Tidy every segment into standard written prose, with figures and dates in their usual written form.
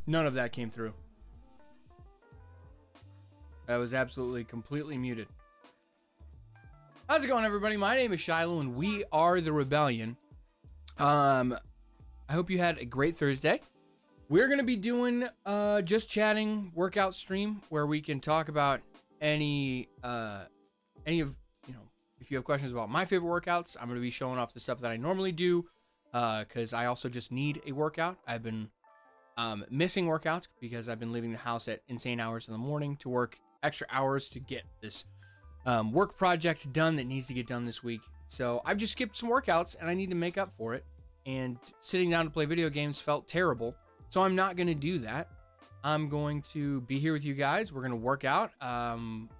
None of that came through. That was absolutely completely muted. How's it going, everybody? My name is Shiloh, and we are the Rebellion. I hope you had a great Thursday. We're gonna be doing just chatting workout stream where we can talk about any of, you know, if you have questions about my favorite workouts. I'm gonna be showing off the stuff that I normally do because I also just need a workout. I've been missing workouts because I've been leaving the house at insane hours in the morning to work extra hours to get this work project done that needs to get done this week. So I've just skipped some workouts and I need to make up for it. And sitting down to play video games felt terrible. So I'm not going to do that. I'm going to be here with you guys. We're going to work out,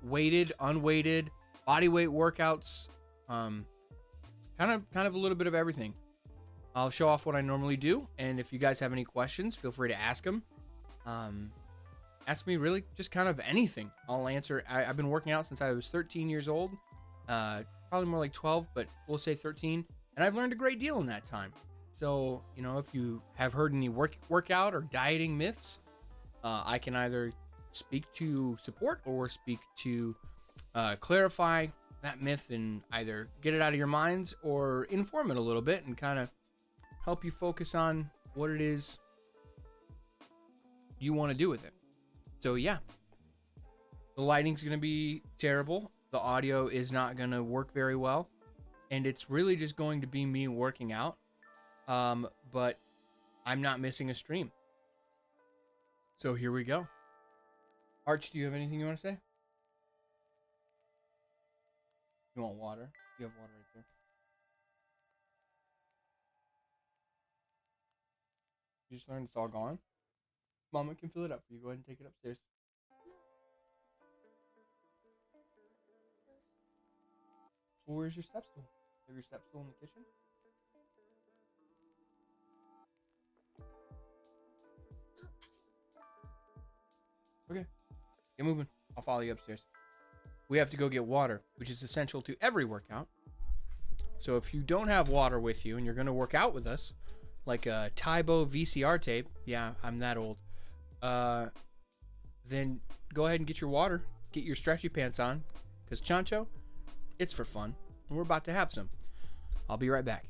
weighted, unweighted, body weight workouts, kind of a little bit of everything. I'll show off what I normally do. And if you guys have any questions, feel free to ask them. Ask me really just kind of anything. I'll answer. I've been working out since I was 13 years old, probably more like 12, but we'll say 13. And I've learned a great deal in that time. So, you know, if you have heard any workout or dieting myths, I can either speak to support or speak to clarify that myth and either get it out of your minds or inform it a little bit and kind of help you focus on what it is you want to do with it. So, yeah, the lighting's going to be terrible. The audio is not going to work very well. And it's really just going to be me working out. But I'm not missing a stream. So here we go. Arch, do you have anything you want to say? You want water? You have water right there. You just learned it's all gone? Mama can fill it up for you. Go ahead and take it upstairs. Well, where's your step stool? Have your step stool in the kitchen? Okay, get moving. I'll follow you upstairs. We have to go get water, which is essential to every workout. So if you don't have water with you and you're going to work out with us, like a Tybo VCR tape, yeah, I'm that old, then go ahead and get your water, get your stretchy pants on, because Chancho, it's for fun, and we're about to have some. I'll be right back.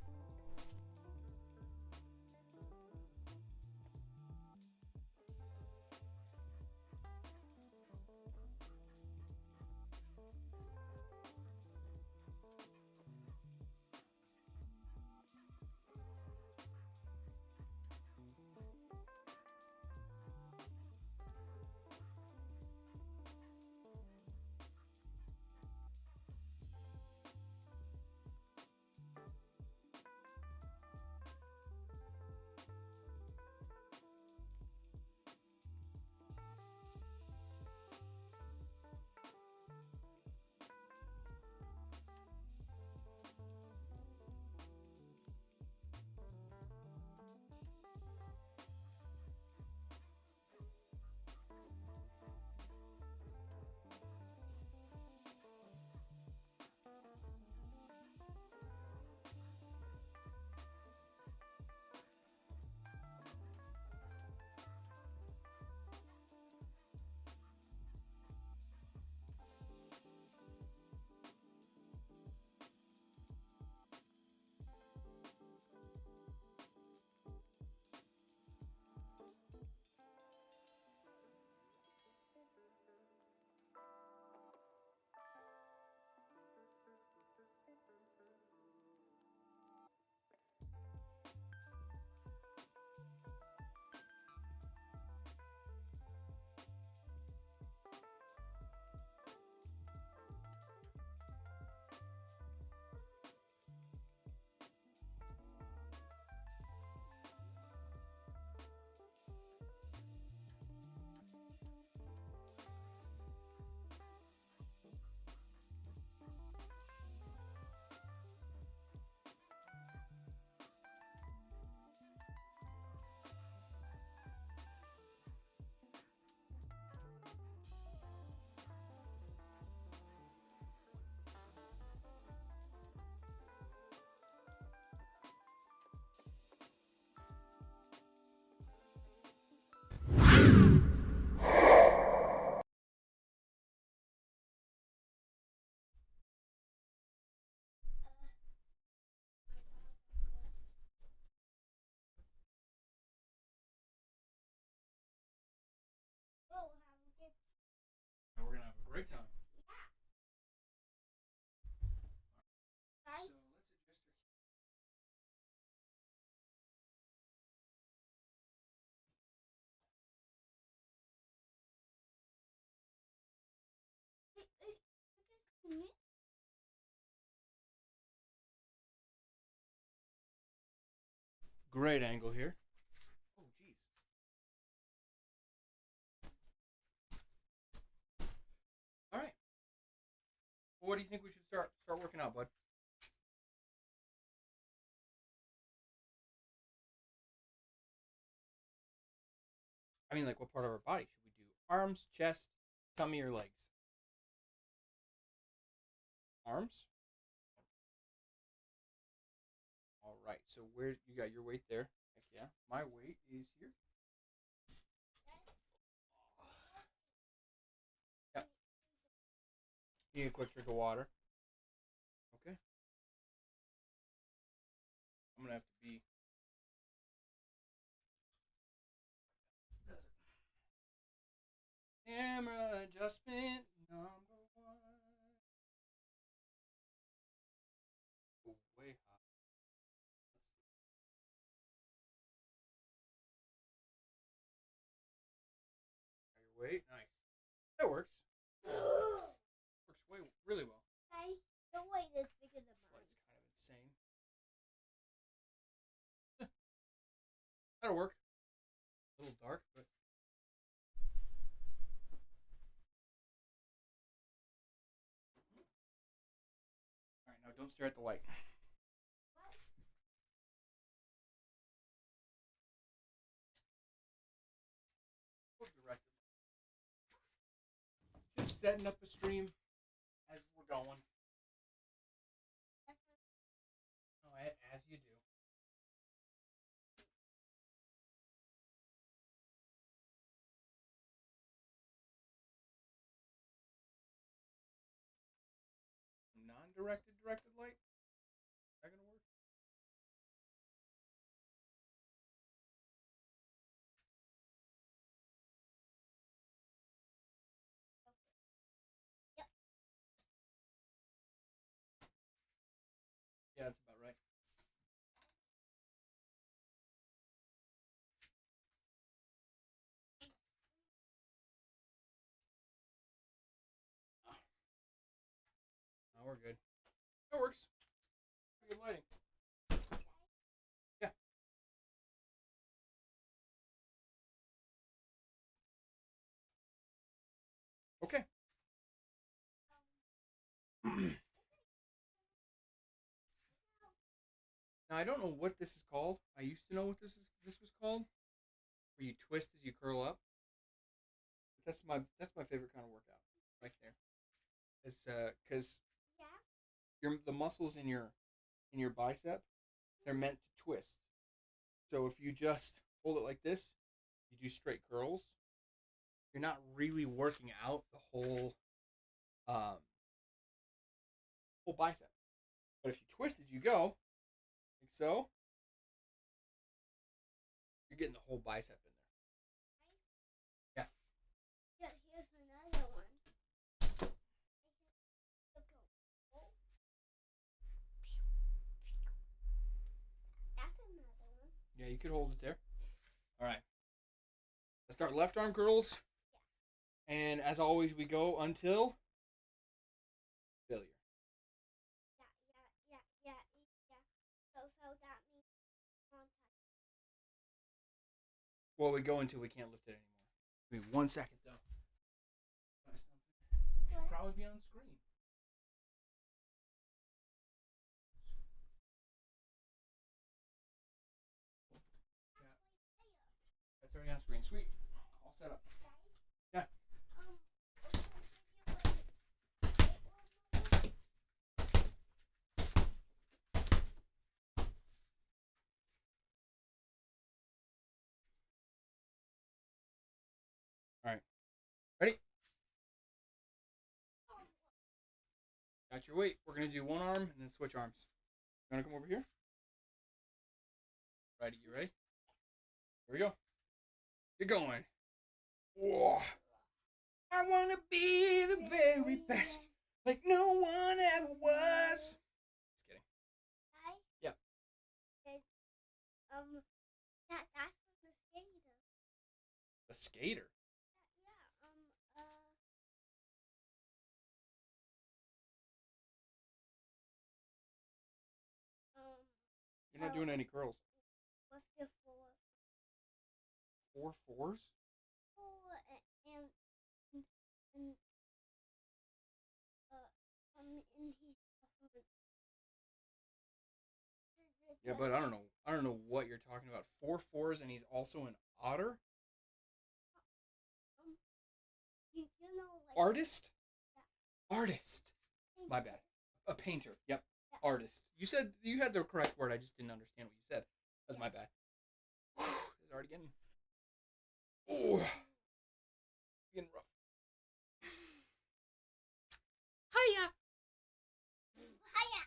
break time. So let's adjust Mhm. great angle here. Oh, jeez. All right. Well, what do you think we should start working out, bud? I mean, like, what part of our body should we do? Arms, chest, tummy, or legs? Arms. All right. So where you got your weight there? Heck yeah. My weight is here. Yep. You need a quick drink of water. Okay. I'm gonna have to be. Camera adjustment number one. Oh, way high. Your weight, nice. That works. Works way really well. Hey, your weight is bigger than This mine. light's kind of insane. That'll work. A little dark, but all right. Now don't stare at the light. Just setting up a stream as we're going. Oh, as you do. Non-directed light. Is that gonna work? Yep. Yeah, that's about right. Now we're good. That works. Pretty good lighting. Yeah. Okay. Now I don't know what this is called. I used to know what this was called. Where you twist as you curl up. But that's my favorite kind of workout right there. It's because Yeah. the muscles in your bicep, they're meant to twist. So if you just hold it like this, you do straight curls. You're not really working out the um whole bicep. But if you twist as you go, like so, you're getting the whole bicep in there. Yeah, here's another one. That's another one. Yeah, you could hold it there. All right. Let's start left arm curls. And as always, we go until failure. Yeah. So that means one touch. Well, we go until we can't lift it anymore. Give me 1 second though. Should probably be on screen. Yeah, that's already on screen. Sweet. All set up. Yeah. All right. Ready? Got your weight. We're gonna do one arm and then switch arms. You wanna come over here? Ready? You ready? Here we go. Get going. Whoa. I want to be the very best, like no one ever was. Just kidding. I, Yeah. that's from the skater. The skater. Yeah, You're not doing any curls. what's the four? 4 4s? Four and and he's Yeah, but I don't know. I don't know what you're talking about. 4 4s, and he's also an otter. you know like Artist. Yeah. Artist. My bad. A painter. Yep. Yeah. Artist. You said you had the correct word. I just didn't understand what you said. That's my bad. It's already getting. Oh, getting rough. Hiya. Hiya.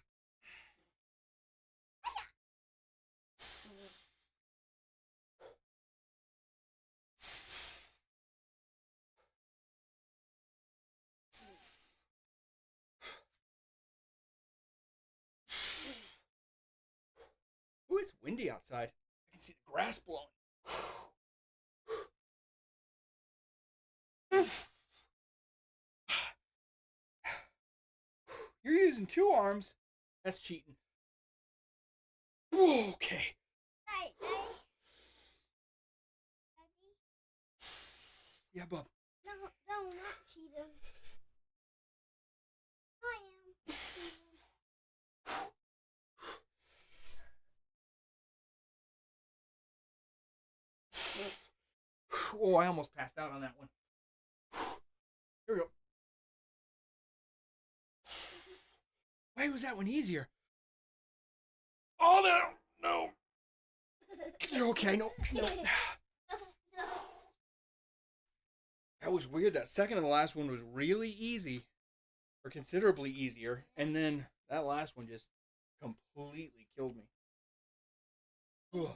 Ooh, it's windy outside. I can see the grass blowing. You're using 2 arms. That's cheating. Okay. Daddy. Yeah, bub. No, not cheating. I am cheating. Oh, I almost passed out on that one. Here we go. Why was that one easier? Oh, no. You're okay. No. That was weird. That second and the last one was really easy, or considerably easier, and then that last one just completely killed me. So,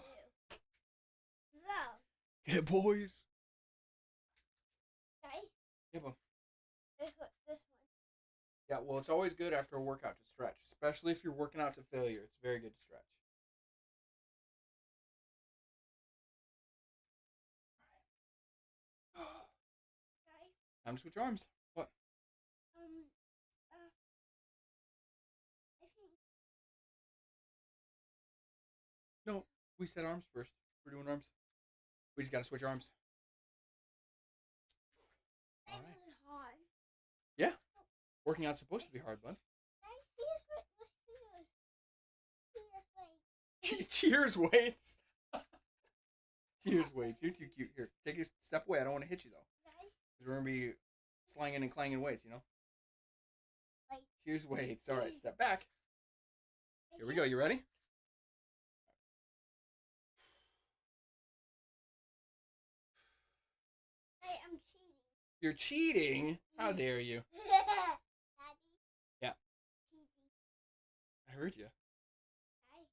Get it, boys. Daddy, Yeah, bub. this one. Yeah, well, it's always good after a workout to stretch, especially if you're working out to failure. It's very good to stretch. Daddy, Time to switch arms. What? I think No, we said arms first. We're doing arms. We just got to switch arms. that All right. was hard. Yeah. Working out's supposed to be hard, bud. Daddy, here's what Cheers, weights. Cheers, weights. You're too cute. Here, take a step away. I don't want to hit you, though. Daddy, Because we're going to be slanging and clanging weights, you know? like, Cheers, weights. All right, step back. Here we go. You ready? Daddy, I'm cheating. You're cheating? How dare you? Daddy. Yeah. Cheating. I heard you. Daddy,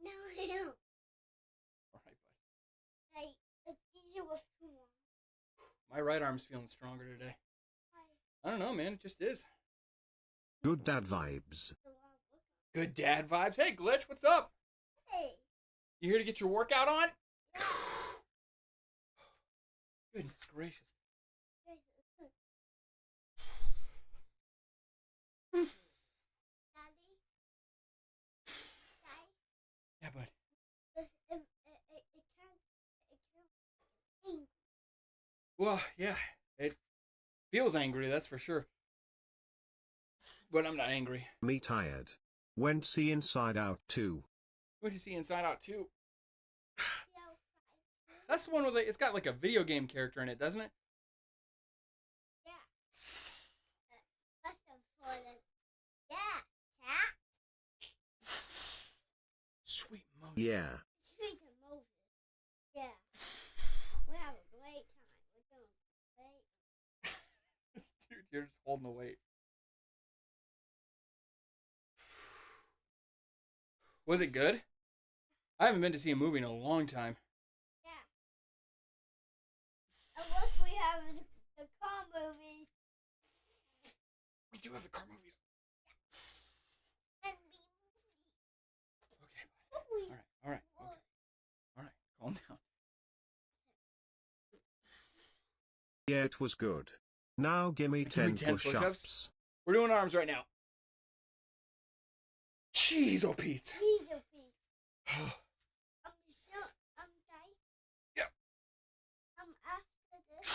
no, Okay. not. No. All right, bud. Daddy, it's easier with two arms. My right arm's feeling stronger today. I don't know, man. It just is. Good dad vibes. Good dad vibes. Hey, Glitch, what's up? Hey. You here to get your workout on? Goodness gracious. Daddy. Daddy. Yeah, bud. It can't. Angry. Well, yeah, it feels angry, that's for sure. But I'm not angry. Me tired. Went see Inside Out 2. Went to see Inside Out 2. Yeah, That's the one with it's got like a video game character in it, doesn't it? yeah. That's the important. Yeah. Chat. Sweet motion. Yeah. Sweet emotion. Yeah. We have a great time. We're doing great. Dude, you're just holding the weight. Was it good? I haven't been to see a movie in a long time. Yeah. I watched movies. We do have the car movies. And B Okay. movies. All right. Okay. All right. Calm down. Yeah, it was good. Now gimme Give me 10 10 push-ups. push-ups. We're doing arms right now. Jeez, oh Pete. Jesus, please. So, Dad. Yep. After this.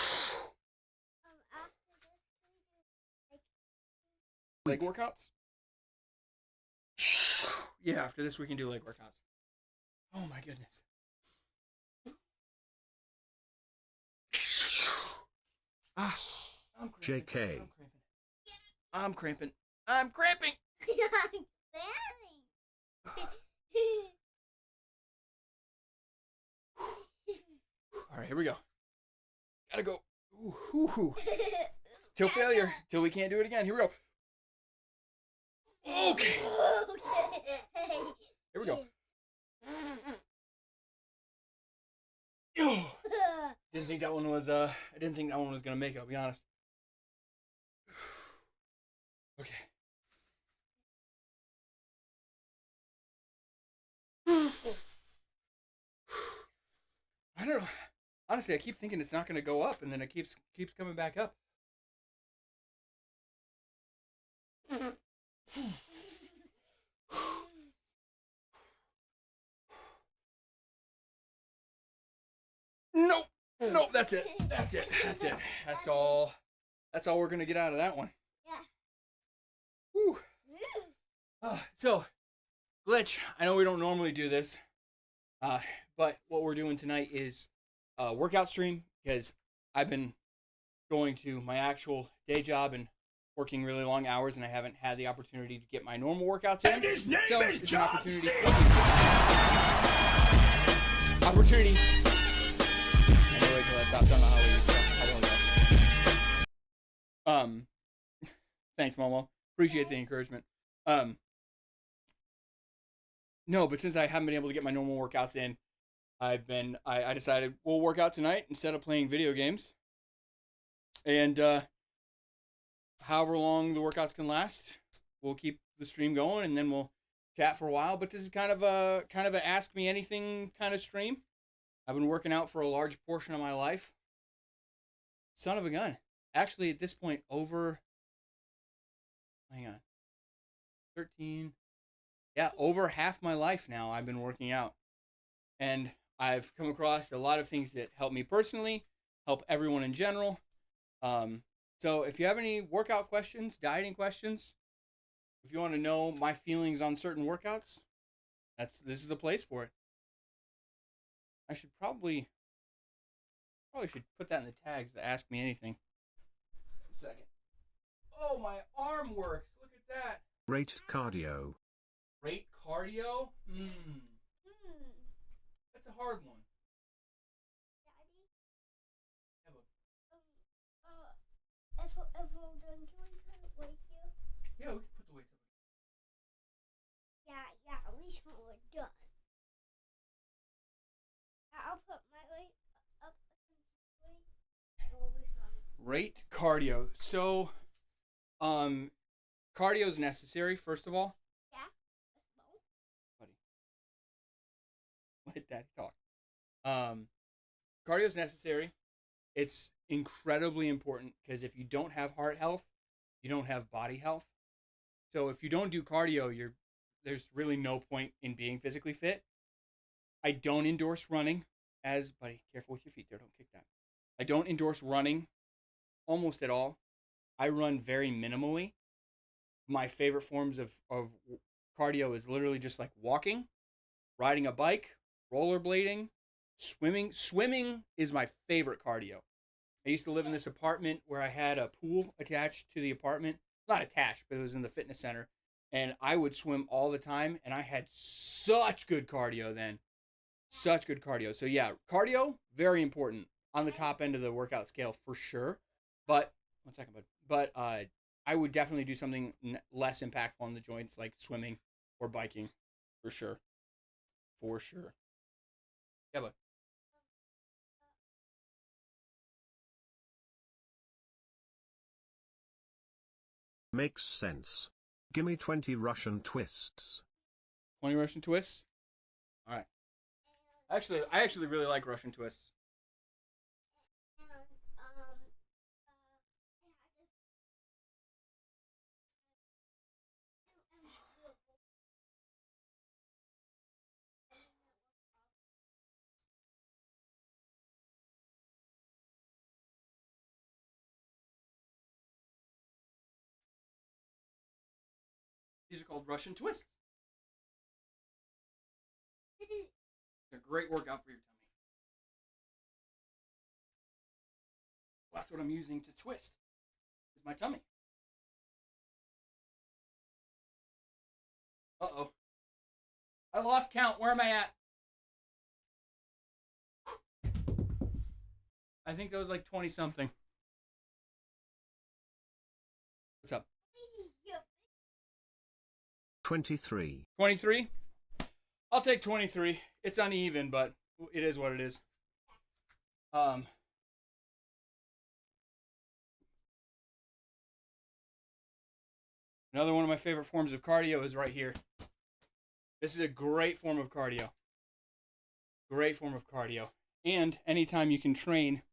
After this, can we do Leg workouts? Yeah, after this we can do leg workouts. Oh my goodness. Ah, I'm cramping. JK. I'm cramping. I'm cramping. All right, here we go. Gotta go. Ooh, ooh, ooh. Till failure. Till we can't do it again. Here we go. Okay. Here we go. Oh, didn't think that one was I didn't think that one was gonna make it, I'll be honest. Okay. I don't know. Honestly, I keep thinking it's not gonna go up, and then it keeps coming back up. Nope. Nope, that's it. That's it. That's it. That's all we're gonna get out of that one. Yeah. Whew. So, glitch. I know we don't normally do this, but what we're doing tonight is a workout stream because I've been going to my actual day job and working really long hours, and I haven't had the opportunity to get my normal workouts in. And his name So is it's an John opportunity. C. Opportunity. I'm gonna wait till that stops. I don't know how long it goes. Thanks, Momo. Appreciate the encouragement. No, but since I haven't been able to get my normal workouts in, I decided we'll work out tonight instead of playing video games. And however long the workouts can last, we'll keep the stream going and then we'll chat for a while. But this is kind of a ask me anything kind of stream. I've been working out for a large portion of my life. Son of a gun. Actually, at this point, over 13. Yeah, over half my life now I've been working out. And I've come across a lot of things that help me personally, help everyone in general. So if you have any workout questions, dieting questions, if you want to know my feelings on certain workouts, this is the place for it. I should probably should put that in the tags to ask me anything. A second. Oh, my arm works. Look at that. Rate cardio. Rate cardio? That's a hard one. Daddy, Yeah, but- if we're done, can we put it right here? yeah, we can put the weights up. Yeah, at least when we're done. I'll put my weight up against the weight, and we'll be fine. Rate cardio. So, cardio is necessary, first of all. Yeah, that's small. Buddy. Let Daddy talk. Cardio is necessary. It's incredibly important because if you don't have heart health, you don't have body health. So if you don't do cardio, there's really no point in being physically fit. I don't endorse running buddy, careful with your feet there, don't kick that. I don't endorse running almost at all. I run very minimally. My favorite forms of cardio is literally just like walking, riding a bike, rollerblading, swimming. Swimming is my favorite cardio. I used to live in this apartment where I had a pool attached to the apartment. Not attached, but it was in the fitness center. And I would swim all the time, and I had such good cardio then. Such good cardio. So yeah, cardio, very important on the top end of the workout scale for sure. But, one second, bud. But I would definitely do something less impactful on the joints like swimming or biking for sure. For sure. Yeah, bud. Makes sense. Gimme 20 Russian twists. 20 Russian twists? All right. I actually really like Russian twists. And These are called Russian twists. They're a great workout for your tummy. Well, that's what I'm using to twist. Is my tummy. Uh-oh. I lost count. Where am I at? I think that was like 20 something. What's up? 23. 23? I'll take 23. It's uneven, but it is what it is. Another one of my favorite forms of cardio is right here. This is a great form of cardio. Great form of cardio. And anytime you can train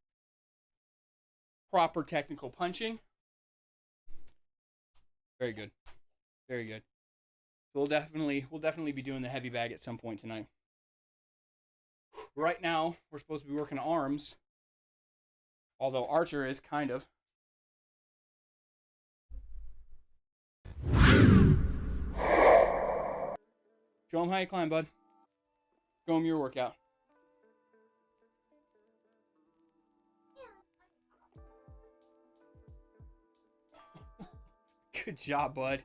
proper technical punching, very good. Very good. We'll definitely be doing the heavy bag at some point tonight. Right now, we're supposed to be working arms. Although Archer is kind of. Show him how you climb, bud. Show him your workout. Good job, bud.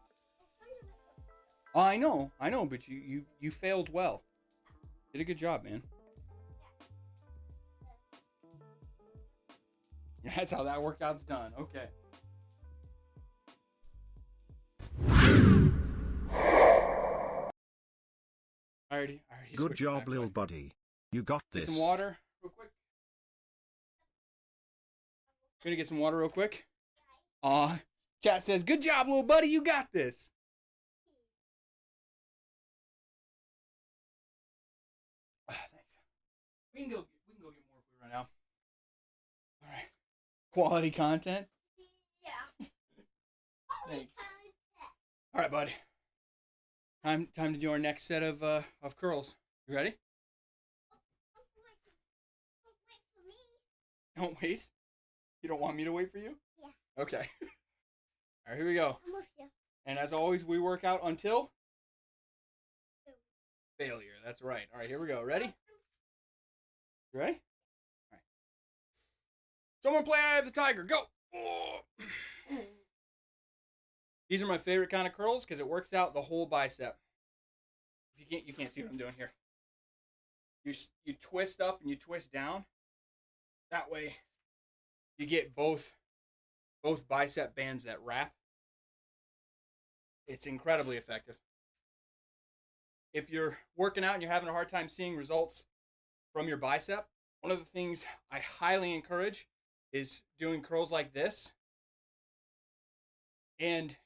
Oh, I know, but you failed well. Did a good job, man. That's how that workout's done. Okay. I already Good switched job, back, little bud. buddy. You got Get this. some water real quick. Gonna get some water real quick. Chat says, good job, little buddy, you got this. Thanks. We can go get more if we run out. All right. Quality content. yeah. Thanks. All right, buddy. Time to do our next set of curls. You ready? Wait for me. Don't wait. You don't want me to wait for you? Yeah. Okay. All right, here we go. I'm with you. And as always, we work out until failure. That's right. All right, here we go. Ready? You ready? All right. Someone play Eye of the Tiger. Go. Oh. These are my favorite kind of curls because it works out the whole bicep. If you can't see what I'm doing here. You twist up and you twist down. That way, you get both bicep bands that wrap. It's incredibly effective. If you're working out and you're having a hard time seeing results from your bicep, one of the things I highly encourage is doing curls like this and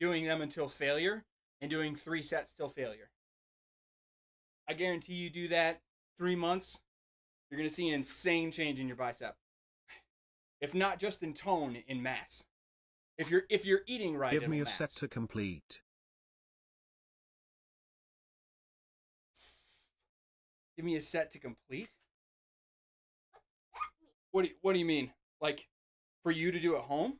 doing them until failure and doing 3 sets till failure. I guarantee you do that 3 months, you're going to see an insane change in your bicep. If not just in tone, in mass. If you're eating right, Give me a mass. set to complete. Give me a set to complete? What do you mean? Like, for you to do at home?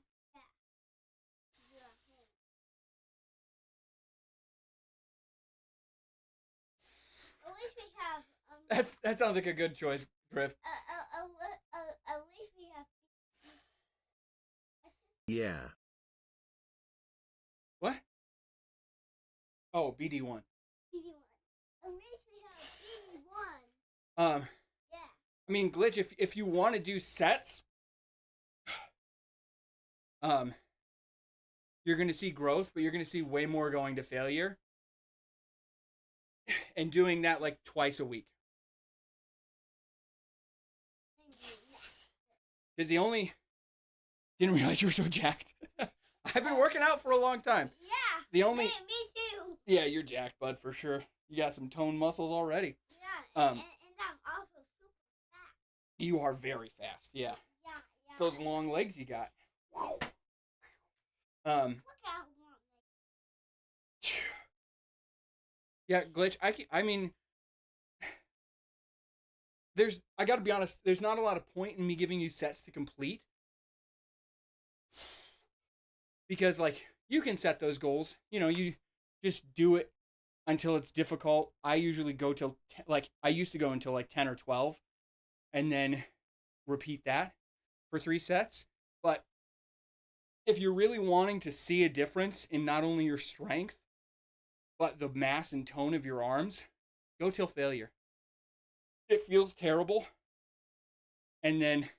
At least we have. That sounds like a good choice, Griff. At least we have. Yeah. What? Oh, BD1. BD1. At least we have BD1. Yeah. I mean, Glitch, if you want to do sets, you're going to see growth, but you're going to see way more going to failure. And doing that like twice a week. Because didn't realize you were so jacked. I've been working out for a long time. Yeah. The only Me too. Yeah, you're jacked, bud, for sure. You got some toned muscles already. Yeah. And I'm also super fat. You are very fast. Yeah. Yeah. It's those long legs you got. Look how long. Yeah, Glitch. I mean, I gotta be honest, there's not a lot of point in me giving you sets to complete. Because, like, you can set those goals. You know, you just do it until it's difficult. I usually go till, I used to go until like 10 or 12 and then repeat that for 3 sets. But if you're really wanting to see a difference in not only your strength, but the mass and tone of your arms, go till failure. It feels terrible. And then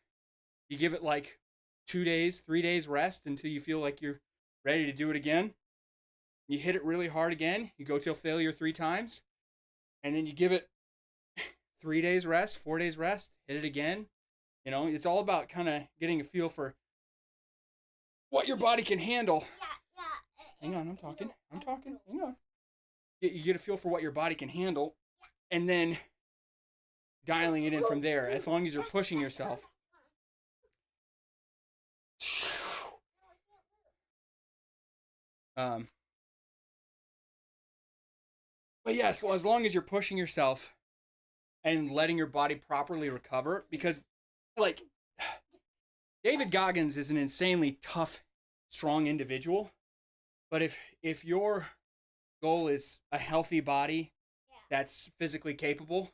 you give it like 2 days, 3 days rest until you feel like you're ready to do it again. You hit it really hard again. You go till failure 3 times. And then you give it 3 days rest, 4 days rest, hit it again. You know, it's all about kind of getting a feel for what your body can handle. Yeah. Hang on, I'm talking. Hang on. You get a feel for what your body can handle, and then dialing it in from there, as long as you're pushing yourself. But yes, as long as you're pushing yourself and letting your body properly recover, because, like, David Goggins is an insanely tough, strong individual, but if your goal is a healthy body that's physically capable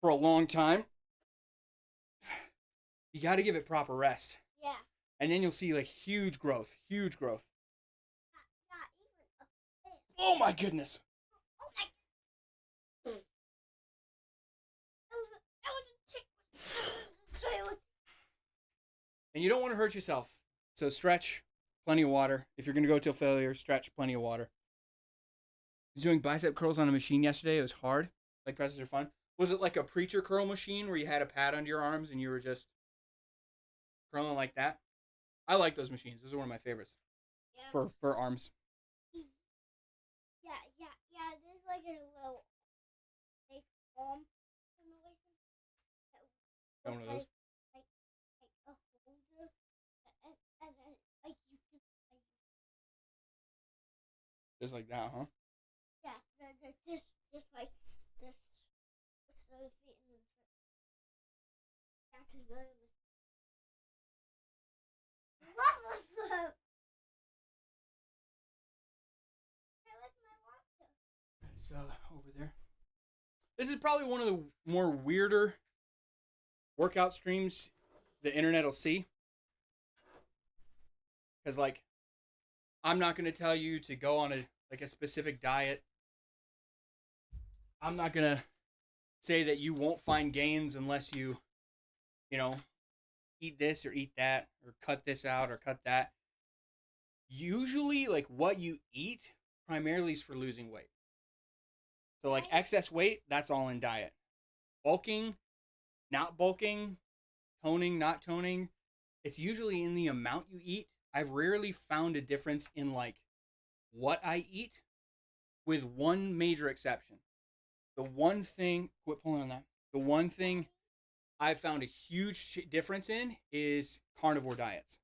for a long time, you got to give it proper rest. Yeah. And then you'll see like huge growth. Not even a bit. Oh my goodness. Oh my. That was a tick. And you don't want to hurt yourself. So stretch, plenty of water. If you're going to go till failure, stretch, plenty of water. I was doing bicep curls on a machine yesterday. It was hard. Leg presses are fun. Was it like a preacher curl machine where you had a pad under your arms and you were just curling like that? I like those machines. Those are one of my favorites for arms. Yeah. There's like a little fake arm simulation. Got one of those? Like a holder, and then like you can. Just like that, huh? Yeah, just like this. So feet and then that's another mistake. Love them. That was my water. It's over there. This is probably one of the more weirder workout streams the internet will see. Because, like, I'm not going to tell you to go on a specific diet. I'm not going to say that you won't find gains unless you eat this or eat that or cut this out or cut that. Usually, like, what you eat primarily is for losing weight. So, like, excess weight, that's all in diet. Bulking, not bulking, toning, not toning, it's usually in the amount you eat. I've rarely found a difference in, like, what I eat, with one major exception. The one thing, quit pulling on that. The one thing I've found a huge difference in is carnivore diets.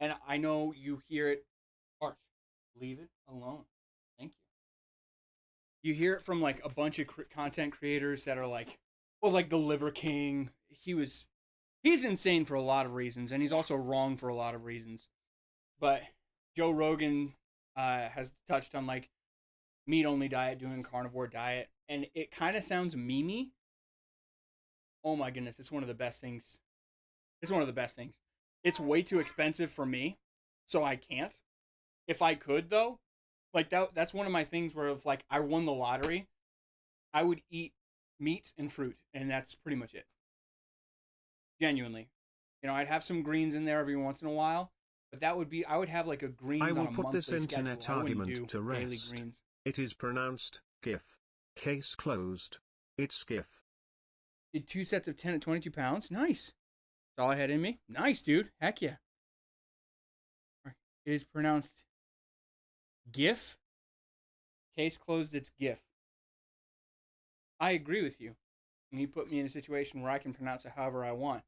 And I know you hear it, Arch, leave it alone. Thank you. You hear it from like a bunch of content creators that are like, well, like the Liver King. He's insane for a lot of reasons, and he's also wrong for a lot of reasons. But Joe Rogan has touched on like meat-only diet, doing carnivore diet, and it kind of sounds memey. Oh my goodness, it's one of the best things. It's one of the best things. It's way too expensive for me, so I can't. If I could, though, like that's one of my things where if like I won the lottery, I would eat meat and fruit, and that's pretty much it. Genuinely. You know, I'd have some greens in there every once in a while, but that would be, I would have like a greens I on will a put this monthly internet schedule. I wouldn't argument do to daily rest. greens. It is pronounced GIF. Case closed. It's GIF. Did 2 sets of 10 at 22 pounds. Nice. That's all I had in me. Nice, dude. Heck yeah. It is pronounced GIF. Case closed, it's GIF. I agree with you. And you put me in a situation where I can pronounce it however I want.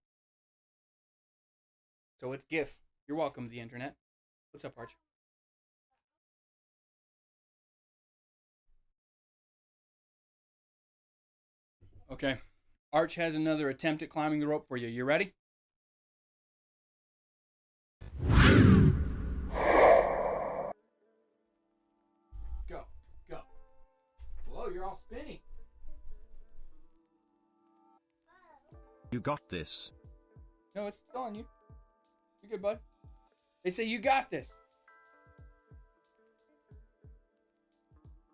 So it's GIF. You're welcome, the internet. What's up, Arch? Okay. Arch has another attempt at climbing the rope for you. You ready? Go. Go. Whoa, you're all spinny. You got this. No, it's still on you. You're good, bud. They say you got this.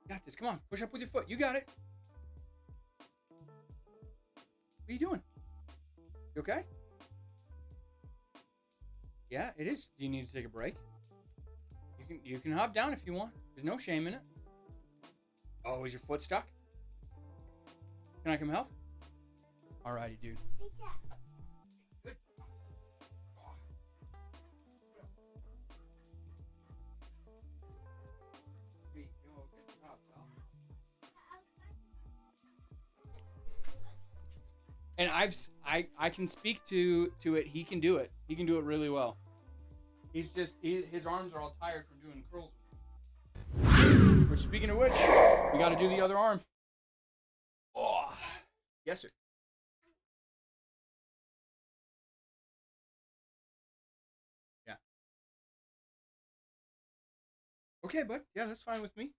You got this. Come on. Push up with your foot. You got it. What are you doing? You okay? Yeah, it is. Do you need to take a break? You can hop down if you want. There's no shame in it. Oh, is your foot stuck? Can I come help? Alrighty, dude. Good. There you go. Good job, pal. And I can speak to it. He can do it. He can do it really well. His arms are all tired from doing curls. Which, speaking of which, we got to do the other arm. Oh, yes, sir. Yeah. Okay, bud. Yeah, that's fine with me.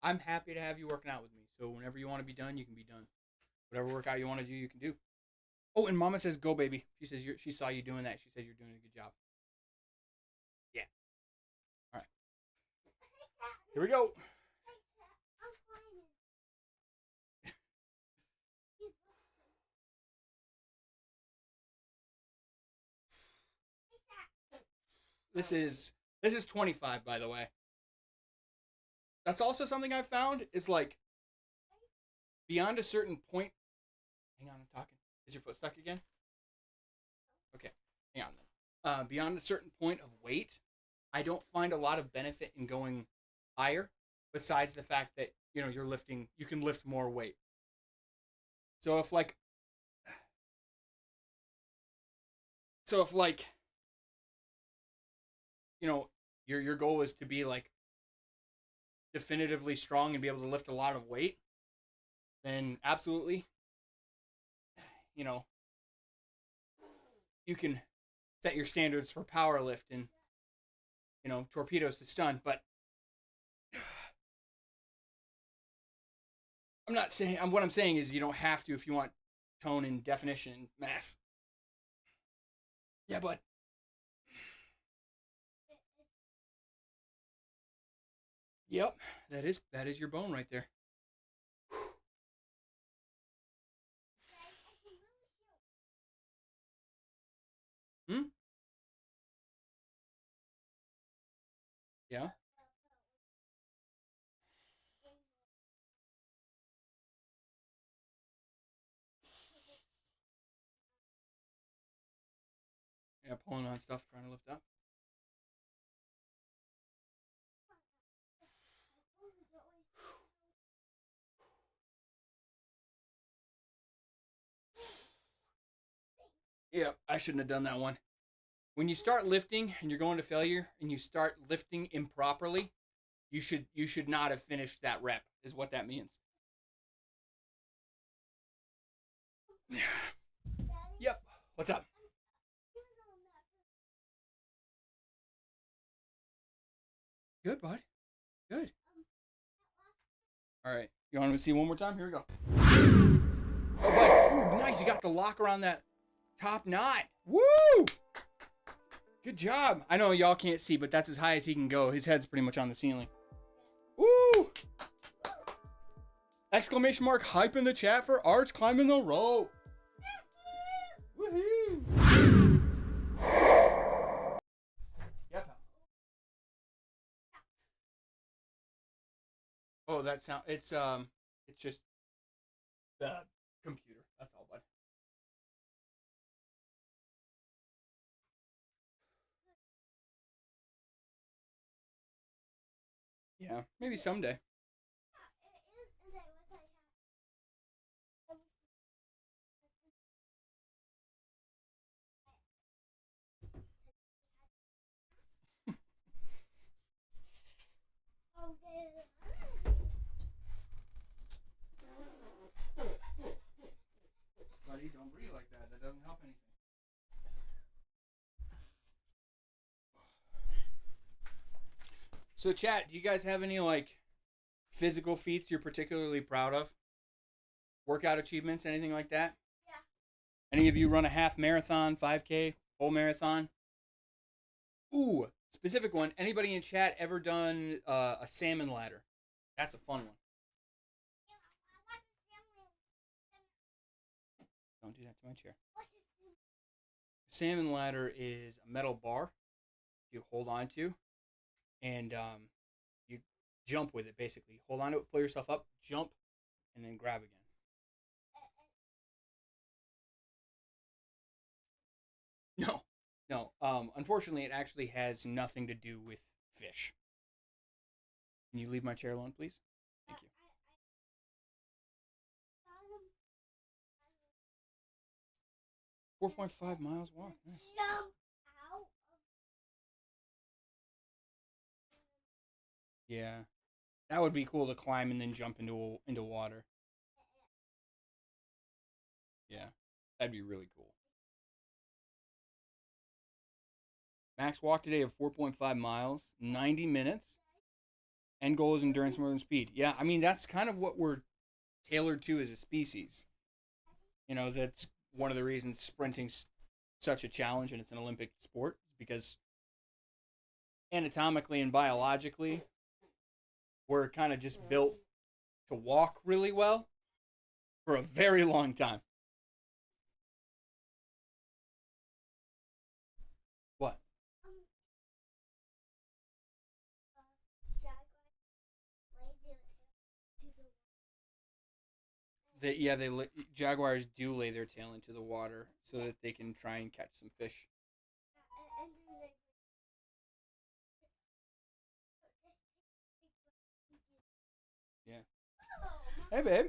I'm happy to have you working out with me. So whenever you want to be done, you can be done. Whatever workout you want to do, you can do. Oh, and Mama says, "Go, baby." She says she saw you doing that. She says you're doing a good job. Yeah. All right. Here we go. This is 25, by the way. That's also something I found is like beyond a certain point. Hang on, I'm talking. Is your foot stuck again? Okay, hang on then. Beyond a certain point of weight, I don't find a lot of benefit in going higher. Besides the fact that you're lifting, you can lift more weight. So if like your goal is to be like definitively strong and be able to lift a lot of weight, then absolutely, you can set your standards for power lift and torpedoes to stun. But what I'm saying is you don't have to if you want tone and definition and mass. Yeah, bud. Yep, that is your bone right there. Hmm? Yeah. Yeah, pulling on stuff, trying to lift up. Yeah, I shouldn't have done that one. When you start lifting and you're going to failure and you start lifting improperly, you should not have finished that rep, is what that means. Yep. What's up? Good, bud. Good. All right. You want to see one more time? Here we go. Oh, bud. Ooh, nice. You got the lock around that top knot. Woo! Good job. I know y'all can't see, but that's as high as he can go. His head's pretty much on the ceiling. Woo! Exclamation mark hype in the chat for Arch climbing the rope. Woohoo! Yep. Oh, that sound. It's just the computer. That's all, bud. Yeah, maybe someday. Buddy, don't breathe like that. That doesn't help anything. So, chat, do you guys have any like physical feats you're particularly proud of? Workout achievements, anything like that? Yeah. Any of you run a half marathon, 5K, full marathon? Ooh, specific one. Anybody in chat ever done a salmon ladder? That's a fun one. Don't do that to my chair. Salmon ladder is a metal bar you hold on to, and you jump with it. Basically, hold on to it, pull yourself up, jump, and then grab again. No, no. Unfortunately, it actually has nothing to do with fish. Can you leave my chair alone, please? Thank you. 4.5 miles walk. Nice. Jump out. Yeah, that would be cool to climb and then jump into water. Yeah, that'd be really cool. Max walk today of 4.5 miles, 90 minutes. End goal is endurance more than speed. Yeah, I mean, that's kind of what we're tailored to as a species. You know, that's one of the reasons sprinting's such a challenge and it's an Olympic sport, because anatomically and biologically, we're kind of just built to walk really well for a very long time. What? Jaguars do lay their tail into the water so that they can try and catch some fish. Yeah. Hey, babe.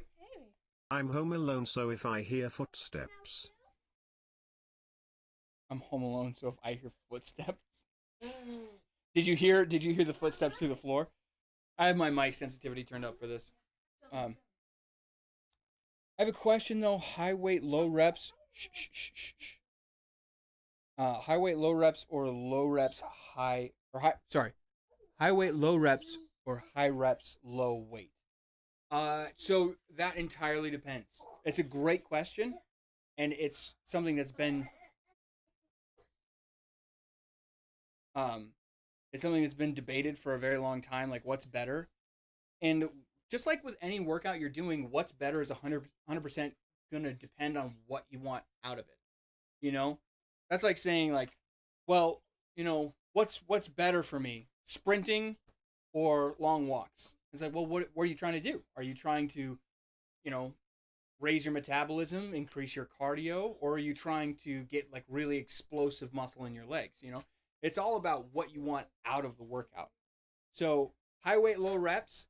I'm home alone, so if I hear footsteps, I'm home alone, so if I hear footsteps, did you hear the footsteps through the floor? I have my mic sensitivity turned up for this. I have a question though. High weight, low reps. High weight, low reps, or low reps, high or high. Sorry, high weight, low reps, or high reps, low weight. So that entirely depends. It's a great question, and it's something that's been it's something that's been debated for a very long time. Like, what's better? And just like with any workout you're doing, what's better is 100% going to depend on what you want out of it. You know, that's like saying like, well, you know, what's better for me, sprinting or long walks? It's like, well, what are you trying to do? Are you trying to, you know, raise your metabolism, increase your cardio, or are you trying to get like really explosive muscle in your legs? You know, it's all about what you want out of the workout. So high weight, low reps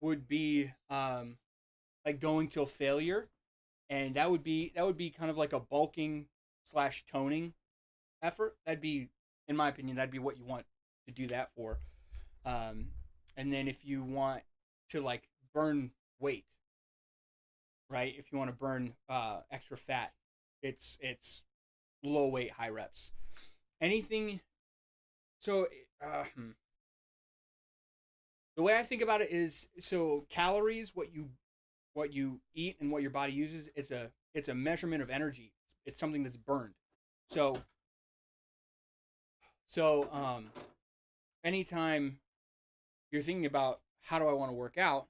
would be like going till failure, and that would be kind of like a bulking slash toning effort. That'd be, in my opinion, that'd be what you want to do that for. And then if you want to like burn weight, right? If you want to burn extra fat, it's low weight, high reps. Anything. So the way I think about it is, so calories, what you eat and what your body uses, it's a measurement of energy. It's something that's burned. So anytime you're thinking about how do I want to work out,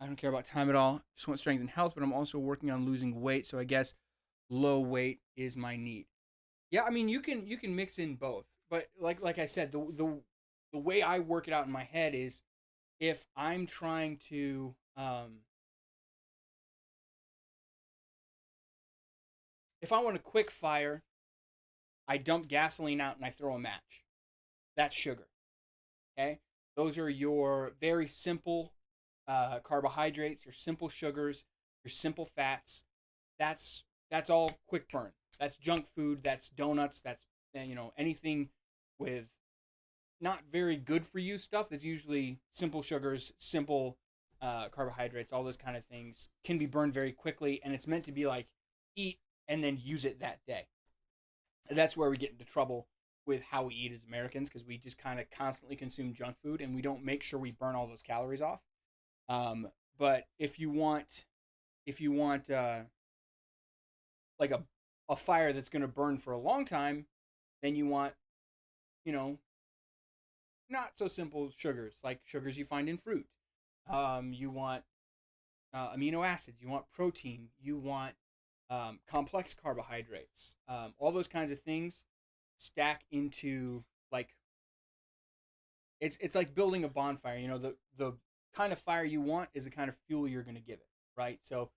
I don't care about time at all. Just want strength and health, but I'm also working on losing weight. So I guess low weight is my need. Yeah, I mean you can mix in both, but like I said, the way I work it out in my head is if I'm trying to if I want a quick fire, I dump gasoline out and I throw a match. That's sugar. Okay? Those are your very simple carbohydrates, your simple sugars, your simple fats. That's that's all quick burn. That's junk food. That's donuts. That's anything with not very good for you stuff. That's usually simple sugars, simple carbohydrates. All those kind of things can be burned very quickly, and it's meant to be like eat and then use it that day. And that's where we get into trouble with how we eat as Americans because we just kind of constantly consume junk food and we don't make sure we burn all those calories off. But if you want like a fire that's going to burn for a long time, then you want you know not so simple sugars like sugars you find in fruit. You want amino acids. You want protein. You want complex carbohydrates. All those kinds of things stack into like it's like building a bonfire. The kind of fire you want is the kind of fuel you're going to give it, right? So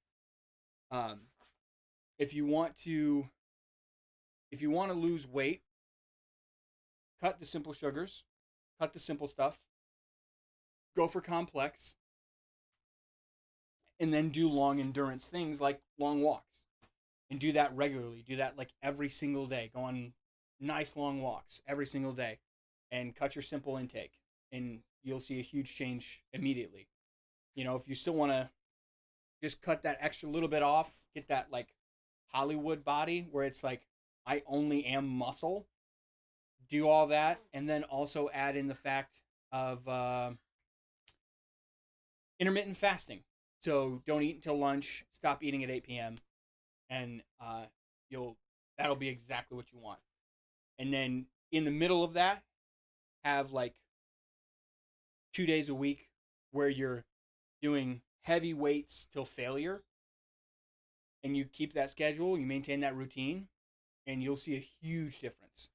um, if you want to lose weight, cut the simple sugars, cut the simple stuff, go for complex, and then do long endurance things like long walks. And do that regularly. Do that like every single day. Go on nice long walks every single day and cut your simple intake. And you'll see a huge change immediately. If you still want to just cut that extra little bit off, get that like Hollywood body where it's like, I only am muscle, do all that. And then also add in the fact of intermittent fasting. So don't eat until lunch, stop eating at 8 p.m. And that'll be exactly what you want. And then in the middle of that, have like 2 days a week where you're doing heavy weights till failure, and you keep that schedule, you maintain that routine, and you'll see a huge difference.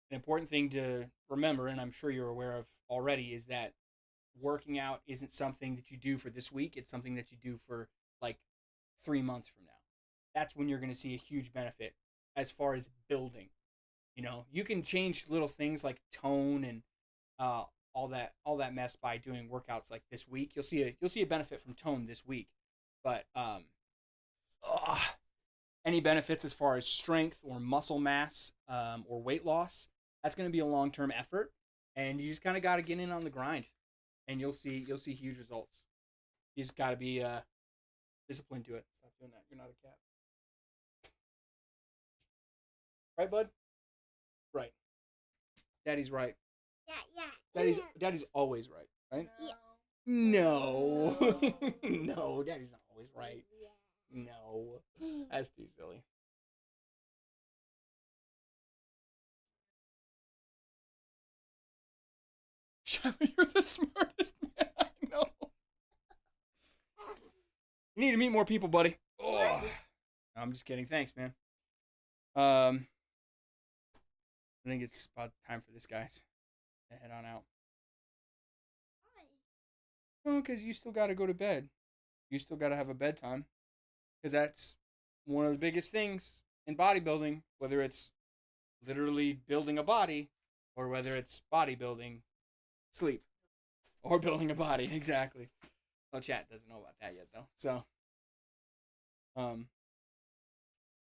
An important thing to remember, and I'm sure you're aware of already, is that working out isn't something that you do for this week. It's something that you do for like 3 months from now. That's when you're going to see a huge benefit as far as building. You can change little things like tone and all that mess by doing workouts like this week. You'll see a benefit from tone this week, but any benefits as far as strength or muscle mass or weight loss, that's going to be a long-term effort, and you just kind of got to get in on the grind, and you'll see huge results. You just got to be disciplined to it. Stop doing that. You're not a cat. Right, bud? Right. Daddy's right. Yeah. Daddy's always right, right? Yeah. No. No, Daddy's not always right. Yeah. No. That's too silly. Shiloh, you're the smartest man I know. You need to meet more people, buddy. Oh. I'm just kidding. Thanks, man. I think it's about time for this, guys, to head on out. Well, because you still got to go to bed. You still got to have a bedtime. Because that's one of the biggest things in bodybuilding, whether it's literally building a body or whether it's bodybuilding, sleep, or building a body. Exactly. Well, chat doesn't know about that yet, though. So,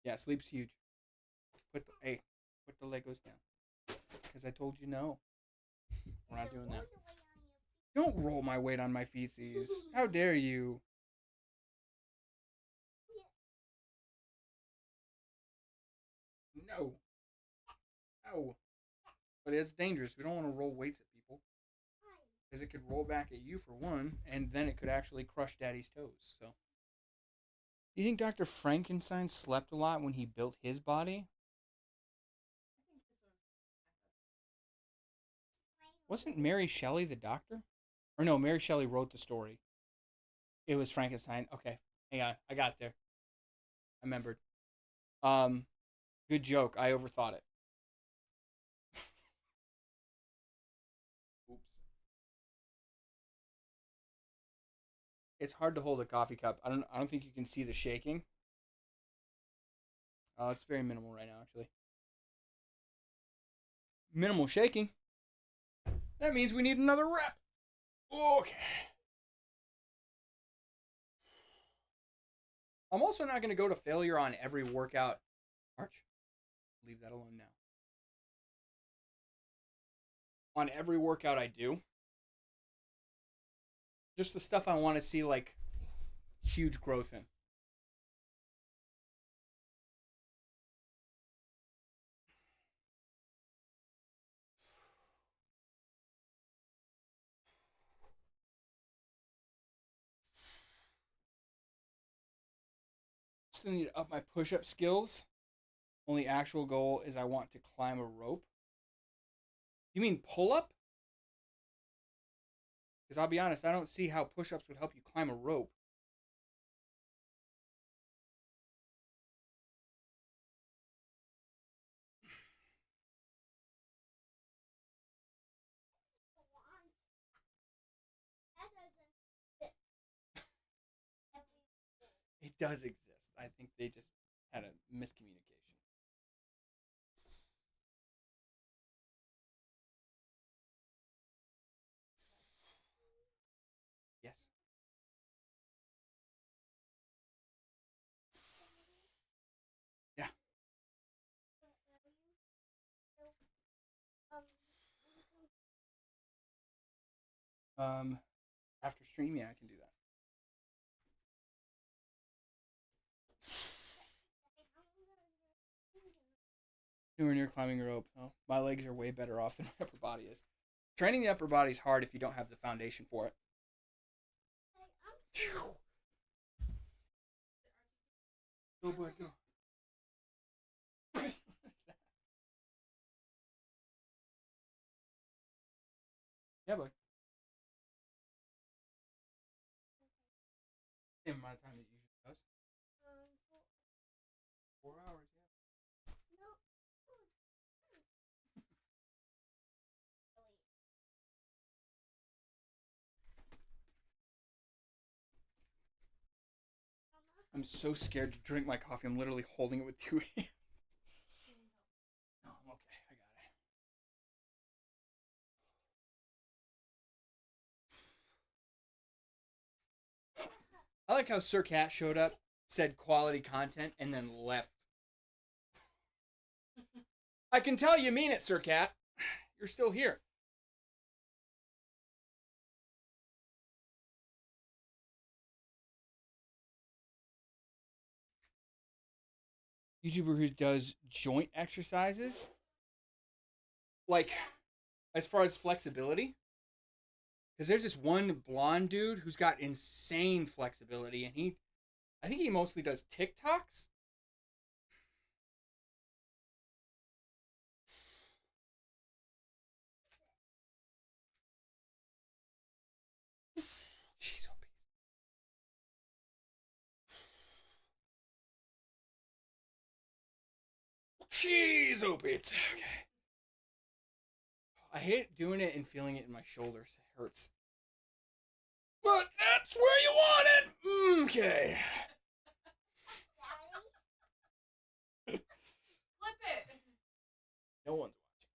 yeah, sleep's huge. Put the Legos down. Because I told you no. We're not doing that. Don't roll my weight on my feces. How dare you? No. No. But it's dangerous. We don't want to roll weights at people. Because it could roll back at you for one, and then it could actually crush Daddy's toes. So, you think Dr. Frankenstein slept a lot when he built his body? Wasn't Mary Shelley the doctor? Or no, Mary Shelley wrote the story. It was Frankenstein. Okay, hang on, I got there. I remembered. Good joke. I overthought it. Oops. It's hard to hold a coffee cup. I don't think you can see the shaking. It's very minimal right now, actually. Minimal shaking. That means we need another rep. Okay. I'm also not going to go to failure on every workout. Arch, leave that alone now. On every workout I do, just the stuff I want to see like huge growth in. Still need to up my push-up skills. Only actual goal is I want to climb a rope. You mean pull-up? Because I'll be honest, I don't see how push-ups would help you climb a rope. It does exist. I think they just had a miscommunication. Yes. Yeah. After stream, yeah, I can do that. Nowhere near climbing a rope. Oh, my legs are way better off than my upper body is. Training the upper body is hard if you don't have the foundation for it. Go, boy, go. Yeah, boy. Same amount of time that it usually does. 4 hours, yeah. I'm so scared to drink my coffee. I'm literally holding it with 2 hands. No, I'm okay. I got it. I like how Sir Cat showed up, said quality content, and then left. I can tell you mean it, Sir Cat. You're still here. YouTuber who does joint exercises, like as far as flexibility, because there's this one blonde dude who's got insane flexibility, and I think he mostly does TikToks. Jeez, oh, jeez, oh, Pete. Okay. I hate doing it and feeling it in my shoulders. It hurts. But that's where you want it. Okay. Flip it. No one's watching.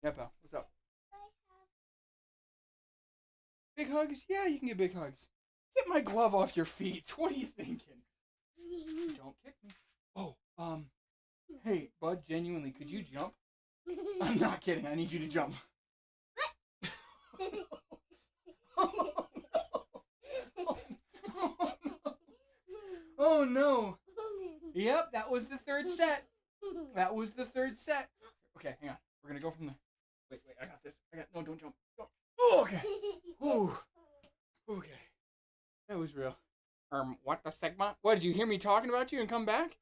Yeah, pal. What's up? Big hugs? Yeah, you can get big hugs. Get my glove off your feet. What are you thinking? Don't kick me. Oh, hey, bud, genuinely, could you jump? I'm not kidding. I need you to jump. Oh, no. Oh, no. Yep, that was the third set. That was the third set. Okay, hang on. We're going to go from there. Wait, I got this. No, don't jump. Don't. Oh, okay. Ooh. Okay. That was real. What the segment? What, did you hear me talking about you and come back?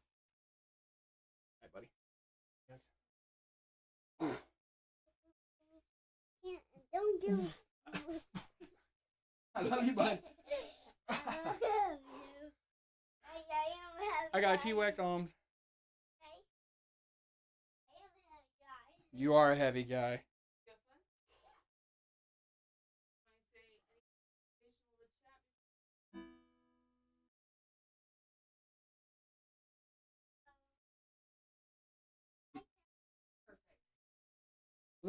Hi, buddy. Yes. Don't do I love you, bud. I love you. I got T-Wax arms. I am a heavy guy. You are a heavy guy.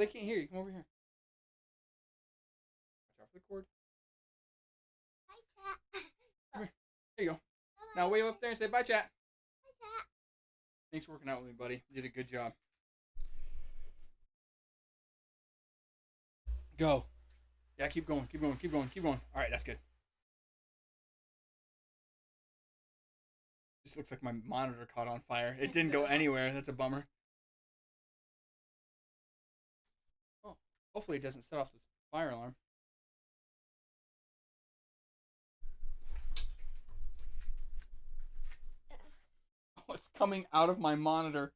Well, they can't hear you. Come over here. Watch out for the cord. Hi, Cat. Come here. There you go. Now wave up there and say bye, chat. Hi, Cat. Thanks for working out with me, buddy. You did a good job. Go. Yeah, keep going, keep going, keep going, keep going. All right, that's good. This looks like my monitor caught on fire. It didn't go anywhere. That's a bummer. Oh, hopefully it doesn't set off this fire alarm. Oh, it's coming out of my monitor.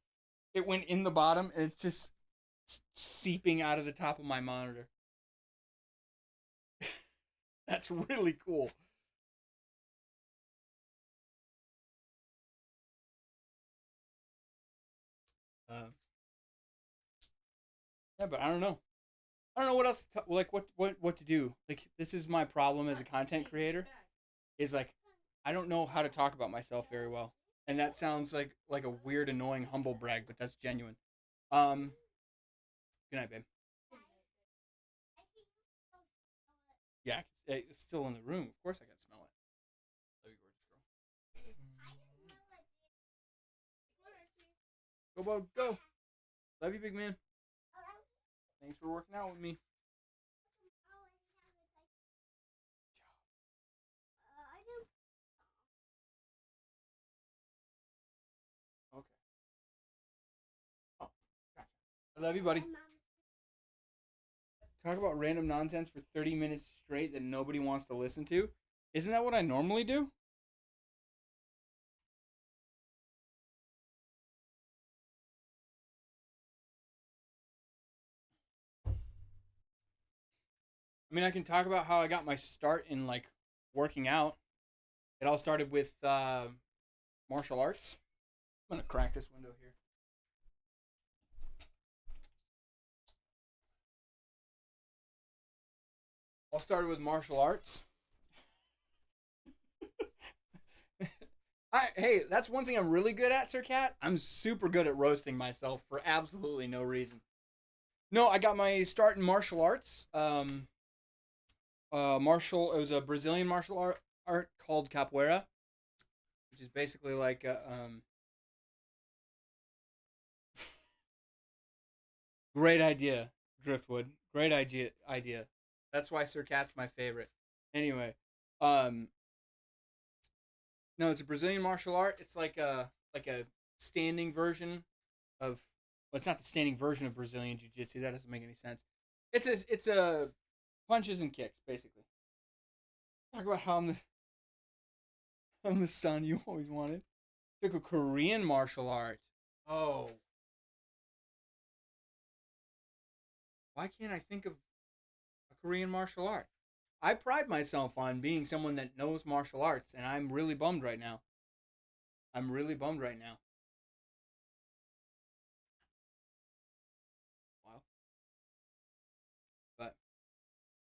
It went in the bottom and it's just seeping out of the top of my monitor. That's really cool. Yeah, but I don't know. I don't know what else. Like what to do. Like this is my problem as a content creator. Is like I don't know how to talk about myself very well, and that sounds like a weird, annoying humble brag, but that's genuine. Good night, babe. Yeah, it's still in the room. Of course, I can smell it. Love you, gorgeous girl. Go, Bug, go. Love you, big man. Thanks for working out with me. Okay. Oh, gotcha. I love you, buddy. Talk about random nonsense for 30 minutes straight that nobody wants to listen to. Isn't that what I normally do? I mean, I can talk about how I got my start in like working out. It all started with martial arts. I'm gonna crack this window here. All started with martial arts. Hey, that's one thing I'm really good at, Sir Cat. I'm super good at roasting myself for absolutely no reason. No, I got my start in martial arts. It was a Brazilian martial art called capoeira, which is basically like great idea, Driftwood. Great idea. That's why Sir Cat's my favorite. Anyway, um, no, it's a Brazilian martial art. It's like a standing version of. Well, it's not the standing version of Brazilian jiu-jitsu. That doesn't make any sense. It's a punches and kicks basically. Talk about how I'm the son you always wanted. Took a Korean martial art. Oh, why can't I think of a Korean martial art? I pride myself on being someone that knows martial arts, and I'm really bummed right now. I'm really bummed right now. Wow. But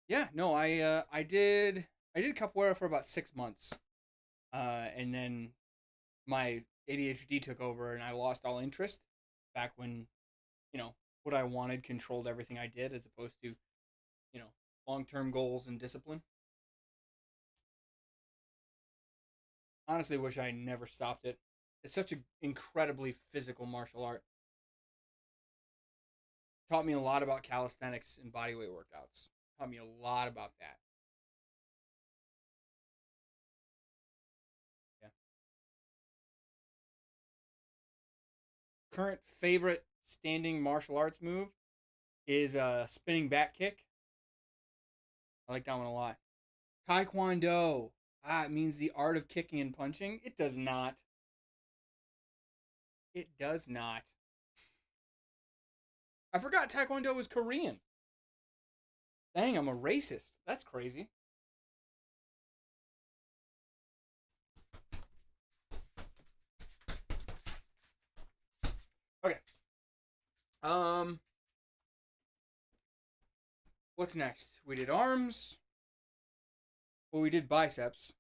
yeah, no, I did capoeira for about 6 months, and then my ADHD took over, and I lost all interest. Back when what I wanted controlled everything I did, as opposed to you know long-term goals and discipline. Honestly, wish I never stopped it. It's such an incredibly physical martial art. Taught me a lot about calisthenics and bodyweight workouts. Taught me a lot about that. Yeah. Current favorite standing martial arts move is a spinning back kick. I like that one a lot. Taekwondo. Ah, it means the art of kicking and punching. It does not. It does not. I forgot Taekwondo was Korean. Dang, I'm a racist. That's crazy. Okay. Um, what's next? We did arms. Well, we did biceps.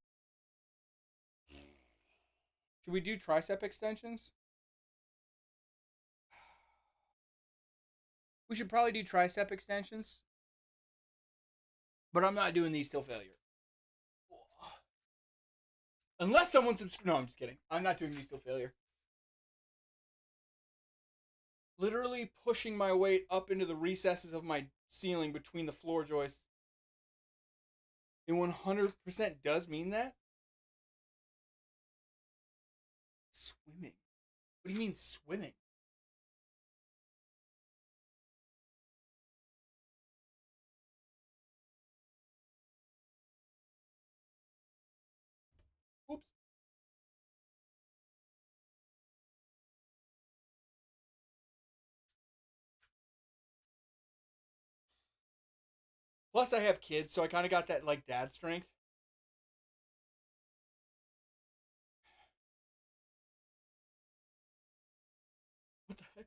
Should we do tricep extensions? We should probably do tricep extensions, but I'm not doing these till failure. Unless someone No, I'm just kidding. I'm not doing these till failure. Literally pushing my weight up into the recesses of my ceiling between the floor joists. It 100% does mean that. Swimming. What do you mean swimming? Oops. Plus, I have kids, so I kind of got that like dad strength. What the heck?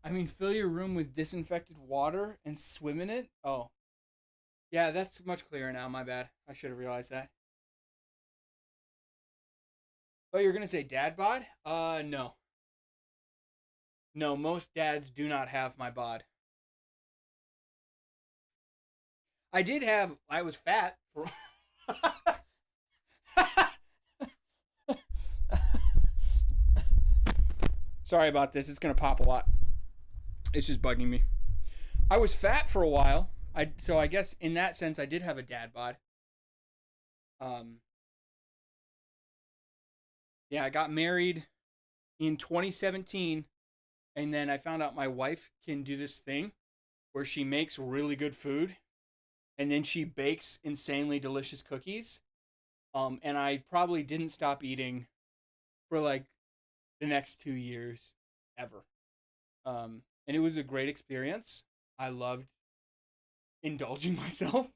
I mean, fill your room with disinfected water and swim in it? Oh. Yeah, that's much clearer now. My bad. I should have realized that. Oh, you're going to say dad bod? No. No, most dads do not have my bod. I was fat for. Sorry about this. It's going to pop a lot. It's just bugging me. I was fat for a while. So I guess in that sense I did have a dad bod. Yeah, I got married in 2017, and then I found out my wife can do this thing where she makes really good food and then she bakes insanely delicious cookies. And I probably didn't stop eating for like the next 2 years ever. And it was a great experience. I loved indulging myself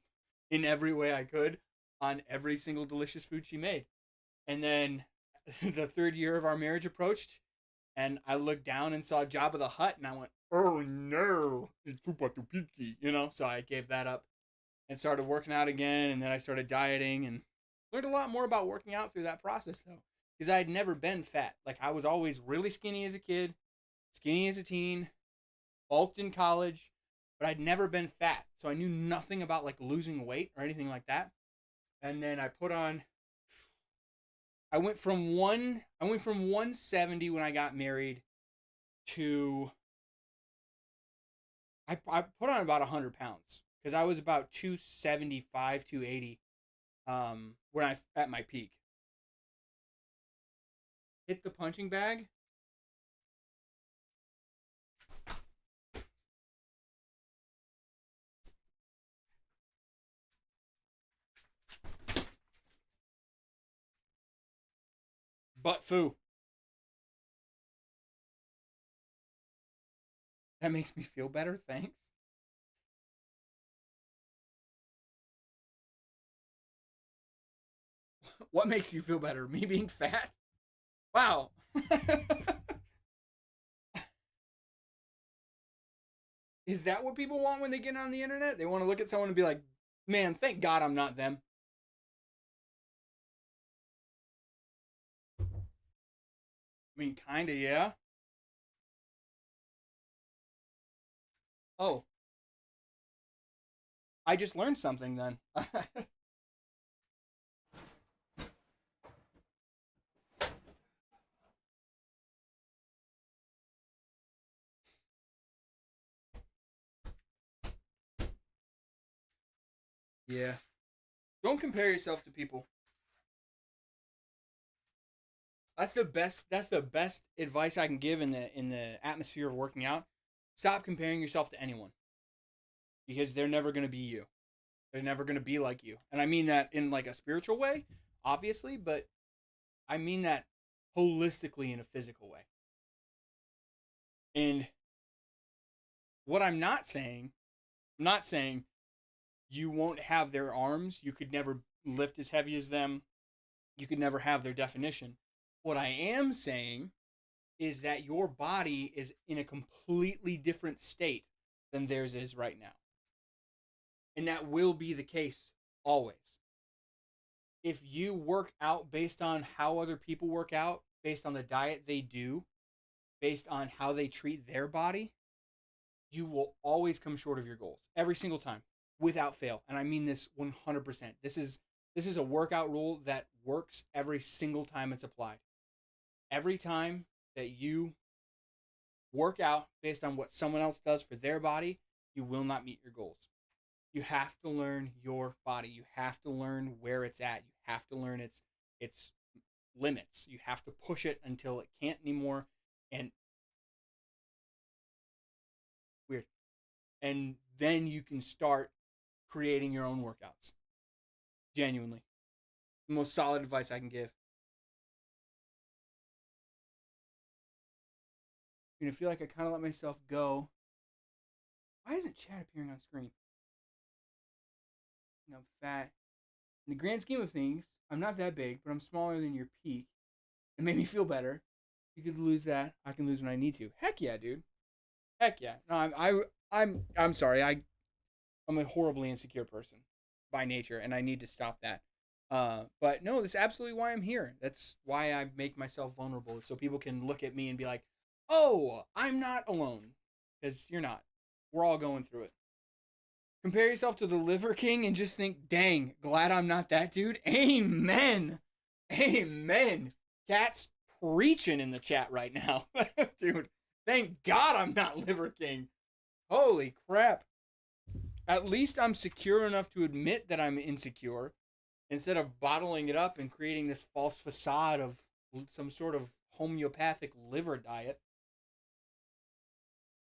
in every way I could on every single delicious food she made. And then the third year of our marriage approached, and I looked down and saw Jabba the Hutt, and I went, "Oh no, it's Chupa Tupiki," So I gave that up and started working out again, and then I started dieting and learned a lot more about working out through that process, though, because I had never been fat. Like, I was always really skinny as a kid, skinny as a teen, bulked in college, but I'd never been fat, so I knew nothing about like losing weight or anything like that. And then I went from 170 when I got married to I put on about 100 pounds because I was about 275, 280 when I at my peak. Hit the punching bag. Butt foo. That makes me feel better, thanks. What makes you feel better? Me being fat? Wow. Is that what people want when they get on the internet? They want to look at someone and be like, "Man, thank God I'm not them." I mean, kinda, yeah. Oh, I just learned something then. Yeah. Don't compare yourself to people. That's the best advice I can give in the atmosphere of working out. Stop comparing yourself to anyone because they're never going to be you. They're never going to be like you. And I mean that in like a spiritual way, obviously, but I mean that holistically in a physical way. And what I'm not saying you won't have their arms, you could never lift as heavy as them, you could never have their definition. What I am saying is that your body is in a completely different state than theirs is right now. And that will be the case always. If you work out based on how other people work out, based on the diet they do, based on how they treat their body, you will always come short of your goals every single time without fail. And I mean this 100%. This is a workout rule that works every single time it's applied. Every time that you work out based on what someone else does for their body, you will not meet your goals. You have to learn your body. You have to learn where it's at. You have to learn its limits. You have to push it until it can't anymore. And weird. And then you can start creating your own workouts. Genuinely. The most solid advice I can give. You're gonna feel like I kind of let myself go. Why isn't chat appearing on screen? I'm fat. In the grand scheme of things, I'm not that big, but I'm smaller than your peak. It made me feel better. You could lose that. I can lose when I need to. Heck yeah, dude. Heck yeah. No, I'm sorry. I'm a horribly insecure person by nature, and I need to stop that. But no, that's absolutely why I'm here. That's why I make myself vulnerable, so people can look at me and be like, "Oh, I'm not alone," because you're not. We're all going through it. Compare yourself to the Liver King and just think, dang, glad I'm not that dude. Amen. Amen. Cat's preaching in the chat right now. Dude, thank God I'm not Liver King. Holy crap. At least I'm secure enough to admit that I'm insecure instead of bottling it up and creating this false facade of some sort of homeopathic liver diet.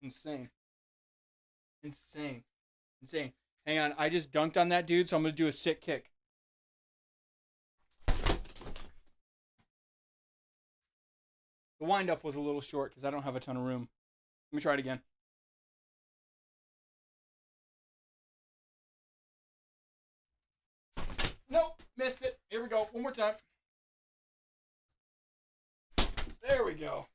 Insane. Insane. Insane. Hang on, I just dunked on that dude, so I'm going to do a sick kick. The wind-up was a little short because I don't have a ton of room. Let me try it again. Nope, missed it. Here we go. One more time. There we go.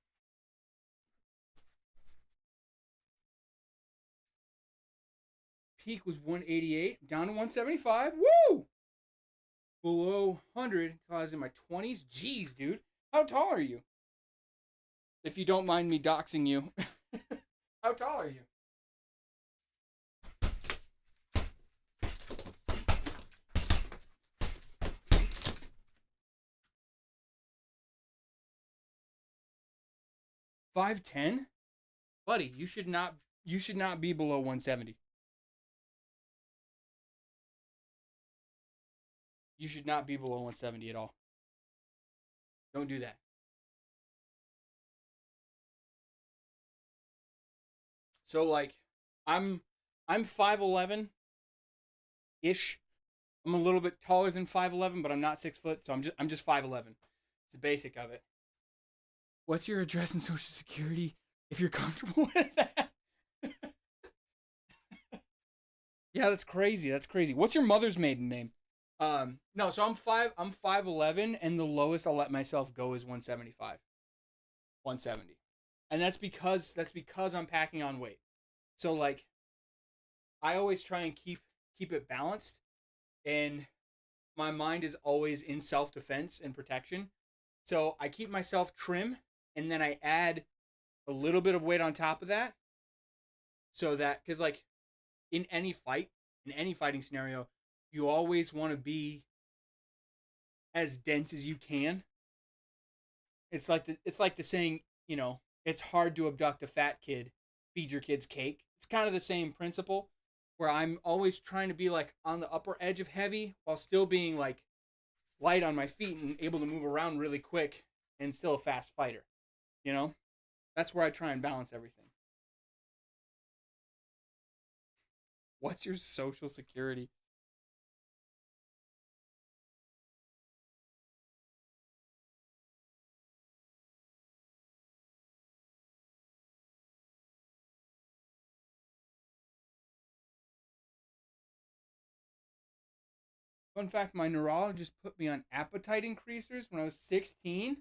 Peak was 188, down to 175. Woo! Below 100 until I was in my 20s. Jeez, dude. How tall are you? If you don't mind me doxing you. How tall are you? "5'10"? Buddy, you should not be below 170. You should not be below 170 at all. Don't do that. So like I'm 5'11" ish. I'm a little bit taller than 5'11", but I'm not 6 foot, so I'm just 5'11". It's the basic of it. What's your address and social security if you're comfortable with that? Yeah, that's crazy. That's crazy. What's your mother's maiden name? No, so I'm 5'11", and the lowest I'll let myself go is 175. 170. And that's because I'm packing on weight. So like I always try and keep it balanced, and my mind is always in self-defense and protection. So I keep myself trim, and then I add a little bit of weight on top of that. So that, because like in any fighting scenario, you always want to be as dense as you can. It's like the saying, you know, it's hard to abduct a fat kid, feed your kids cake. It's kind of the same principle, where I'm always trying to be like on the upper edge of heavy while still being like light on my feet and able to move around really quick and still a fast fighter. You know? That's where I try and balance everything. What's your social security? Fun fact, my neurologist put me on appetite increasers when I was 16.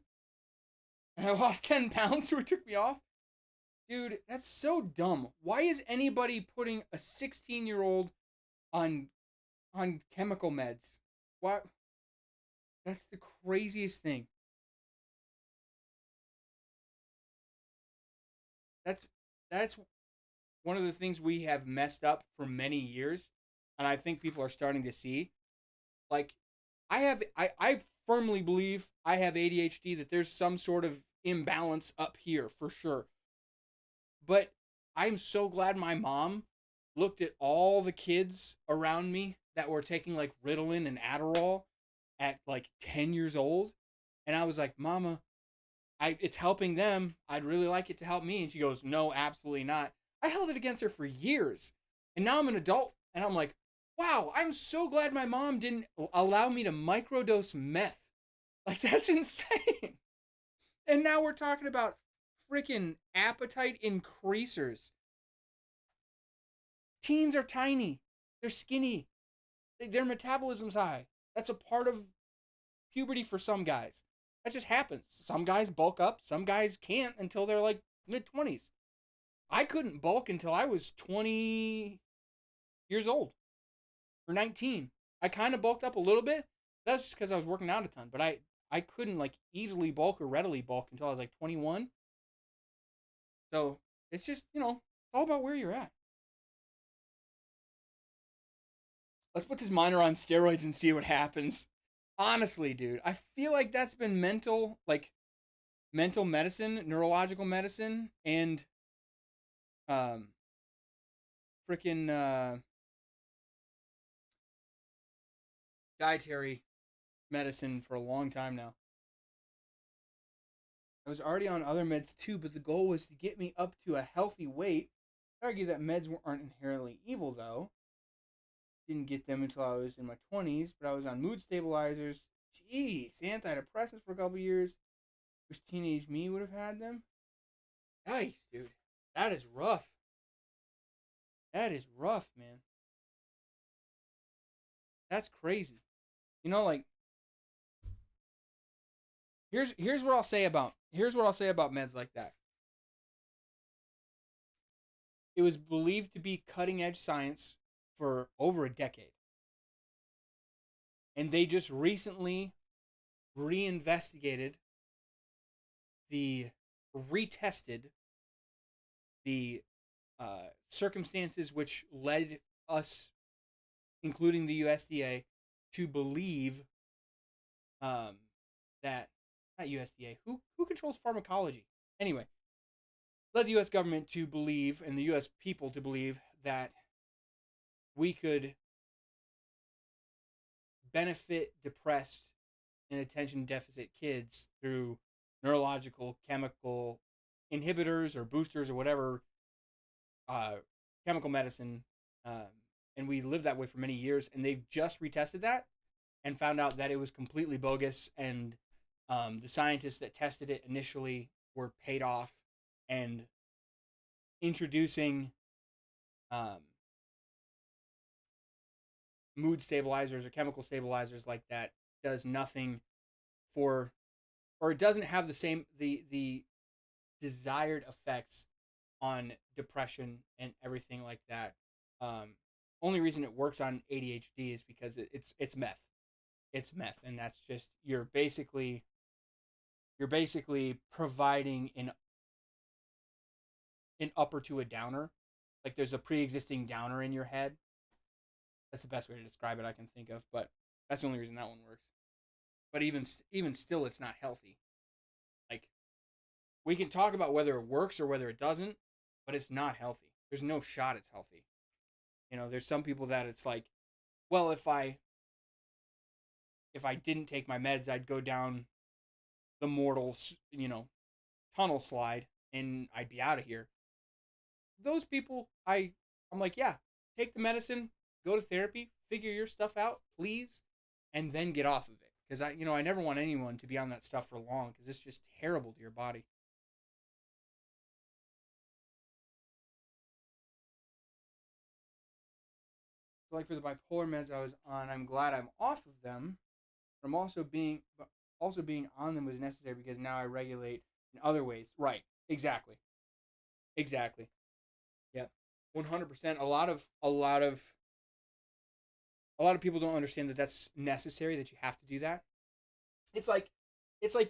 And I lost 10 pounds, so it took me off. Dude, that's so dumb. Why is anybody putting a 16-year-old on chemical meds. What? That's the craziest thing. That's that's one of the things we have messed up for many years, and I think people are starting to see. Like, I firmly believe I have ADHD, that there's some sort of imbalance up here for sure. But I'm so glad my mom looked at all the kids around me that were taking like Ritalin and Adderall at like 10 years old, and I was like, "Mama, it's helping them. I'd really like it to help me." And she goes, "No, absolutely not." I held it against her for years. And now I'm an adult and I'm like, "Wow, I'm so glad my mom didn't allow me to microdose meth." Like, that's insane. And now we're talking about freaking appetite increasers. Teens are tiny. They're skinny. Their metabolism's high. That's a part of puberty for some guys. That just happens. Some guys bulk up, some guys can't until they're like mid 20s. I couldn't bulk until I was 20 years old or 19. I kind of bulked up a little bit. That's just because I was working out a ton, but I couldn't like easily bulk or readily bulk until I was like 21. So it's just, all about where you're at. Let's put this minor on steroids and see what happens. Honestly, dude, I feel like that's been mental medicine, neurological medicine, and freaking dietary medicine for a long time now. I was already on other meds too, but the goal was to get me up to a healthy weight. I argue that meds aren't inherently evil, though. Didn't get them until I was in my 20s, but I was on mood stabilizers. Jeez, antidepressants for a couple years. Wish teenage me would have had them. Yikes, dude. That is rough. That is rough, man. That's crazy. Like, here's what I'll say about meds like that. It was believed to be cutting edge science for over a decade. And they just recently retested the circumstances which led us, including the USDA, to believe that, not USDA, who controls pharmacology? Anyway, led the US government to believe, and the US people to believe, that we could benefit depressed and attention deficit kids through neurological chemical inhibitors or boosters or whatever, chemical medicine, and we lived that way for many years. And they've just retested that and found out that it was completely bogus, and the scientists that tested it initially were paid off, and introducing mood stabilizers or chemical stabilizers like that does nothing for, or it doesn't have the desired effects on depression and everything like that. Only reason it works on ADHD is because it's meth. It's meth, and that's just you're basically providing an upper to a downer. Like, there's a pre-existing downer in your head. That's the best way to describe it I can think of, but that's the only reason that one works. But even still, it's not healthy. Like, we can talk about whether it works or whether it doesn't, but it's not healthy. There's no shot it's healthy. There's some people that it's like, well, if I didn't take my meds, I'd go down the mortal, tunnel slide, and I'd be out of here. Those people, I'm like, yeah, take the medicine, go to therapy, figure your stuff out, please, and then get off of it. Because I never want anyone to be on that stuff for long, because it's just terrible to your body. So, like, for the bipolar meds I was on, I'm glad I'm off of them. But I'm also being on them was necessary because now I regulate in other ways. Right. Exactly. Yeah. 100%. A lot of A lot of people don't understand that that's necessary, that you have to do that. It's like,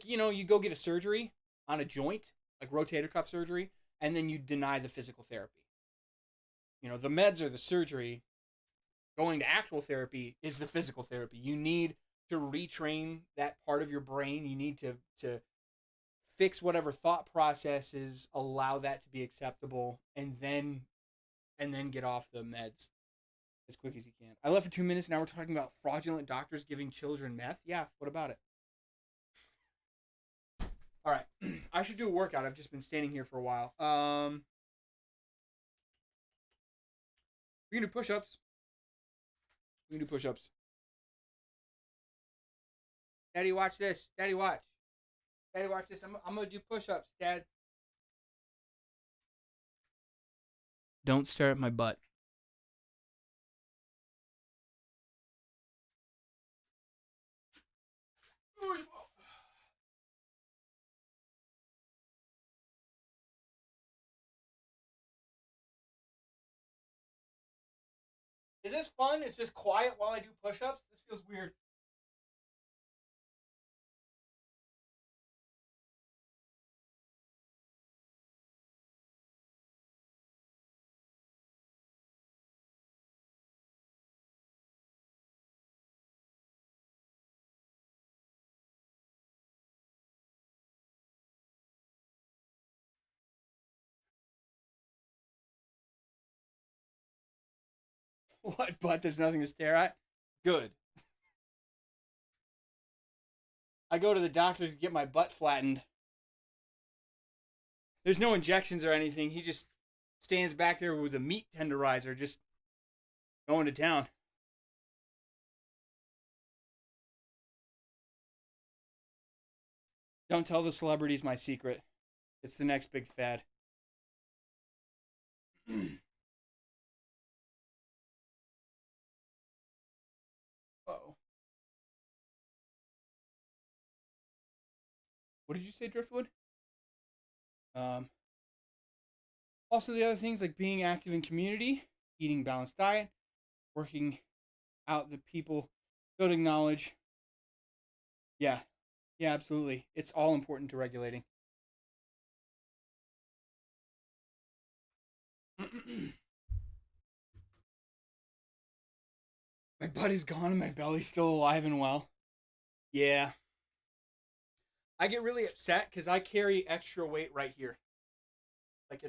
you go get a surgery on a joint, like rotator cuff surgery, and then you deny the physical therapy. The meds are the surgery. Going to actual therapy is the physical therapy. You need to retrain that part of your brain. You need to fix whatever thought processes allow that to be acceptable, and then get off the meds as quick as you can. I left for 2 minutes. Now we're talking about fraudulent doctors giving children meth. Yeah, what about it? All right, I should do a workout. I've just been standing here for a while. We can do push-ups. Daddy, watch this. Daddy, watch. Daddy, watch this. I'm gonna do push-ups, Dad. Don't stare at my butt. Is this fun? It's just quiet while I do push-ups? This feels weird. What butt? There's nothing to stare at? Good. I go to the doctor to get my butt flattened. There's no injections or anything. He just stands back there with a meat tenderizer, just going to town. Don't tell the celebrities my secret. It's the next big fad. Uh-oh. What did you say, Driftwood? Also, the other things like being active in community, eating balanced diet, working out the people, building knowledge. Yeah, absolutely. It's all important to regulating. My butt is gone and my belly's still alive and well. Yeah. I get really upset because I carry extra weight right here. Like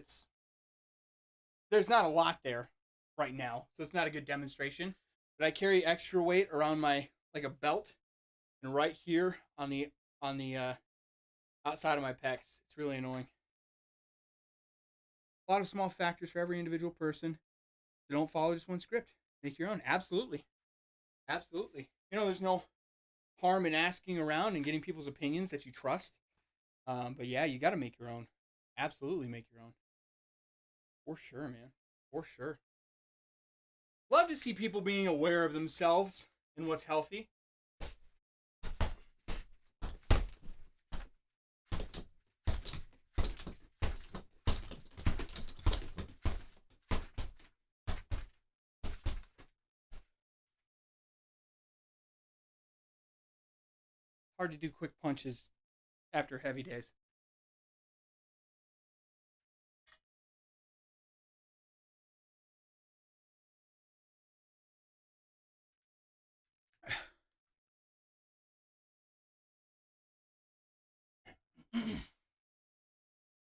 there's not a lot there right now, so it's not a good demonstration. But I carry extra weight around my, like a belt, and right here on the outside of my pecs. It's really annoying. A lot of small factors for every individual person. So don't follow just one script. Make your own. Absolutely. There's no harm in asking around and getting people's opinions that you trust. But yeah, you got to make your own. Absolutely make your own. For sure, man. For sure. Love to see people being aware of themselves and what's healthy. Hard to do quick punches after heavy days.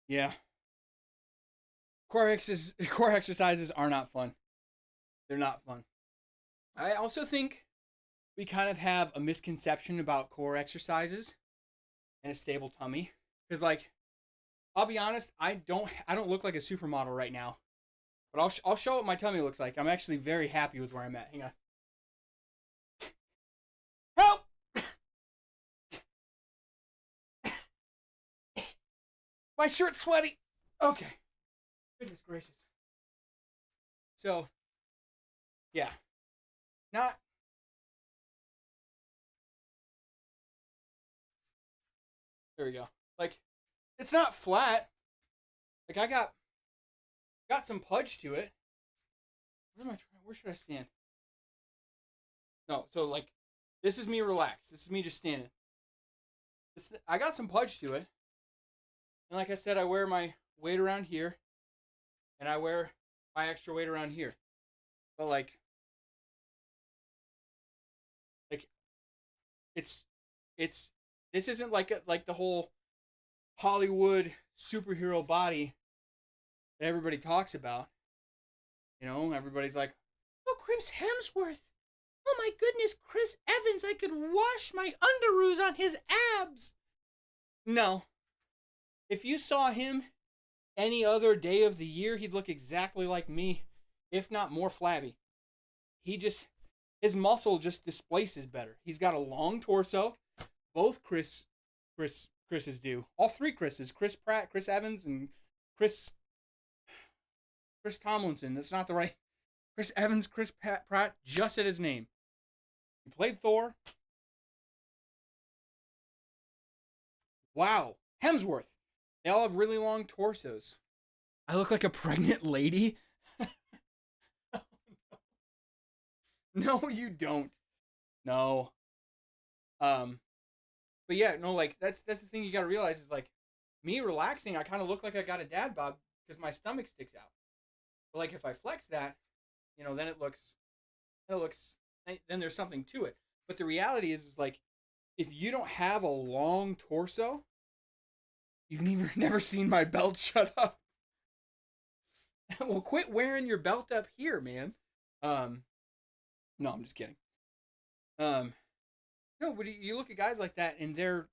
Yeah. Core exercises are not fun. They're not fun. I also think we kind of have a misconception about core exercises and a stable tummy. Because, like, I'll be honest, I don't look like a supermodel right now. But I'll show what my tummy looks like. I'm actually very happy with where I'm at. Hang on. Help! My shirt's sweaty. Okay. Goodness gracious. So, yeah. Not. There we go. Like, it's not flat. Like, I got some pudge to it. Where should I stand? No, so like, this is me relaxed. This is me just standing. I got some pudge to it. And like I said, I wear my weight around here. And I wear my extra weight around here. But like it's this isn't like the whole Hollywood superhero body that everybody talks about. You know, everybody's like, "Oh, Chris Hemsworth. Oh my goodness, Chris Evans. I could wash my underoos on his abs." No. If you saw him any other day of the year, he'd look exactly like me, if not more flabby. His muscle just displaces better. He's got a long torso. Both Chris's do. All three Chris's. Chris Pratt, Chris Evans, and Chris Tomlinson. That's not the right. Chris Evans, Chris Pratt, just said his name. He played Thor. Wow. Hemsworth. They all have really long torsos. I look like a pregnant lady. No, you don't. No. But yeah, no, like that's the thing you gotta realize is like me relaxing, I kind of look like I got a dad bod because my stomach sticks out. But like if I flex that, you know, then then there's something to it. But the reality is like if you don't have a long torso, you've never seen my belt shut up. Well, quit wearing your belt up here, man. No, I'm just kidding. No, but you look at guys like that, and their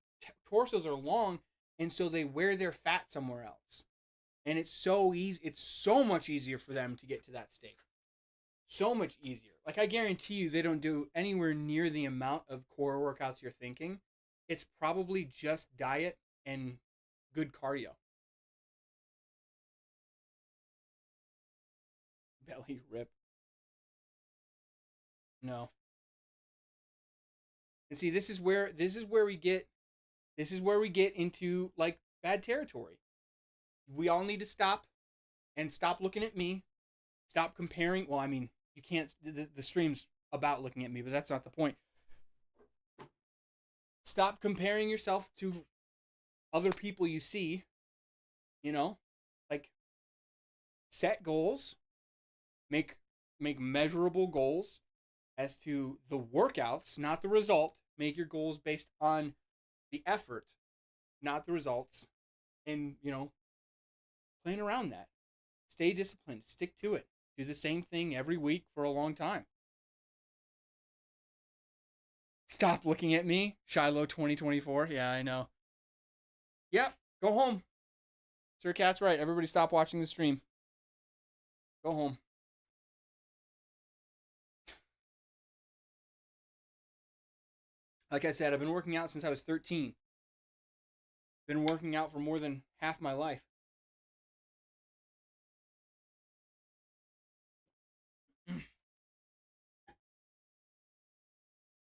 torsos are long, and so they wear their fat somewhere else, and it's so easy. It's so much easier for them to get to that state. So much easier. Like I guarantee you, they don't do anywhere near the amount of core workouts you're thinking. It's probably just diet and good cardio. Belly rip. No. And see, this is where we get into like bad territory. We all need to stop looking at me. Stop comparing. Well, I mean, you can't. The stream's about looking at me, but that's not the point. Stop comparing yourself to other people you see. You know, like set goals. Make measurable goals as to the workouts, not the result. Make your goals based on the effort, not the results. And, you know, plan around that. Stay disciplined. Stick to it. Do the same thing every week for a long time. Stop looking at me. Shiloh 2024. Yeah, I know. Yep. Go home. Sir Cat's right. Everybody stop watching the stream. Go home. Like I said, I've been working out since I was 13. Been working out for more than half my life.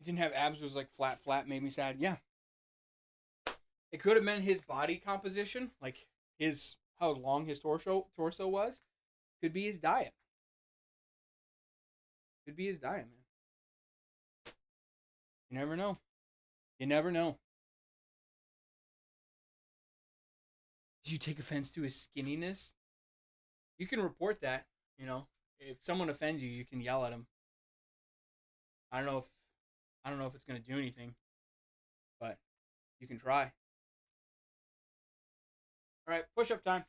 Didn't have abs, was like flat, made me sad. Yeah. It could have been his body composition, like how long his torso was. Could be his diet. Could be his diet, man. You never know. You never know. Did you take offense to his skinniness? You can report that, you know. If someone offends you, you can yell at him. I don't know if it's gonna do anything, but you can try. All right, push-up time.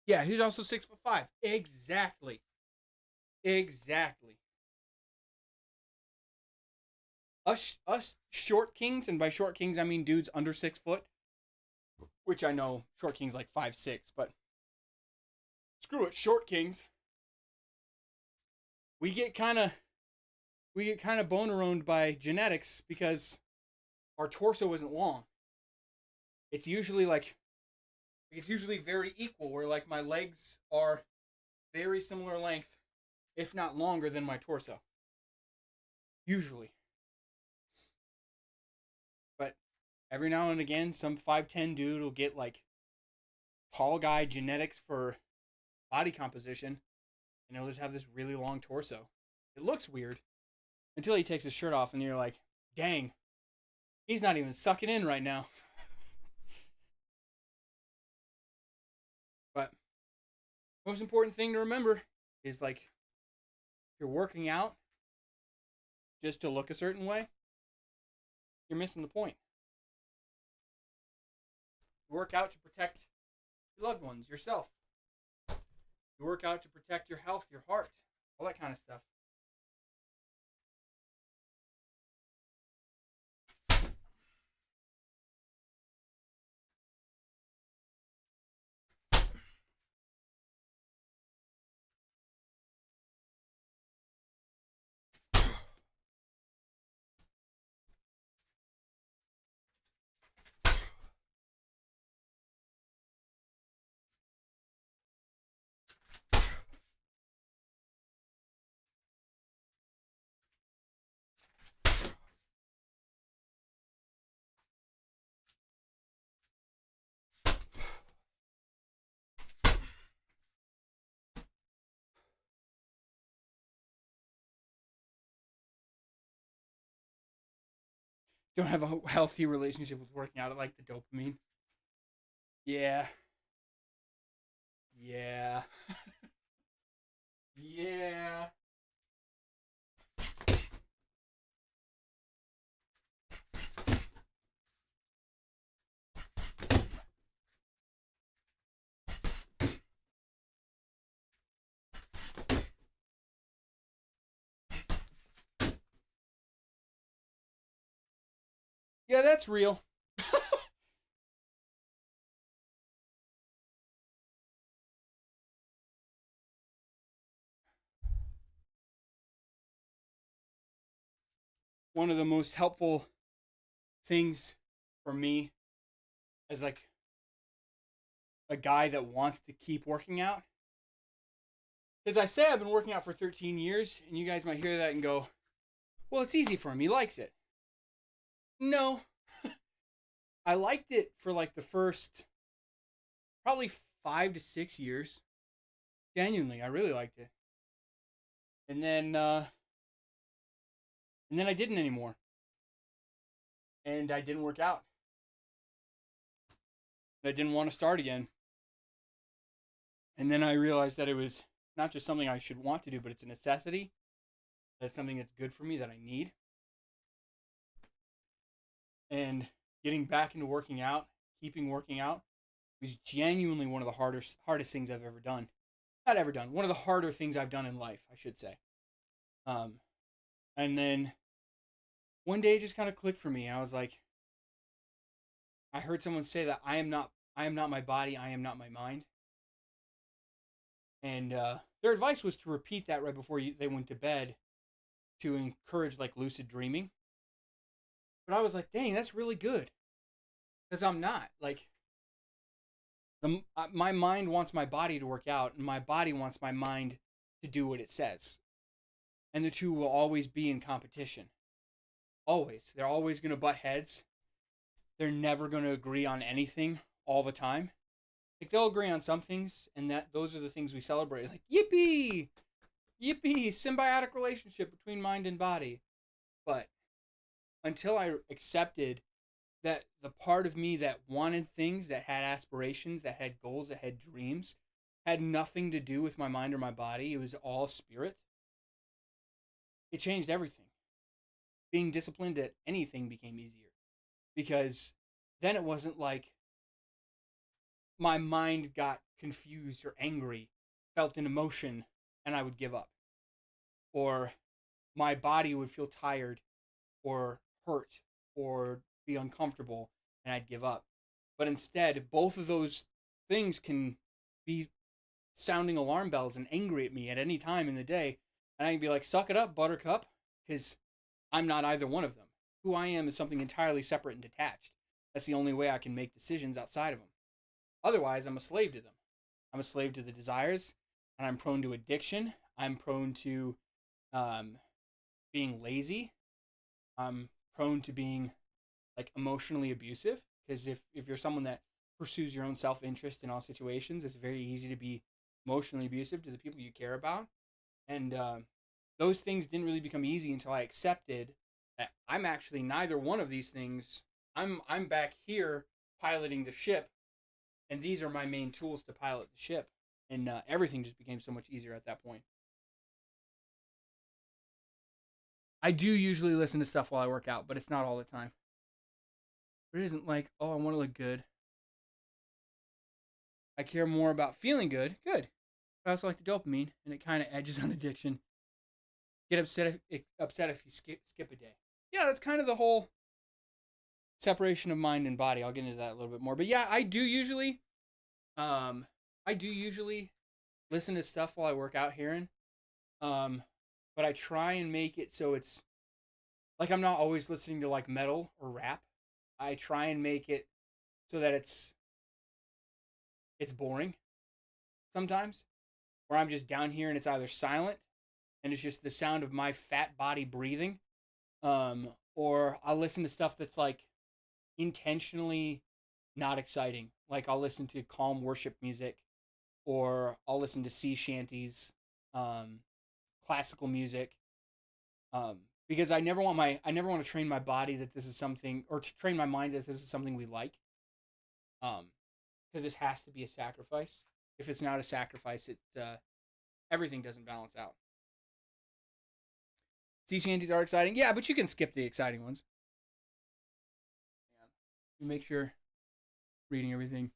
Yeah, he's also 6'5". Exactly. Exactly. Us short kings, and by short kings I mean dudes under 6 foot, which I know short kings like 5'6", but screw it, short kings. we get kind of boner owned by genetics because our torso isn't long. It's usually very equal, where like my legs are very similar length, if not longer than my torso. Usually. But every now and again, some 5'10" dude will get like tall guy genetics for body composition, and he'll just have this really long torso. It looks weird until he takes his shirt off, and you're like, dang, he's not even sucking in right now. But most important thing to remember is like, if you're working out just to look a certain way, you're missing the point. You work out to protect your loved ones, yourself. You work out to protect your health, your heart, all that kind of stuff. Don't have a healthy relationship with working out. I like the dopamine. Yeah. Yeah. Yeah. Yeah, that's real. One of the most helpful things for me as like a guy that wants to keep working out, as I say, I've been working out for 13 years, and you guys might hear that and go, well, it's easy for him. He likes it. No. I liked it for like the first probably 5 to 6 years. Genuinely, I really liked it. And then I didn't anymore. And I didn't work out. I didn't want to start again. And then I realized that it was not just something I should want to do, but it's a necessity. That's something that's good for me, that I need. And getting back into working out, keeping working out, was genuinely one of the hardest things I've ever done. Not ever done. One of the harder things I've done in life, I should say. And then one day it just kind of clicked for me. And I was like, I heard someone say that I am not my body, I am not my mind. And their advice was to repeat that right before they went to bed, to encourage like lucid dreaming. But I was like, dang, that's really good. Because I'm not. Like, my mind wants my body to work out, and my body wants my mind to do what it says. And the two will always be in competition. Always. They're always going to butt heads. They're never going to agree on anything all the time. Like, they'll agree on some things, and those are the things we celebrate. Like, yippee! Yippee! Symbiotic relationship between mind and body. But until I accepted that the part of me that wanted things, that had aspirations, that had goals, that had dreams, had nothing to do with my mind or my body, it was all spirit, it changed everything. Being disciplined at anything became easier. Because then it wasn't like my mind got confused or angry, felt an emotion, and I would give up. Or my body would feel tired or hurt or be uncomfortable, and I'd give up. But instead, both of those things can be sounding alarm bells and angry at me at any time in the day, And I can be like, suck it up, buttercup, because I'm not either one of them. Who I am is something entirely separate and detached. That's the only way I can make decisions outside of them. Otherwise, I'm a slave to them. I'm a slave to the desires, and I'm prone to addiction. I'm prone to being lazy. I'm prone to being like emotionally abusive, because if you're someone that pursues your own self-interest in all situations, it's very easy to be emotionally abusive to the people you care about. And those things didn't really become easy until I accepted that I'm actually neither one of these things. I'm back here piloting the ship, and these are my main tools to pilot the ship. And everything just became so much easier at that point. I do usually listen to stuff while I work out, but it's not all the time. It isn't like, oh, I want to look good. I care more about feeling good. Good. But I also like the dopamine, and it kind of edges on addiction. Get upset if you skip a day. Yeah, that's kind of the whole separation of mind and body. I'll get into that a little bit more. But yeah, I do usually listen to stuff while I work out, Heron. But I try and make it so it's like I'm not always listening to like metal or rap. I try and make it so that it's boring sometimes, where I'm just down here and it's either silent and it's just the sound of my fat body breathing, or I'll listen to stuff that's like intentionally not exciting. Like I'll listen to calm worship music, or I'll listen to sea shanties, classical music, because I never want to train my body that this is something, or to train my mind that this is something we like, because this has to be a sacrifice. If it's not a sacrifice, everything doesn't balance out. Sea shanties are exciting, yeah, but you can skip the exciting ones. You make sure reading everything.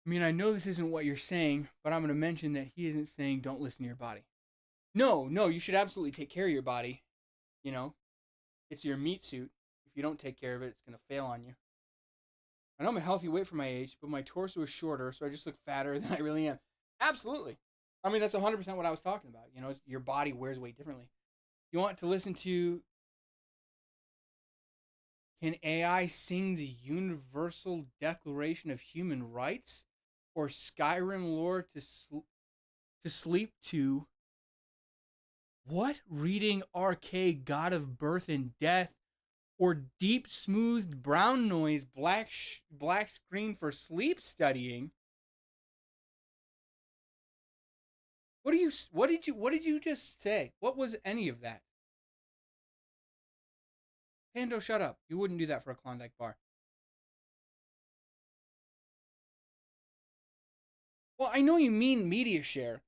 I mean, I know this isn't what you're saying, but I'm going to mention that he isn't saying don't listen to your body. No, you should absolutely take care of your body. You know, it's your meat suit. If you don't take care of it, it's going to fail on you. I know I'm a healthy weight for my age, but my torso is shorter, so I just look fatter than I really am. Absolutely. I mean, that's 100% what I was talking about. You know, your body wears weight differently. You want to listen to, can AI sing the Universal Declaration of Human Rights or Skyrim lore to sleep to? What? Reading Arcade, God of Birth and Death, or deep smoothed brown noise, black screen for sleep studying? What did you just say? What was any of that? Pando, shut up. You wouldn't do that for a Klondike bar. Well, I know you mean media share.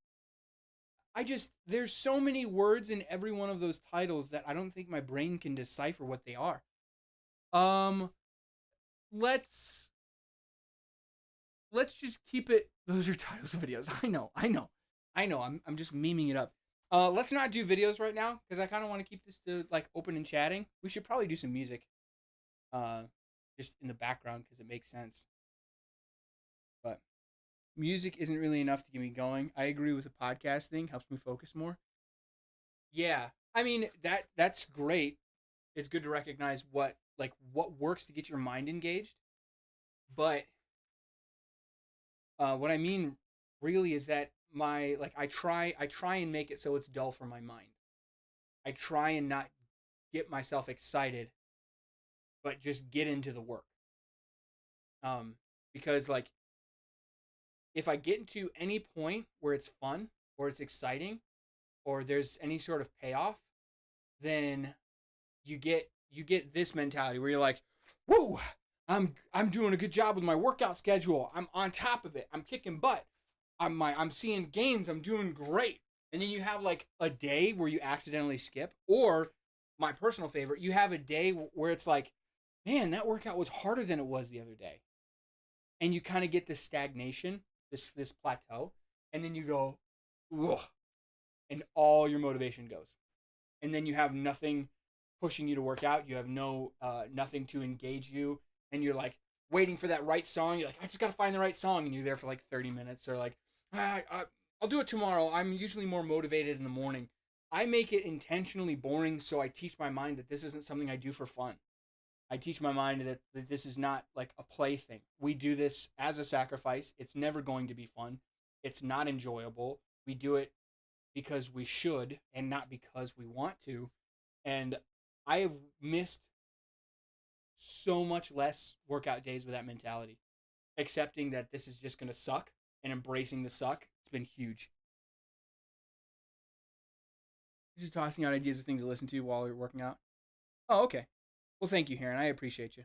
There's so many words in every one of those titles that I don't think my brain can decipher what they are. Let's just keep it. Those are titles of videos. I know. I'm just memeing it up. Let's not do videos right now because I kind of want to keep this to like open and chatting. We should probably do some music, just in the background because it makes sense. But music isn't really enough to get me going. I agree with the podcast thing. Helps me focus more. Yeah. I mean, that's great. It's good to recognize what works to get your mind engaged. But what I mean really is that I try and make it so it's dull for my mind. I try and not get myself excited, but just get into the work. Because like if I get into any point where it's fun or it's exciting or there's any sort of payoff, then you get this mentality where you're like, "Woo, I'm doing a good job with my workout schedule. I'm on top of it. I'm kicking butt. I'm seeing gains. I'm doing great." And then you have like a day where you accidentally skip, or my personal favorite, you have a day where it's like, "Man, that workout was harder than it was the other day." And you kind of get this stagnation, this plateau, and then you go, "Ugh," and all your motivation goes. And then you have nothing pushing you to work out. You have nothing to engage you, and you're like waiting for that right song. You're like, "I just gotta find the right song," and you're there for like 30 minutes, or like, I'll do it tomorrow. I'm usually more motivated in the morning. I make it intentionally boring so I teach my mind that this isn't something I do for fun. I teach my mind that this is not like a play thing. We do this as a sacrifice. It's never going to be fun. It's not enjoyable. We do it because we should and not because we want to. And I have missed so much less workout days with that mentality. Accepting that this is just going to suck and embracing the suck. It's been huge. Just tossing out ideas of things to listen to while you're working out. Oh, okay. Well, thank you, Heron. I appreciate you.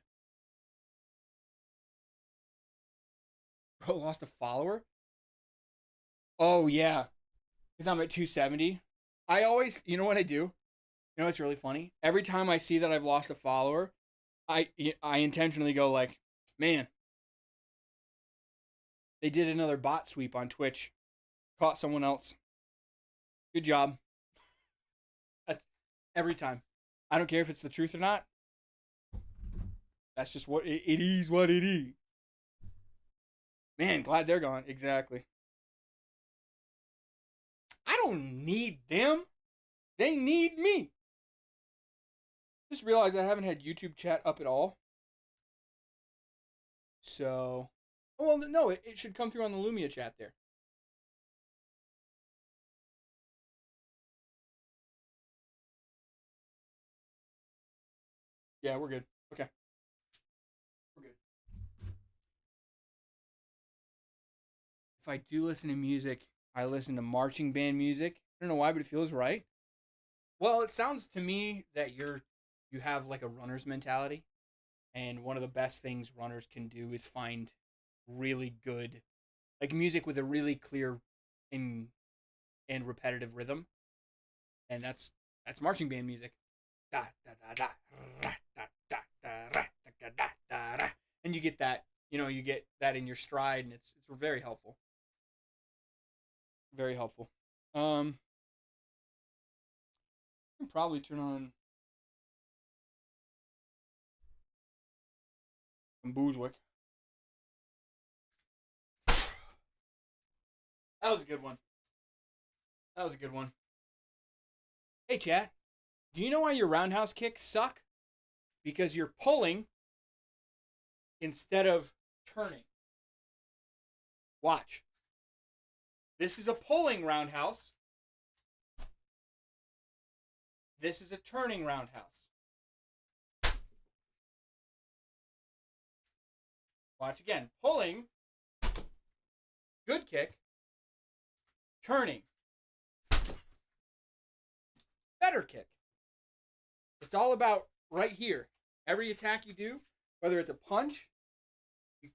Bro lost a follower? Oh, yeah. Because I'm at 270. I always, you know what I do? You know what's really funny? Every time I see that I've lost a follower, I intentionally go like, man, they did another bot sweep on Twitch. Caught someone else. Good job. That's every time. I don't care if it's the truth or not. That's just what it is what it is. Man, glad they're gone. Exactly. I don't need them. They need me. Just realized I haven't had YouTube chat up at all. So, well, no, it should come through on the Lumia chat there. Yeah, we're good. Okay. We're good. If I do listen to music, I listen to marching band music. I don't know why, but it feels right. Well, it sounds to me that you have like a runner's mentality. And one of the best things runners can do is find really good, like music with a really clear and repetitive rhythm. And that's marching band music. And you get that, you get that in your stride, and it's very helpful. Very helpful. I can probably turn on some Boozwick. That was a good one. That was a good one. Hey, chat. Do you know why your roundhouse kicks suck? Because you're pulling instead of turning. Watch. This is a pulling roundhouse. This is a turning roundhouse. Watch again. Pulling. Good kick. Turning. Better kick. It's all about right here. Every attack you do, whether it's a punch, you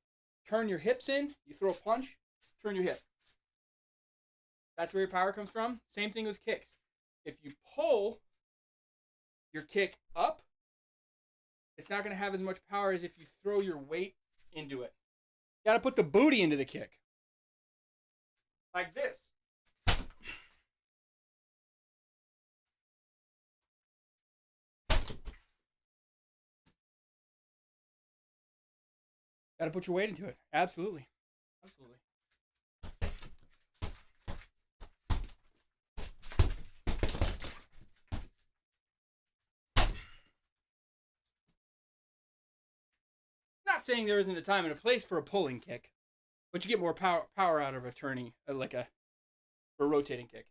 turn your hips in, you throw a punch, turn your hip. That's where your power comes from. Same thing with kicks. If you pull your kick up, it's not going to have as much power as if you throw your weight into it. You got to put the booty into the kick. Like this. Got to put your weight into it. Absolutely. Absolutely. Not saying there isn't a time and a place for a pulling kick, but you get more power out of a turning, like a rotating kick.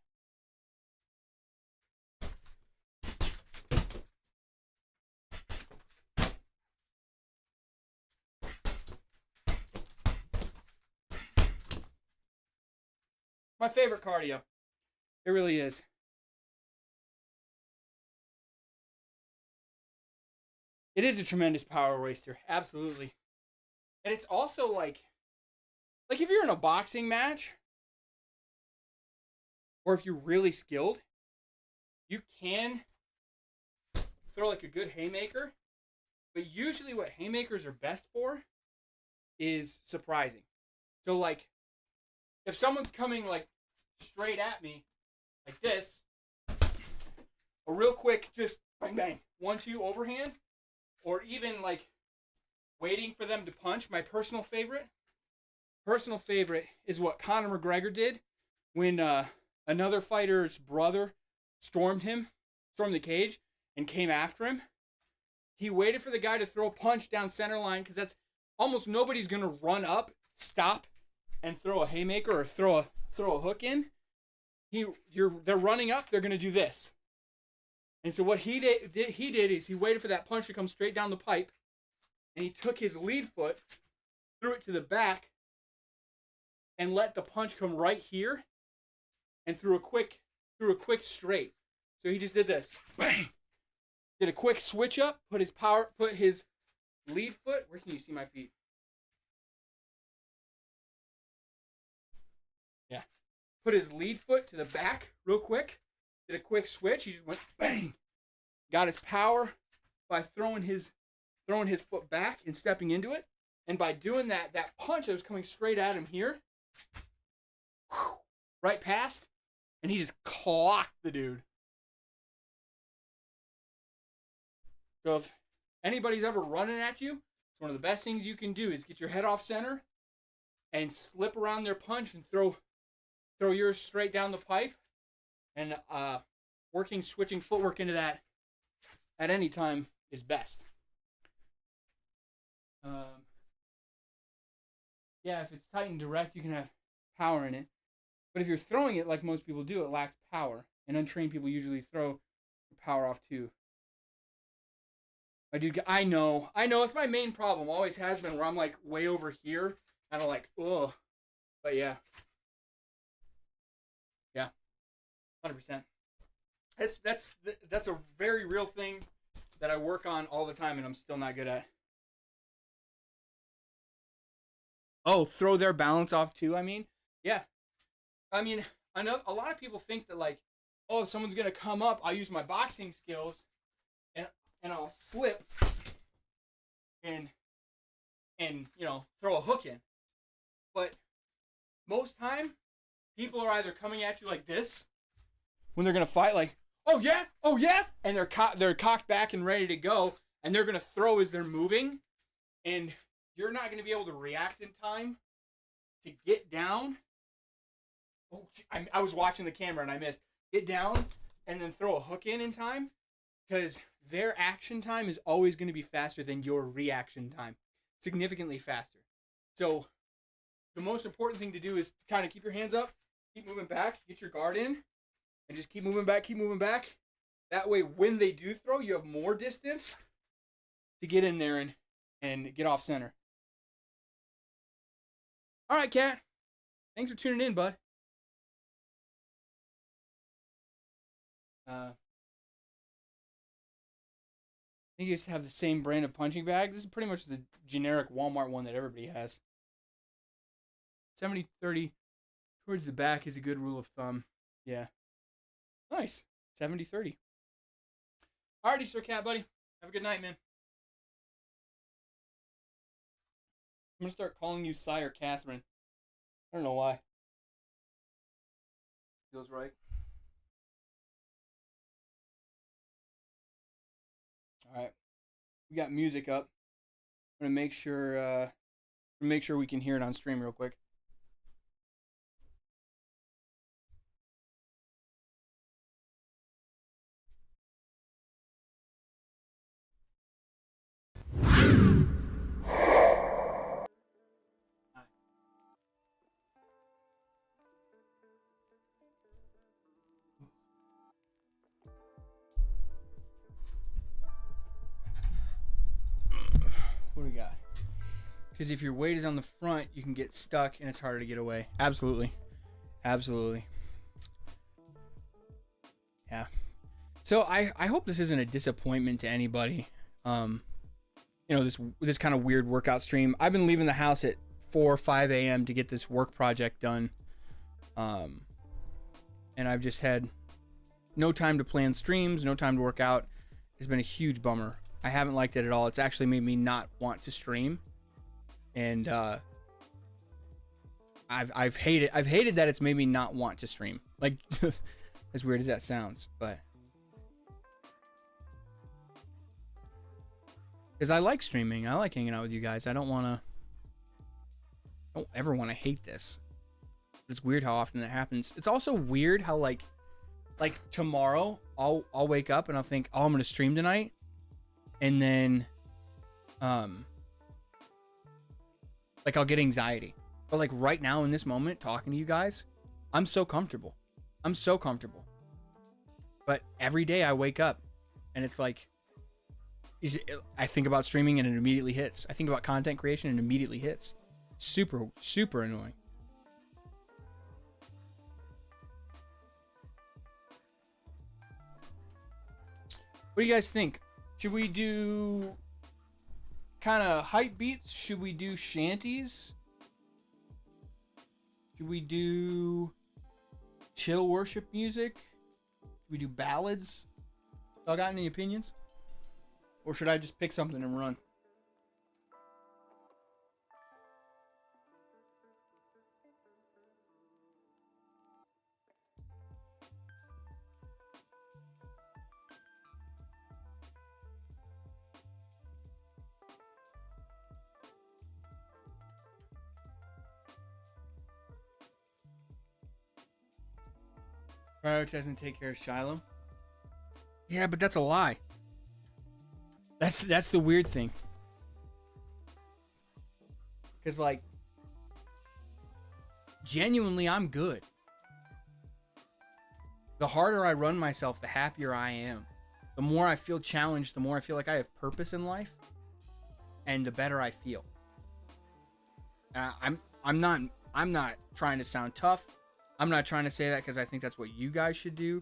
My favorite cardio. It really is. It is a tremendous power waster. Absolutely. And it's also like if you're in a boxing match, or if you're really skilled, you can throw like a good haymaker. But usually what haymakers are best for is surprising. So like, if someone's coming like straight at me like this, a real quick just bang bang 1-2 overhand, or even like waiting for them to punch. My personal favorite is what Conor McGregor did when another fighter's brother stormed the cage, and came after him. He waited for the guy to throw a punch down center line, because that's almost nobody's gonna run up, stop, and throw a haymaker or throw a hook in. They're running up, they're gonna do this. And so what he did is he waited for that punch to come straight down the pipe, and he took his lead foot, threw it to the back, and let the punch come right here, and threw a quick straight. So he just did this, bang, did a quick switch up, put his lead foot. Where can you see my feet? Yeah, put his lead foot to the back real quick. Did a quick switch. He just went bang. Got his power by throwing his foot back and stepping into it. And by doing that punch that was coming straight at him here, right past, and he just clocked the dude. So if anybody's ever running at you, it's one of the best things you can do is get your head off center and slip around their punch and throw yours straight down the pipe. And switching footwork into that at any time is best. Yeah, if it's tight and direct, you can have power in it. But if you're throwing it like most people do, it lacks power. And untrained people usually throw the power off too. I know, it's my main problem. Always has been, where I'm like way over here, and I'm like, ugh. But yeah. 100%. That's a very real thing that I work on all the time, and I'm still not good at. Oh, throw their balance off too, I mean? Yeah. I mean, I know a lot of people think that, like, oh, if someone's going to come up, I'll use my boxing skills, and I'll slip and throw a hook in. But most time, people are either coming at you like this, when they're going to fight, like, oh yeah, and they're cocked back and ready to go, and they're going to throw as they're moving, and you're not going to be able to react in time to get down. Oh, I was watching the camera and I missed. Get down and then throw a hook in time, because their action time is always going to be faster than your reaction time. Significantly faster. So the most important thing to do is kind of keep your hands up, keep moving back, get your guard in, and just keep moving back. That way, when they do throw, you have more distance to get in there and get off center. All right, Kat. Thanks for tuning in, bud. I think you just have the same brand of punching bag. This is pretty much the generic Walmart one that everybody has. 70-30 towards the back is a good rule of thumb. Yeah. Nice. 70-30. Alrighty, Sir Cat, buddy. Have a good night, man. I'm going to start calling you Sire Catherine. I don't know why. Feels right. Alright. We got music up. I'm going to make sure we can hear it on stream real quick. What do we got? Because if your weight is on the front, you can get stuck and it's harder to get away. Absolutely. Absolutely. Yeah. So I hope this isn't a disappointment to anybody. This kind of weird workout stream. I've been leaving the house at 4 or 5 a.m. to get this work project done. And I've just had no time to plan streams, no time to work out. It's been a huge bummer. I haven't liked it at all. It's actually made me not want to stream. And I've hated that it's made me not want to stream. Like, as weird as that sounds, but because I like streaming, I like hanging out with you guys. I don't ever want to hate this. But it's weird how often that happens. It's also weird how, like, like tomorrow, I'll wake up and I'll think, oh, I'm gonna stream tonight, and then, like I'll get anxiety. But like right now in this moment, talking to you guys, I'm so comfortable. I'm so comfortable. But every day I wake up, and it's like, I think about streaming and it immediately hits. I think about content creation and it immediately hits. Super, super annoying. What do you guys think? Should we do kind of hype beats? Should we do shanties? Should we do chill worship music? Should we do ballads? Y'all got any opinions? Or should I just pick something and run? Prioritize and take care of Shiloh. Yeah, but that's a lie. That's the weird thing. Because, like, genuinely, I'm good. The harder I run myself, the happier I am. The more I feel challenged, the more I feel like I have purpose in life, and the better I feel. I'm not trying to sound tough. I'm not trying to say that because I think that's what you guys should do.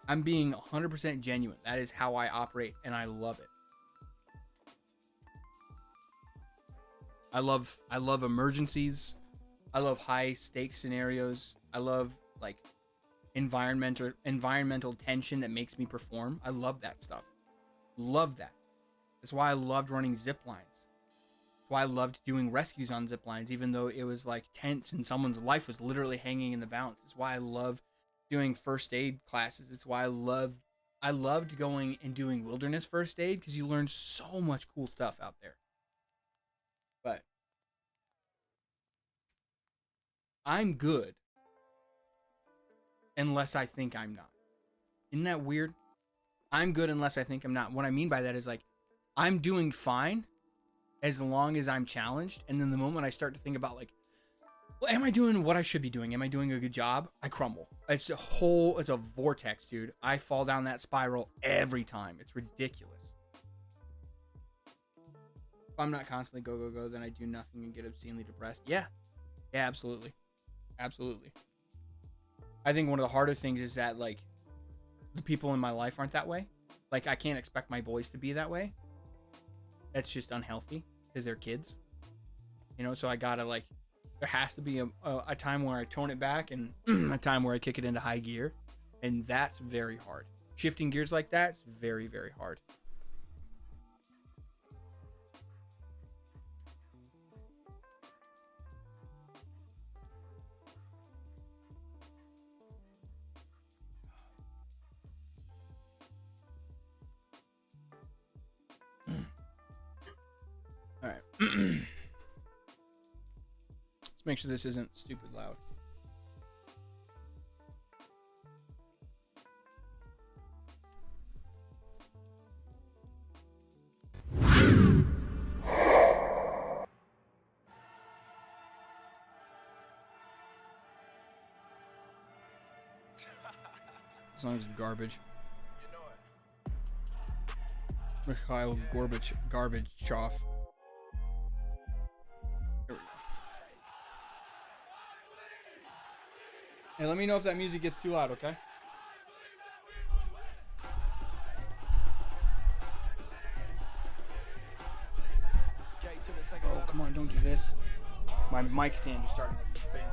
I'm being 100% genuine. That is how I operate, and I love it. I love emergencies. I love high stakes scenarios. I love like environmental tension that makes me perform. I love that stuff. Love that. That's why I loved running zip lines. That's why I loved doing rescues on zip lines, even though it was like tense and someone's life was literally hanging in the balance. It's why I love doing first aid classes. It's why I loved going and doing wilderness first aid, because you learn so much cool stuff out there. But I'm good unless I think I'm not. Isn't that weird? I'm good unless I think I'm not. What I mean by that is like, I'm doing fine as long as I'm challenged. And then the moment I start to think about like, well, am I doing what I should be doing? Am I doing a good job? I crumble. It's a vortex, dude. I fall down that spiral every time. It's ridiculous. If I'm not constantly go, then I do nothing and get obscenely depressed. Yeah, absolutely. Absolutely. I think one of the harder things is that like the people in my life aren't that way. Like I can't expect my boys to be that way. That's just unhealthy because they're kids, you know. So I gotta like, there has to be a time where I tone it back and a time where I kick it into high gear, and that's very hard. Shifting gears like that is very, very hard. All right. Let's make sure this isn't stupid loud. This song's garbage. Mikhail Gorbachev, garbage choff. There we go. Hey, let me know if that music gets too loud, okay? Oh, come on, don't do this. My mic stand just started failing.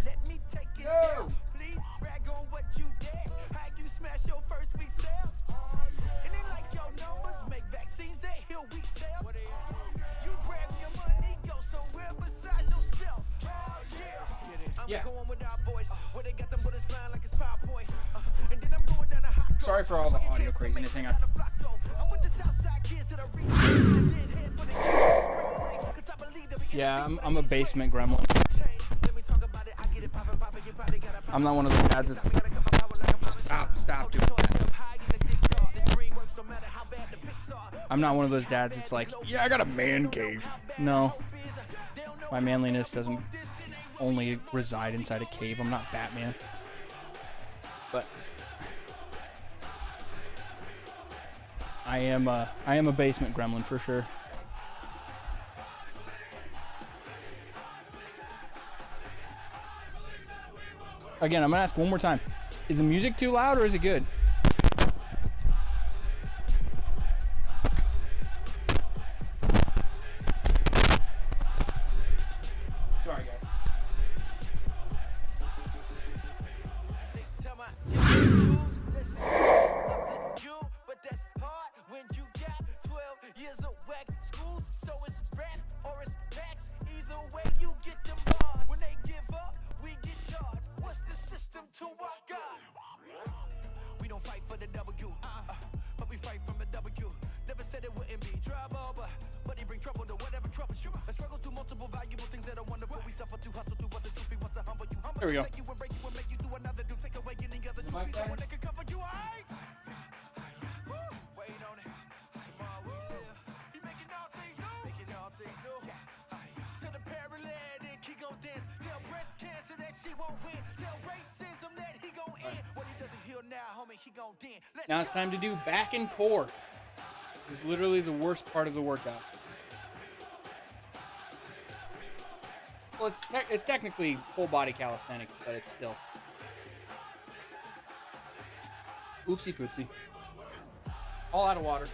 Let me take it down. Please brag on what you did. How you smash your first week sales. And they like your numbers, make vaccines that heal weak cells. You brag your money, go somewhere besides yourself. Yeah. I'm going with our voice. Where they got them bullets flying like it's PowerPoint. And then I'm going down a hot road. Sorry for all the audio craziness. Hang on. I'm with the Southside kids that are reaching. Yeah, I'm a basement gremlin. I'm not one of those dads that... Stop. I'm not one of those dads that's like, yeah, I got a man cave. No. My manliness doesn't only reside inside a cave. I'm not Batman. But I am a basement gremlin for sure. Again, I'm gonna ask one more time. Is the music too loud or is it good? Sorry, guys. We don't fight for the W, but we fight from the W. Never said it wouldn't be trouble, but he bring trouble to whatever troubles you. A struggle through multiple valuable things that are wonderful. We suffer to hustle to what the truth he wants to humble you. There we go. Take you and break you and make you to another. Do take away any other. Do be someone that can cover you. Alright. Wait on it. Tomorrow we live. He making all things new. Making all things new. To the paralytic, he gon' dance. Tell breast cancer that she won't win. Tell racism that he gon' end. What he doesn't heal now, homie, he gon' den. Now it's time to do back and core. This is literally the worst part of the workout. Well, it's technically full body calisthenics, but it's still. Oopsie poopsie. All out of water.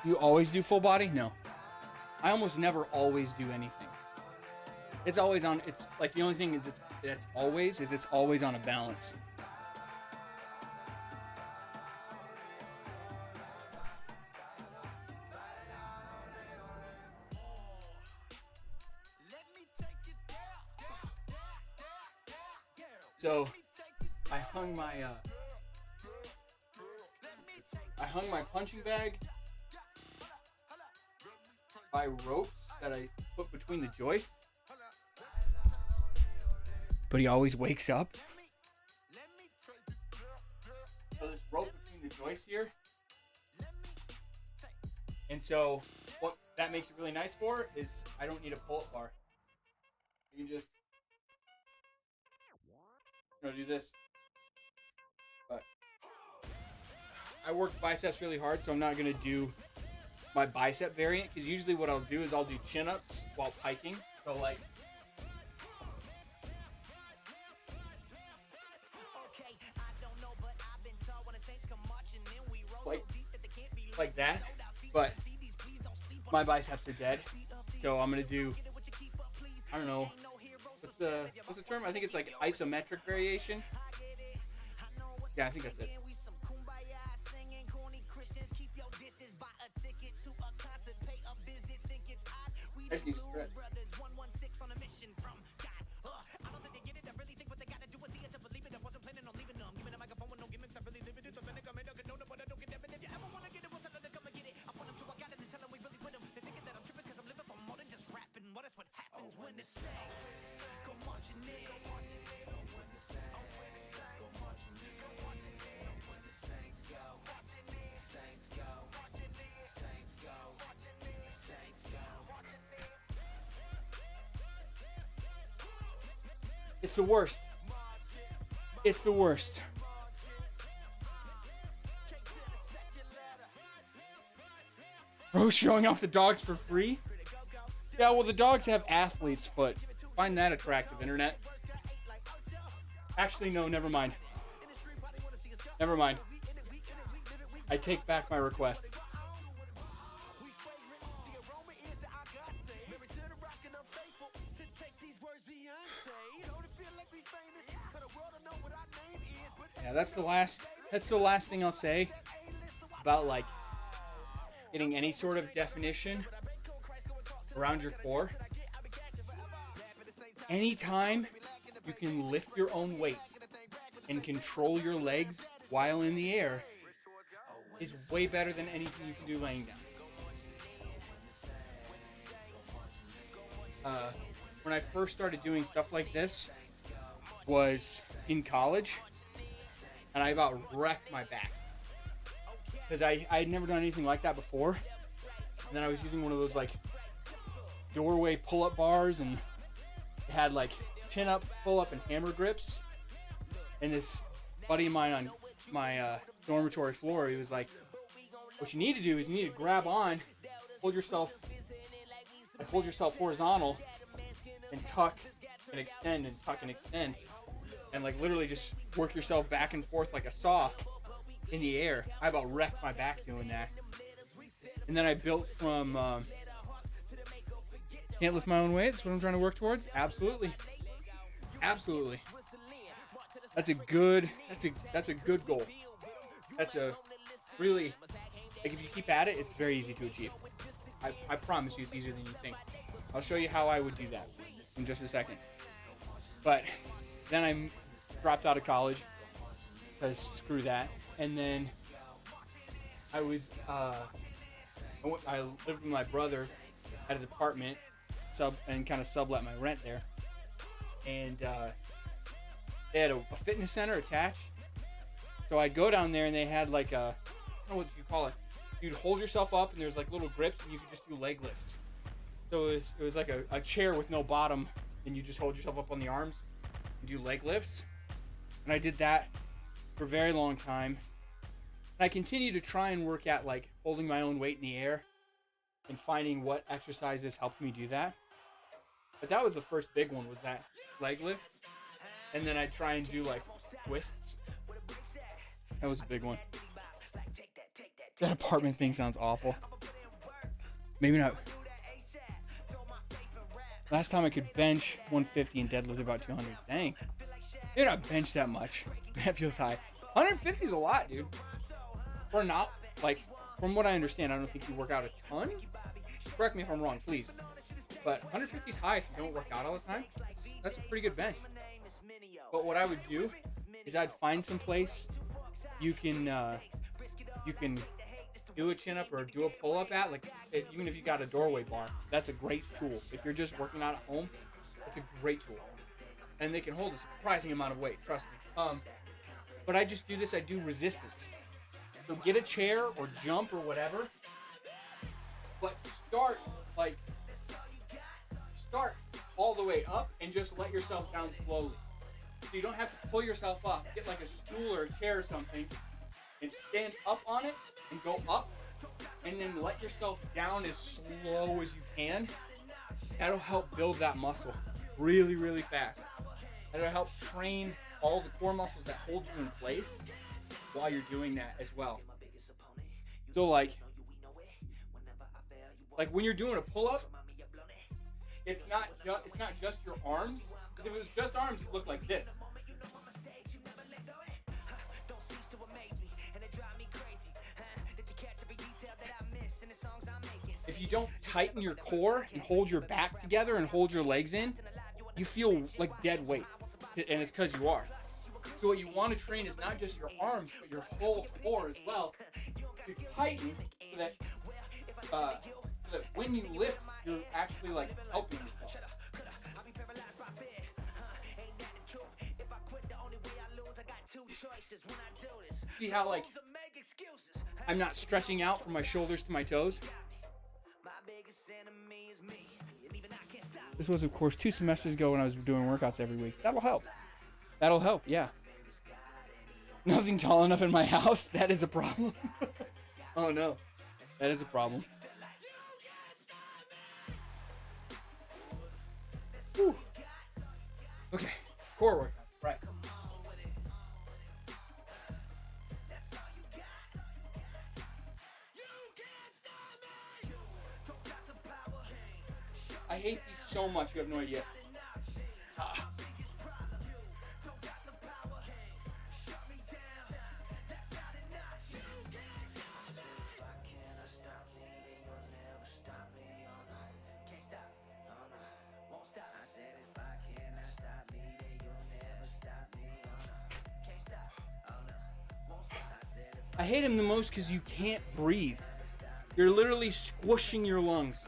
You always do full body? No. I almost never always do anything. It's always on, it's like the only thing that's always is it's always on a balance. So I hung my punching bag by ropes that I put between the joists. But he always wakes up. So there's rope between the joists here. And so what that makes it really nice for is I don't need a pull-up bar. You can just do this. But I work biceps really hard, so I'm not gonna do my bicep variant, because usually what I'll do is I'll do chin-ups while piking. So like like that, but my biceps are dead, so I'm gonna do, I don't know, what's the term? I think it's like isometric variation. Yeah, I think that's it. I just need to stretch. It's the worst. It's the worst. Bro, showing off the dogs for free? Yeah, well, the dogs have athlete's foot. Find that attractive, internet. Actually, no, never mind. Never mind. I take back my request. Yeah, that's the last thing I'll say about like getting any sort of definition around your core. Anytime you can lift your own weight and control your legs while in the air is way better than anything you can do laying down. When I first started doing stuff like this was in college, and I about wrecked my back because I had never done anything like that before. And then I was using one of those like doorway pull-up bars, and it had like chin-up, pull-up, and hammer grips. And this buddy of mine on my dormitory floor, he was like, what you need to do is you need to grab on, hold yourself horizontal, and tuck and extend and tuck and extend, and like literally just work yourself back and forth like a saw in the air. I about wrecked my back doing that. And then I built from can't lift my own weight. That's what I'm trying to work towards. Absolutely. That's a good goal. That's a really, like, if you keep at it, it's very easy to achieve. I promise you it's easier than you think. I'll show you how I would do that in just a second. But then I dropped out of college because screw that. And then I lived with my brother at his apartment, and kind of sublet my rent there. And they had a fitness center attached. So I'd go down there and they had like I don't know what you call it. You'd hold yourself up and there's like little grips and you could just do leg lifts. So it was like a chair with no bottom, and you just hold yourself up on the arms and do leg lifts. And I did that for a very long time. And I continue to try and work at like holding my own weight in the air and finding what exercises helped me do that. But that was the first big one, was that leg lift. And then I try and do like twists. That was a big one. That apartment thing sounds awful. Maybe not. Last time I could bench 150 and deadlift about 200. Dang. Maybe not bench that much. That feels high. 150 is a lot, dude. Or not. Like, from what I understand, I don't think you work out a ton. Correct me if I'm wrong, please. But 150 is high if you don't work out all the time. That's a pretty good bench. But what I would do is I'd find some place you can do a chin-up or do a pull-up at, like, even if you got a doorway bar. That's a great tool. If you're just working out at home, it's a great tool. And they can hold a surprising amount of weight, trust me. But I just do this, I do resistance. So get a chair or jump or whatever, but start all the way up and just let yourself down slowly. So you don't have to pull yourself up. Get like a stool or a chair or something and stand up on it and go up, and then let yourself down as slow as you can. That'll help build that muscle really, really fast. That'll help train all the core muscles that hold you in place while you're doing that as well. So like when you're doing a pull-up, it's not just your arms. Because if it was just arms, it'd look like this. If you don't tighten your core and hold your back together and hold your legs in, you feel like dead weight. And it's because you are. So what you want to train is not just your arms, but your whole core as well. To tighten so that when you lift, you're actually like helping yourself. See how like I'm not stretching out from my shoulders to my toes? This was, of course, 2 semesters ago when I was doing workouts every week. That'll help, yeah. Nothing tall enough in my house? That is a problem. Oh, no. That is a problem. Whew. Okay, core workout. Right. I hate these so much, you have no idea. I hate him the most because you can't breathe. You're literally squishing your lungs.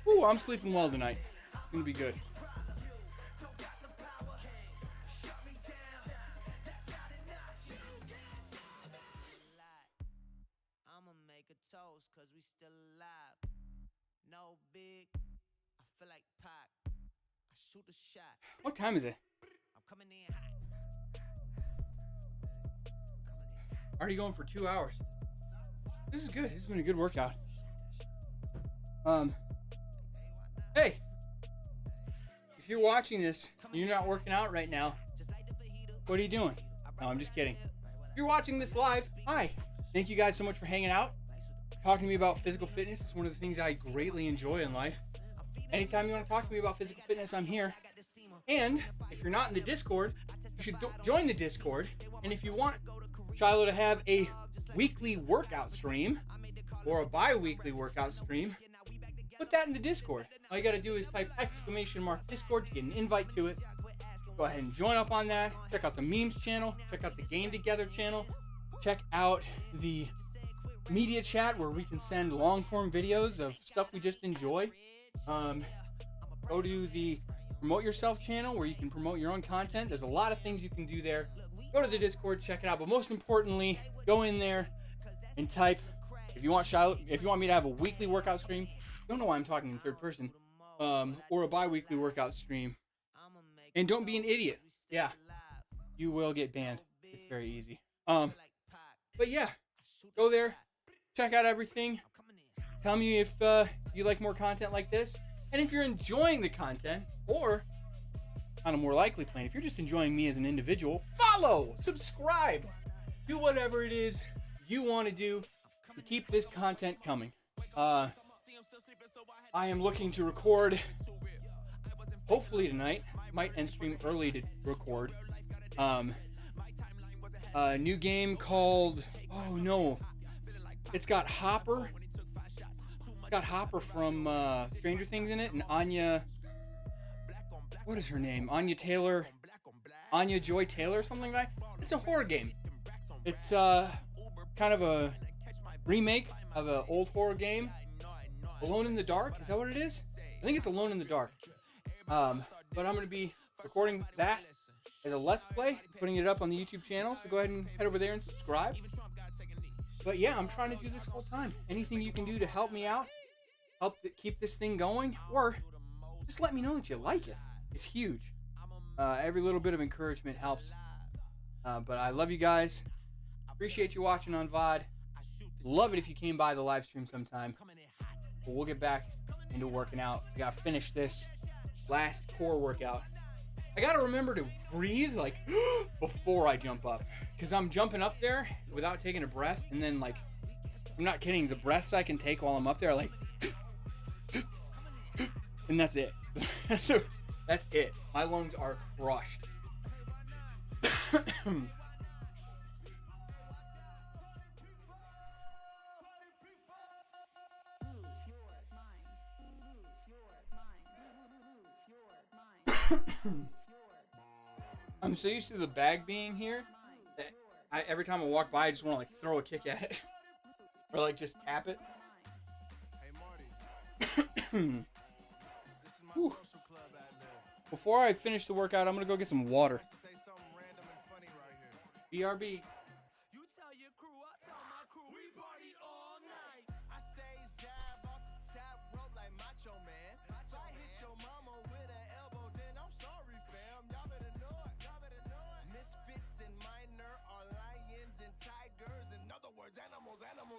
Ooh, I'm sleeping well tonight. It's gonna be good. I'ma make a toast cause we still alive. No big, I feel like Pac. I shoot a shot. What time is it? I'm coming in hot. Already going for 2 hours. This is good. This has been a good workout. Hey, if you're watching this and you're not working out right now, what are you doing? No, I'm just kidding. If you're watching this live, hi. Thank you guys so much for hanging out, talking to me about physical fitness. It's one of the things I greatly enjoy in life. Anytime you want to talk to me about physical fitness, I'm here. And if you're not in the Discord, you should join the Discord. And if you want Shiloh to have a weekly workout stream or a bi-weekly workout stream, put that in the Discord. All you gotta do is type !Discord to get an invite to it. Go ahead and join up on that. Check out the memes channel. Check out the Game Together channel. Check out the media chat where we can send long form videos of stuff we just enjoy. Go to the Promote Yourself channel where you can promote your own content. There's a lot of things you can do there. Go to the Discord, check it out. But most importantly, go in there and type, if you want me to have a weekly workout stream, don't know why I'm talking in third person, or a bi-weekly workout stream. And don't be an idiot. Yeah, you will get banned. It's very easy. But yeah, go there, check out everything. Tell me if you like more content like this. And if you're enjoying the content, or on a more likely plane, if you're just enjoying me as an individual, follow, subscribe, do whatever it is you want to do to keep this content coming. I am looking to record, hopefully tonight. Might end stream early to record. A new game called, oh no, it's got Hopper. It's got Hopper from Stranger Things in it, and Anya, what is her name? Anya Joy Taylor, something like that. It's a horror game. It's kind of a remake of an old horror game. Alone in the Dark? Is that what it is? I think it's Alone in the Dark. But I'm going to be recording that as a Let's Play, putting it up on the YouTube channel, so go ahead and head over there and subscribe. But yeah, I'm trying to do this full time. Anything you can do to help me out, help keep this thing going, or just let me know that you like it. It's huge. Every little bit of encouragement helps. But I love you guys. Appreciate you watching on VOD. Love it if you came by the live stream sometime. But we'll get back into working out. We gotta finish this last core workout. I gotta remember to breathe like before I jump up, because I'm jumping up there without taking a breath, and then like, I'm not kidding, the breaths I can take while I'm up there are like and that's it. That's it. My lungs are crushed. I'm so used to the bag being here that every time I walk by, I just want to like throw a kick at it or like just tap it. Before I finish the workout, I'm gonna go get some water. BRB.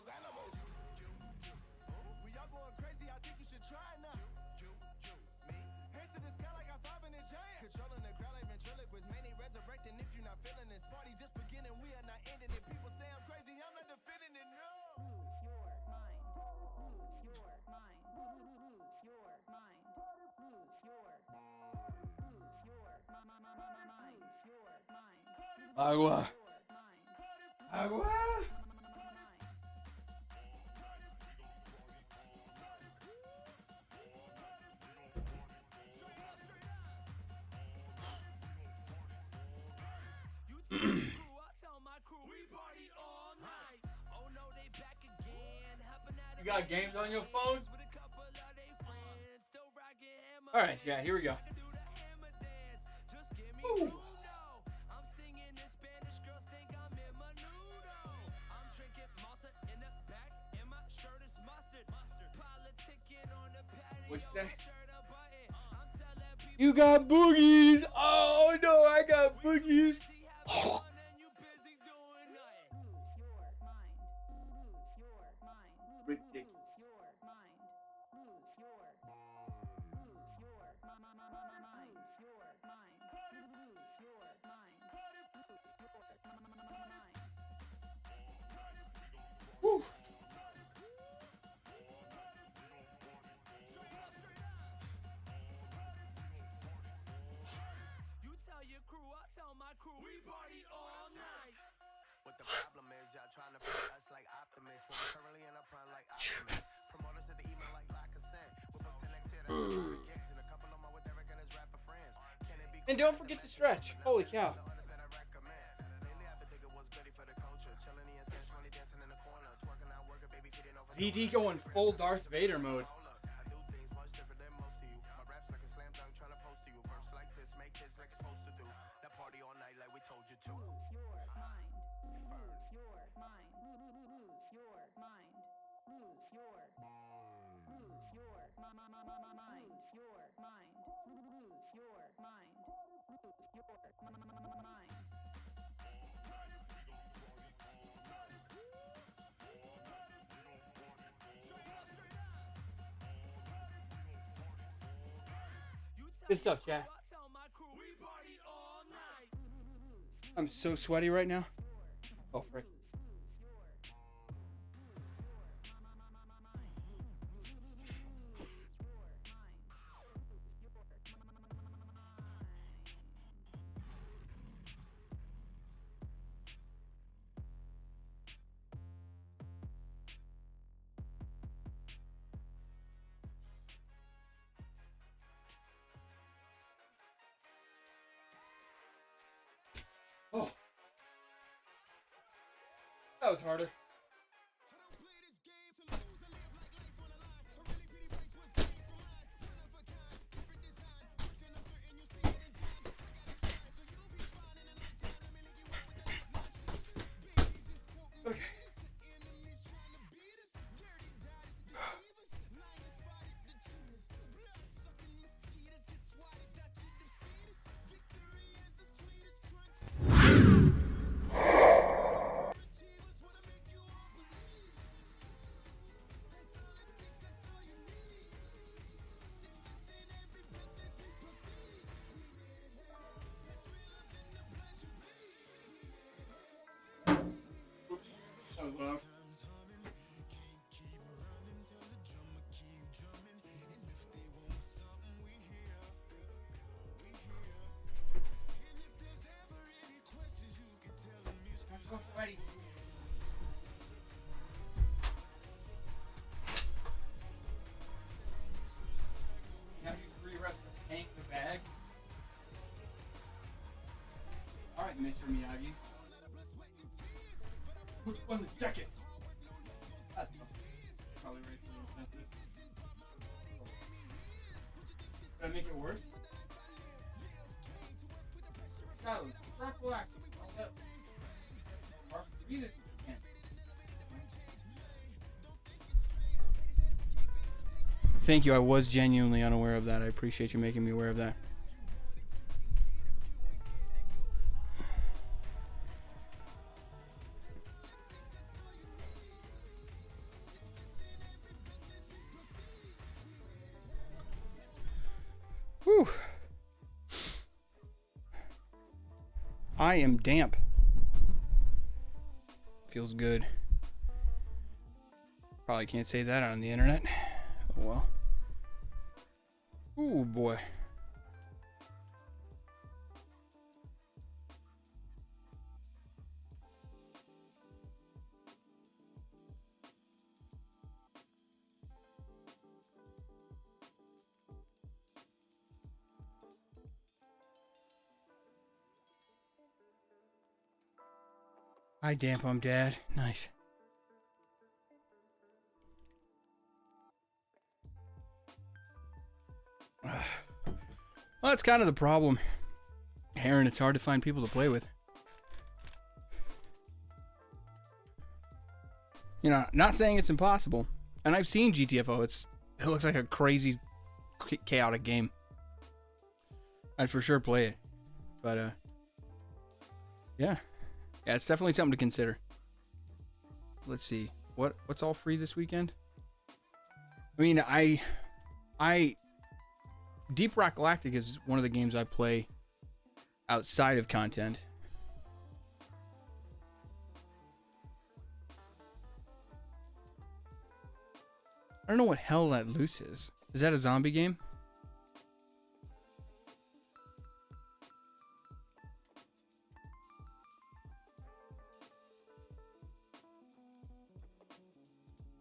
Animals. We all going crazy, I think you should try now. Me? Hands to the sky like I 5 in the giant. Controlling the crowd like ventriloquist. Many resurrecting if you're not feeling this. Party just beginning, we are not ending it. People say I'm crazy, I'm not defending it, no. Lose your mind. Lose your mind. Lose your Agua. Agua. You got games on your phone? All right, yeah, here we go. Woo. What'd you say? You got boogies! Oh no, I got boogies! Ridiculous. Woo. You tell your crew, I tell my crew, we party all night. What the problem is, y'all trying to play us like optimists. When we're currently in a prime like optimists. Promoters at the email like consent. We're booked to next year, that's gigs. And a couple of them with Eric and his rapper friends. Can it be And don't forget to stretch. Holy cow. ZD going full Darth Vader mode. Good stuff, chat. I'm so sweaty right now. Oh, frick. Oh. That was harder. Okay. That was loud. I'm so sweaty. Now you 3 reps to hang the bag. Alright, Mr. Miyagi. Put on the jacket. Probably right there. Did I make it worse? Child, relax. Breathe this if you can. Thank you. I was genuinely unaware of that. I appreciate you making me aware of that. Whew. I am damp. Feels good. Probably can't say that on the internet. Oh well. Ooh boy. Hi, Damp, I'm Dad. Nice. Well, that's kind of the problem. Aaron, it's hard to find people to play with. You know, not saying it's impossible. And I've seen GTFO. It looks like a crazy, chaotic game. I'd for sure play it. But, yeah. Yeah, it's definitely something to consider. Let's see. What's all free this weekend? I mean, Deep Rock Galactic is one of the games I play outside of content. I don't know what Hell Let Loose is. Is that a zombie game?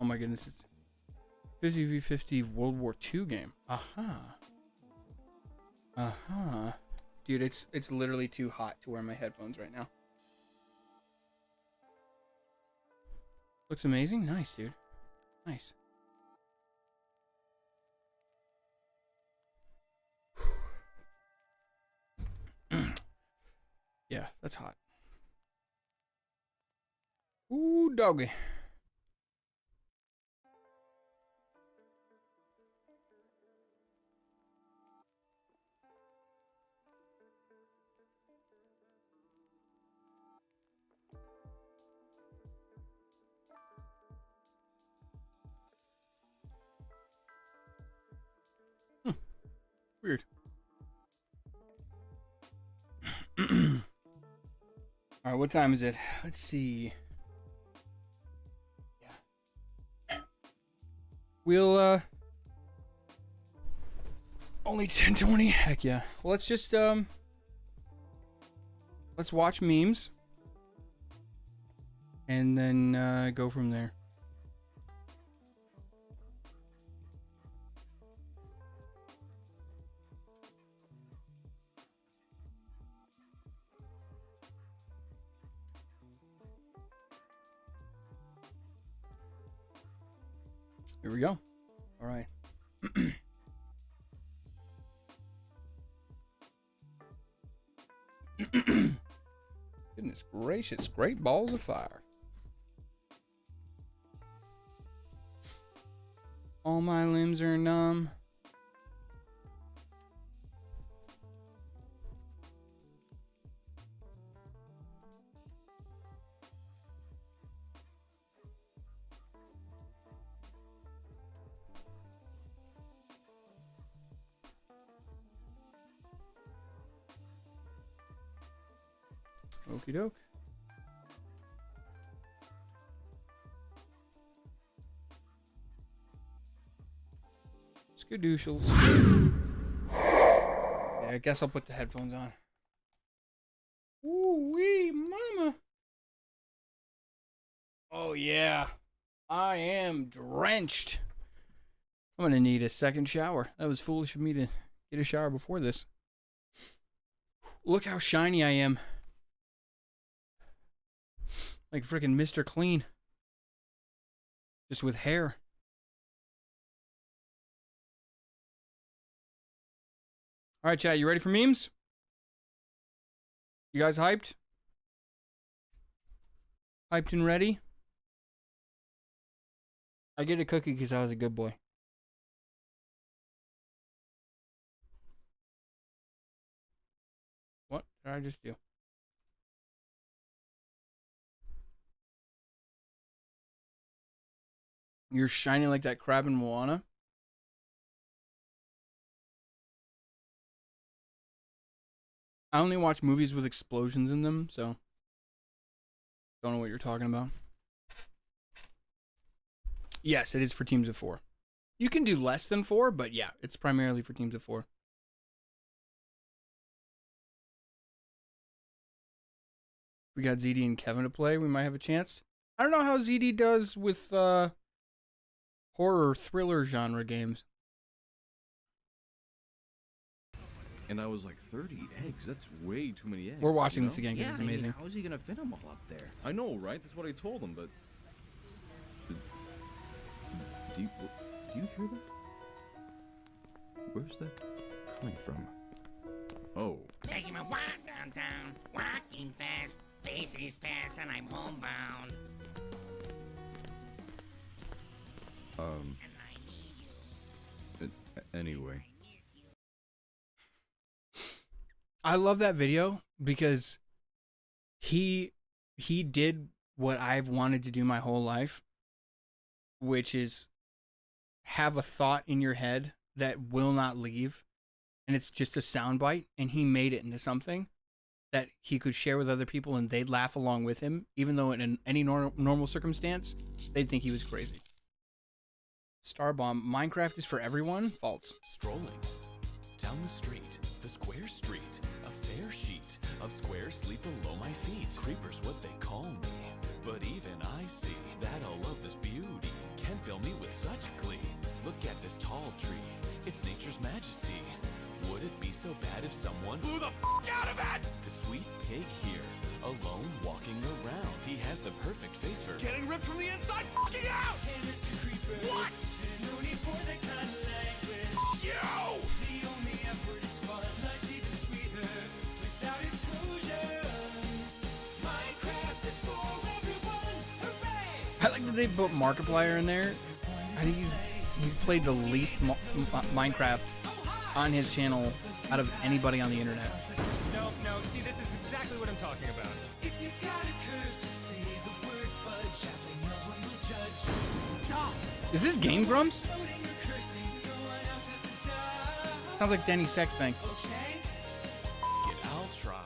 Oh my goodness, it's 50v50 World War II game. Aha. Aha. Dude, it's literally too hot to wear my headphones right now. Looks amazing. Nice, dude. Nice. Yeah, that's hot. Ooh, doggy. Weird. All right, what time is it? Let's see. Yeah. We'll only 10:20. Heck yeah. Well, let's just let's watch memes and then go from there. Here we go. All right. Goodness gracious, great balls of fire. All my limbs are numb. Okie doke. Skadooshles. Yeah, I guess I'll put the headphones on. Ooh wee, mama. Oh yeah. I am drenched. I'm gonna need a second shower. That was foolish of me to get a shower before this. Look how shiny I am. Like freaking Mr. Clean. Just with hair. All right, chat, you ready for memes? You guys hyped? Hyped and ready? I get a cookie because I was a good boy. What did I just do? You're shiny like that crab in Moana? I only watch movies with explosions in them, so don't know what you're talking about. Yes, it is for teams of 4. You can do less than 4, but yeah, it's primarily for teams of 4. We got ZD and Kevin to play. We might have a chance. I don't know how ZD does with horror thriller genre games. And I was like, 30 eggs? That's way too many eggs. We're watching you this know? again because Yeah, it's I mean, amazing. how is he gonna fit them all up there? I know, right? That's what I told him, but... Do you hear that? Where's that coming from? Oh. Taking a walk downtown, walking fast, faces pass, and I'm homebound. And I need you. Anyway. I love that video because he did what I've wanted to do my whole life, which is have a thought in your head that will not leave, and it's just a soundbite, and he made it into something that he could share with other people and they'd laugh along with him, even though in any normal circumstance they'd think he was crazy. Starbomb, Minecraft is for everyone? False. Strolling down the street, the square street, a fair sheet of squares sleep below my feet. Creepers, what they call me, but even I see that all of this beauty can fill me with such glee. Look at this tall tree, it's nature's majesty. Would it be so bad if someone blew the out of it? The sweet pig here, alone walking around. He has the perfect face for getting ripped from the inside fucking out! Hey, Mr. Creeper. What? There's no need for that kind of language. Yo! The only effort is fun. Life's even sweeter without explosions. Minecraft is for everyone. Hooray! I like that they put Markiplier in there. I think he's played the least Minecraft on his channel out of anybody on the internet. No, see, this is exactly what I'm talking about. If you got a curse, say the word fudge. Happily no one will judge. Stop! Is this Game Grumps? Loading or cursing, no one else has to die. Sounds like Danny Sexbank. Okay? I'll try.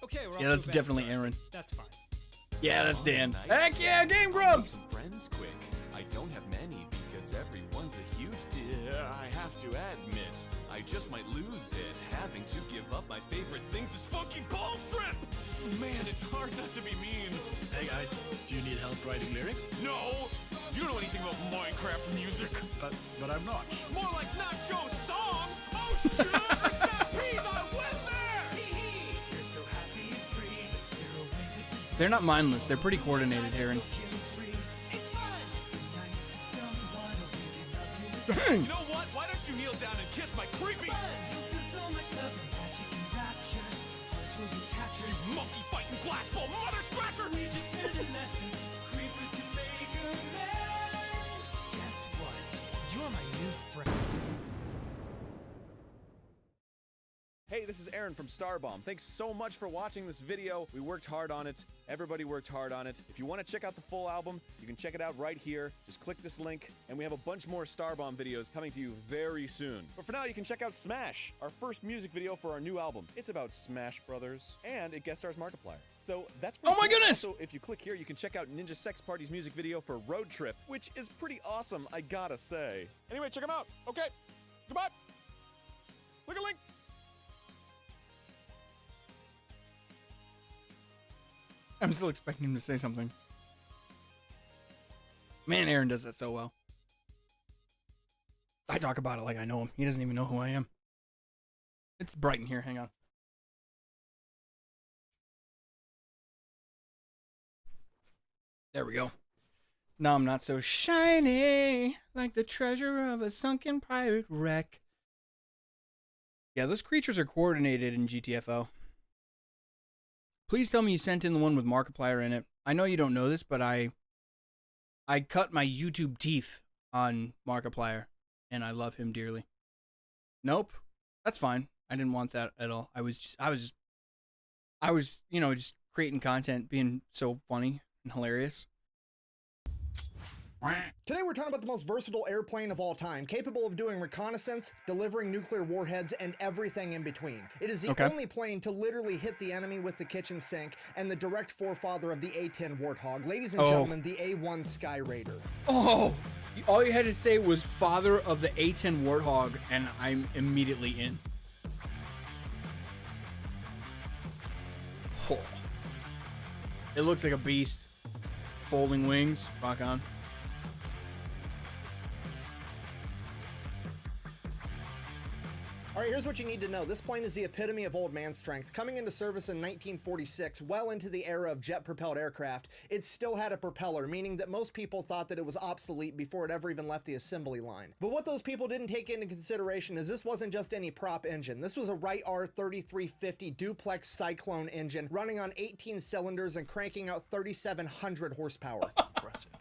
Okay, we're off Yeah, to a that's bad definitely start. Aaron. That's fine. Yeah, that's Dan. Nice. Heck yeah, Game Grumps! Some friends quick. I don't have many because everyone's a huge deal. I have to admit, I just might lose it. Having to give up my favorite things is funky bull shrimp! Man, it's hard not to be mean. Hey guys, do you need help writing lyrics? No! You don't know anything about Minecraft music. But I'm not. More like Nacho's song! Oh shoot! Snap peas, I went there! Tee-hee. You're so happy and free. Let's clear away the deep They're not mindless. They're pretty coordinated, Aaron. humans free. It's fun to be nice to someone who really love you. You know what? Why don't you kneel down and kiss my creepy You'll feel so much love and magic and rapture. Hearts will be captured. monkey fighting glass ball mother scratcher? We just learned a lesson. Creepers can make a mess. Guess what? You're my new friend. Hey, this is Aaron from Starbomb. Thanks so much for watching this video. We worked hard on it. Everybody worked hard on it. If you want to check out the full album, you can check it out right here. Just click this link, and we have a bunch more Starbomb videos coming to you very soon. But for now, you can check out Smash, our first music video for our new album. It's about Smash Brothers, and it guest stars Markiplier. So that's pretty Oh my cool. goodness! Also, if you click here, you can check out Ninja Sex Party's music video for Road Trip, which is pretty awesome, I gotta say. Anyway, check them out. Okay, goodbye. Click a link. I'm still expecting him to say something. Man, Aaron does that so well. I talk about it like I know him. He doesn't even know who I am. It's bright in here. Hang on. There we go. Now I'm not so shiny like the treasure of a sunken pirate wreck. Yeah, those creatures are coordinated in GTFO. Please tell me you sent in the one with Markiplier in it. I know you don't know this, but I cut my YouTube teeth on Markiplier, and I love him dearly. Nope, that's fine. I didn't want that at all. I was, you know, just creating content, being so funny and hilarious. Today we're talking about the most versatile airplane of all time, capable of doing reconnaissance, delivering nuclear warheads, and everything in between. It is the only plane to literally hit the enemy with the kitchen sink, and the direct forefather of the A-10 Warthog. Ladies and gentlemen, the A-1 Sky Raider. Oh, all you had to say was father of the A-10 Warthog, and I'm immediately in. Oh. It looks like a beast. Folding wings, rock on. All right, here's what you need to know. This plane is the epitome of old man strength. Coming into service in 1946, well into the era of jet-propelled aircraft, it still had a propeller, meaning that most people thought that it was obsolete before it ever even left the assembly line. But what those people didn't take into consideration is this wasn't just any prop engine. This was a Wright R3350 duplex Cyclone engine running on 18 cylinders and cranking out 3,700 horsepower. Impressive.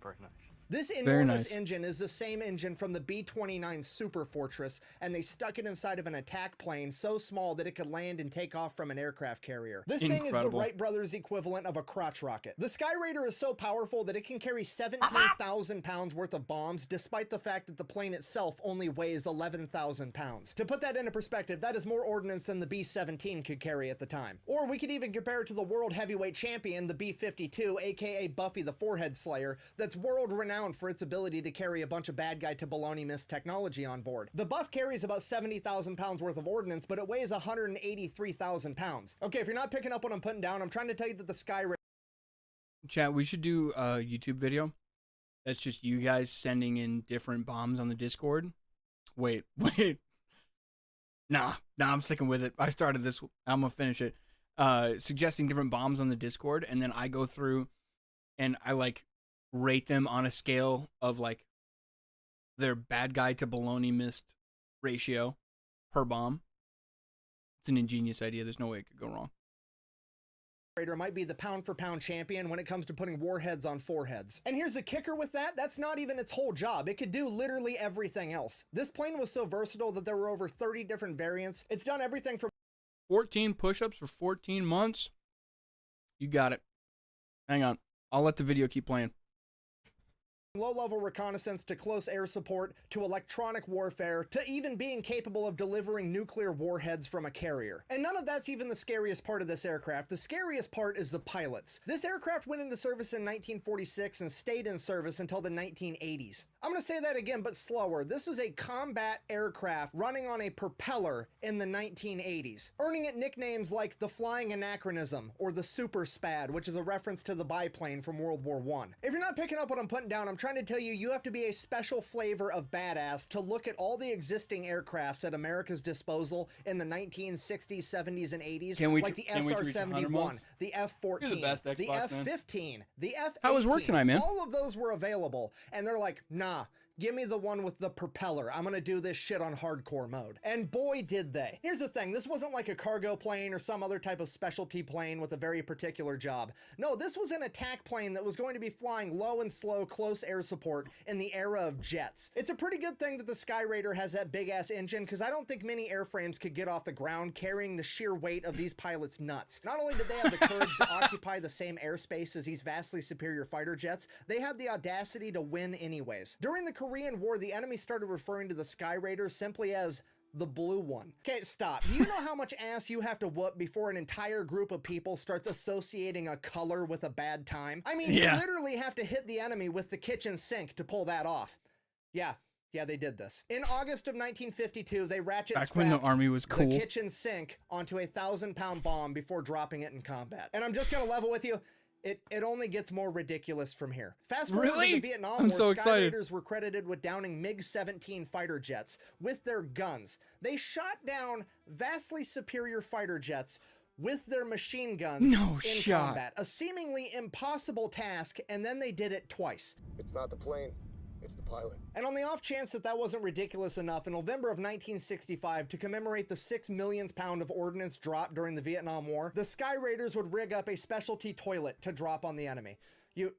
Very nice. This enormous engine is the same engine from the B-29 Super Fortress, and they stuck it inside of an attack plane so small that it could land and take off from an aircraft carrier. This thing is the Wright brothers equivalent of a crotch rocket. The Sky Raider is so powerful that it can carry 17,000 pounds worth of bombs, despite the fact that the plane itself only weighs 11,000 pounds. To put that into perspective, that is more ordnance than the B-17 could carry at the time. Or we could even compare it to the world heavyweight champion, the B-52, aka Buffy the Forehead Slayer, that's world-renowned for its ability to carry a bunch of bad guy to baloney mist technology on board. The Buff carries about 70,000 pounds worth of ordnance, but it weighs 183,000 pounds. Okay, if you're not picking up what I'm putting down, I'm trying to tell you that the Sky Raider... Chat, we should do a YouTube video that's just you guys sending in different bombs on the Discord. Wait. Nah, I'm sticking with it. I started this. I'm gonna finish it. Suggesting different bombs on the Discord, and then I go through and I like rate them on a scale of like their bad guy to baloney mist ratio per bomb. It's an ingenious idea. There's no way it could go wrong. Raider might be the pound for pound champion when it comes to putting warheads on foreheads. And here's the kicker with that, that's not even its whole job. It could do literally everything else. This plane was so versatile that there were over 30 different variants. It's done everything from 14 push-ups for 14 months. You got it. Hang on. I'll let the video keep playing. Low-level reconnaissance to close air support to electronic warfare to even being capable of delivering nuclear warheads from a carrier. And none of that's even the scariest part of this aircraft. The scariest part is the pilots. This aircraft went into service in 1946 and stayed in service until the 1980s. I'm gonna say that again, but slower. This is a combat aircraft running on a propeller in the 1980s, earning it nicknames like the Flying Anachronism or the Super Spad, which is a reference to the biplane from World War I. If you're not picking up what I'm putting down, I'm trying to tell you, you have to be a special flavor of badass to look at all the existing aircrafts at America's disposal in the 1960s, 70s, and 80s, like the SR-71, the F-14, the F-15, the F-18. How was work tonight, man? All of those were available, and they're like, nah, give me the one with the propeller. I'm gonna do this shit on hardcore mode. And boy, did they. Here's the thing, this wasn't like a cargo plane or some other type of specialty plane with a very particular job. No, this was an attack plane that was going to be flying low and slow, close air support in the era of jets. It's a pretty good thing that the Sky Raider has that big ass engine, because I don't think many airframes could get off the ground carrying the sheer weight of these pilots' nuts. Not only did they have the courage to occupy the same airspace as these vastly superior fighter jets, they had the audacity to win anyways. During the Korean War, the enemy started referring to the Sky Raider simply as the blue one. Okay, stop. Do you know how much ass you have to whoop before an entire group of people starts associating a color with a bad time? I mean, you literally have to hit the enemy with the kitchen sink to pull that off. Yeah, they did this. In August of 1952, they strapped when the army was cool, the kitchen sink onto a 1,000-pound bomb before dropping it in combat. And I'm just gonna level with you, it only gets more ridiculous from here. Fast forward to the Vietnam War, Sky Raiders were credited with downing MiG-17 fighter jets with their guns. They shot down vastly superior fighter jets with their machine guns in combat. A seemingly impossible task, and then they did it twice. It's not the plane. It's the pilot. And on the off chance that that wasn't ridiculous enough, in November of 1965, to commemorate the 6 millionth pound of ordnance dropped during the Vietnam War, the Sky Raiders would rig up a specialty toilet to drop on the enemy.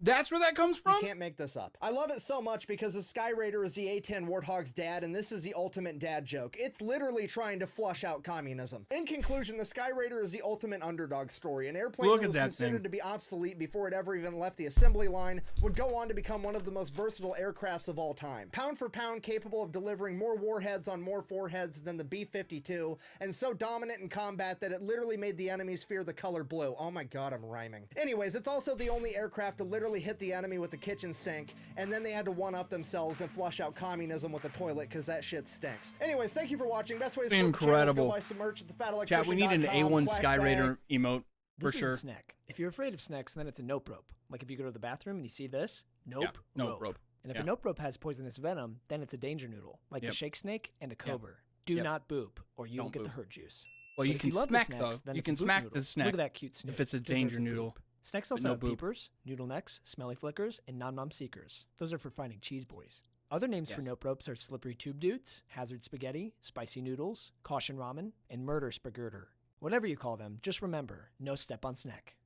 That's where that comes from? You can't make this up. I love it so much because the Sky Raider is the A-10 Warthog's dad, and this is the ultimate dad joke. It's literally trying to flush out communism. In conclusion, the Sky Raider is the ultimate underdog story. An airplane that was considered to be obsolete before it ever even left the assembly line would go on to become one of the most versatile aircrafts of all time. Pound for pound capable of delivering more warheads on more foreheads than the B-52, and so dominant in combat that it literally made the enemies fear the color blue. Oh my god, I'm rhyming. Anyways, it's also the only aircraft to literally hit the enemy with the kitchen sink, and then they had to one-up themselves and flush out communism with the toilet because that shit stinks. Anyways, thank you for watching. Best way to support the channel is go buy some merch at the Chat, we need an A1 Sky Raider emote for sure. This is a snack. If you're afraid of snacks, then it's a nope rope. Like if you go to the bathroom and you see this, nope rope. And if a nope rope has poisonous venom, then it's a danger noodle, like the shake snake and the cobra. Do not boop, or you will Don't get the boop. hurt juice. Well, But you if can love the smack snacks, though. then You it's a can boop smack noodle. the snack. Look at that cute snoot. If it's a Deserves danger a boop. noodle. Snacks also no have boop. peepers, noodle necks, smelly flickers, and nom nom seekers. Those are for finding cheese boys. Other names for Yes. nope ropes are slippery tube dudes, hazard spaghetti, spicy noodles, caution ramen, and murder spagurter. Whatever you call them, just remember, no step on snack.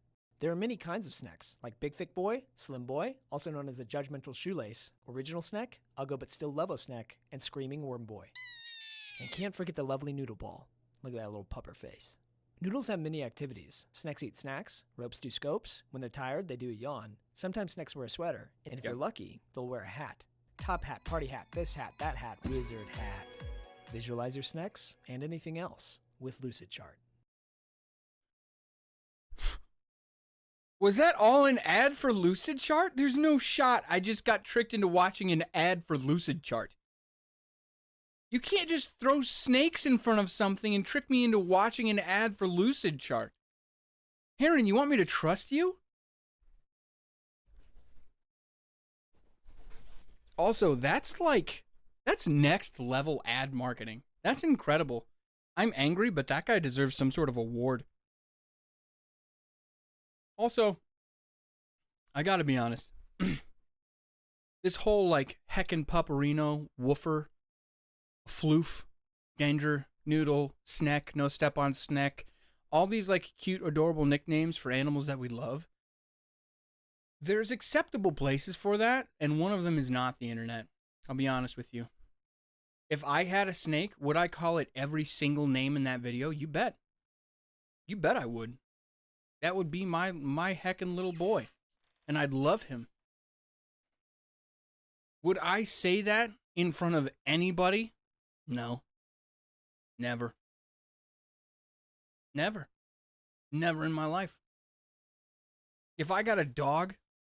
There are many kinds of snacks, like Big Thick Boy, Slim Boy, also known as the Judgmental Shoelace, Original Snack, Uggo But Still Lovo Snack, and Screaming Worm Boy. And can't forget the lovely Noodle Ball. Look at that little pupper face. Noodles have many activities. Snacks eat snacks, ropes do scopes, when they're tired, they do a yawn. Sometimes snacks wear a sweater, and if you're lucky, they'll wear a hat. Top hat, party hat, this hat, that hat, wizard hat. Visualize your snacks and anything else with Lucid Chart. Was that all an ad for Lucid Chart? There's no shot. I just got tricked into watching an ad for Lucid Chart. You can't just throw snakes in front of something and trick me into watching an ad for Lucid Chart. Heron, you want me to trust you? Also, that's next level ad marketing. That's incredible. I'm angry, but that guy deserves some sort of award. Also, I gotta be honest. This whole heckin' pupperino, woofer, floof, danger, noodle, snack, no step on snack, all these cute, adorable nicknames for animals that we love. There's acceptable places for that, and one of them is not the internet. I'll be honest with you. If I had a snake, would I call it every single name in that video? You bet. You bet I would. That would be my heckin' little boy, and I'd love him. Would I say that in front of anybody? No. Never. Never. Never in my life. If I got a dog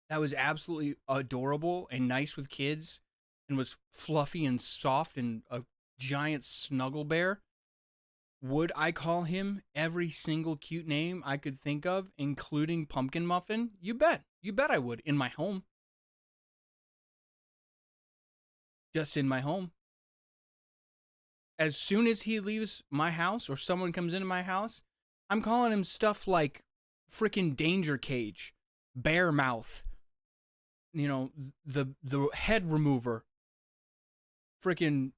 that was absolutely adorable and nice with kids and was fluffy and soft and a giant snuggle bear, would I call him every single cute name I could think of, including Pumpkin Muffin? You bet. You bet I would. In my home. Just in my home. As soon as he leaves my house or someone comes into my house, I'm calling him stuff like freaking Danger Cage, Bear Mouth, the head remover, freaking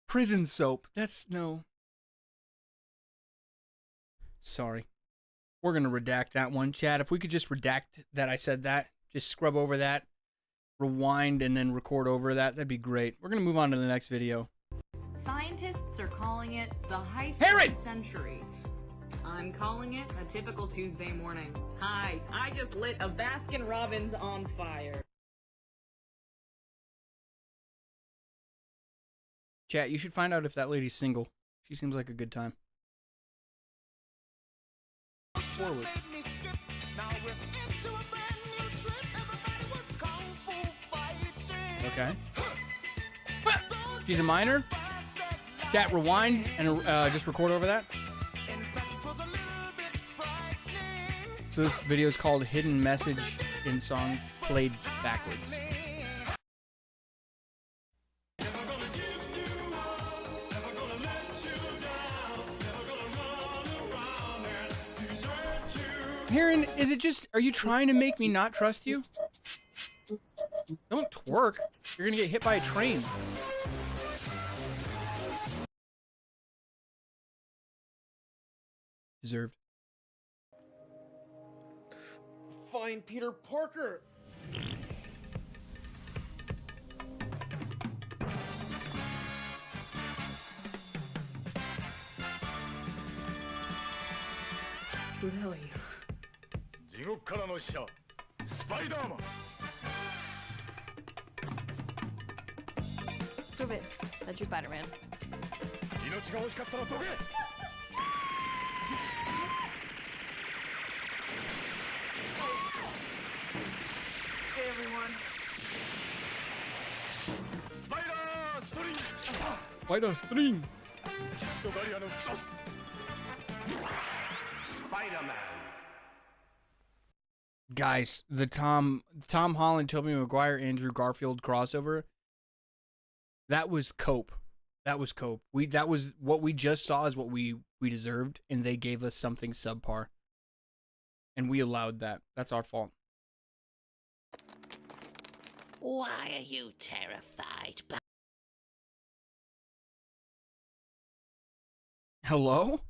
prison soap. That's no. Sorry. We're going to redact that one. Chad, if we could just redact that I said that, just scrub over that, rewind, and then record over that, that'd be great. We're going to move on to the next video. Scientists are calling it the heist Heron! of the century. I'm calling it a typical Tuesday morning. Hi, I just lit a Baskin Robbins on fire. Chat, you should find out if that lady's single. She seems like a good time. Forward. Okay. She's a minor. Chat, rewind and just record over that. So this video is called Hidden Message in Song Played Backwards. Heron, is it just, are you trying to make me not trust you? Don't twerk. You're gonna get hit by a train. Deserved. Find Peter Parker! Who the hell are you? Prove it. That you're Spider-Man. Hey everyone. Spider string. Spider-Man. Guys, the Tom Holland, Tobey Maguire, Andrew Garfield crossover, that was cope. That was cope. That was what we just saw is what we deserved, and they gave us something subpar. And we allowed that. That's our fault. Why are you terrified? Hello?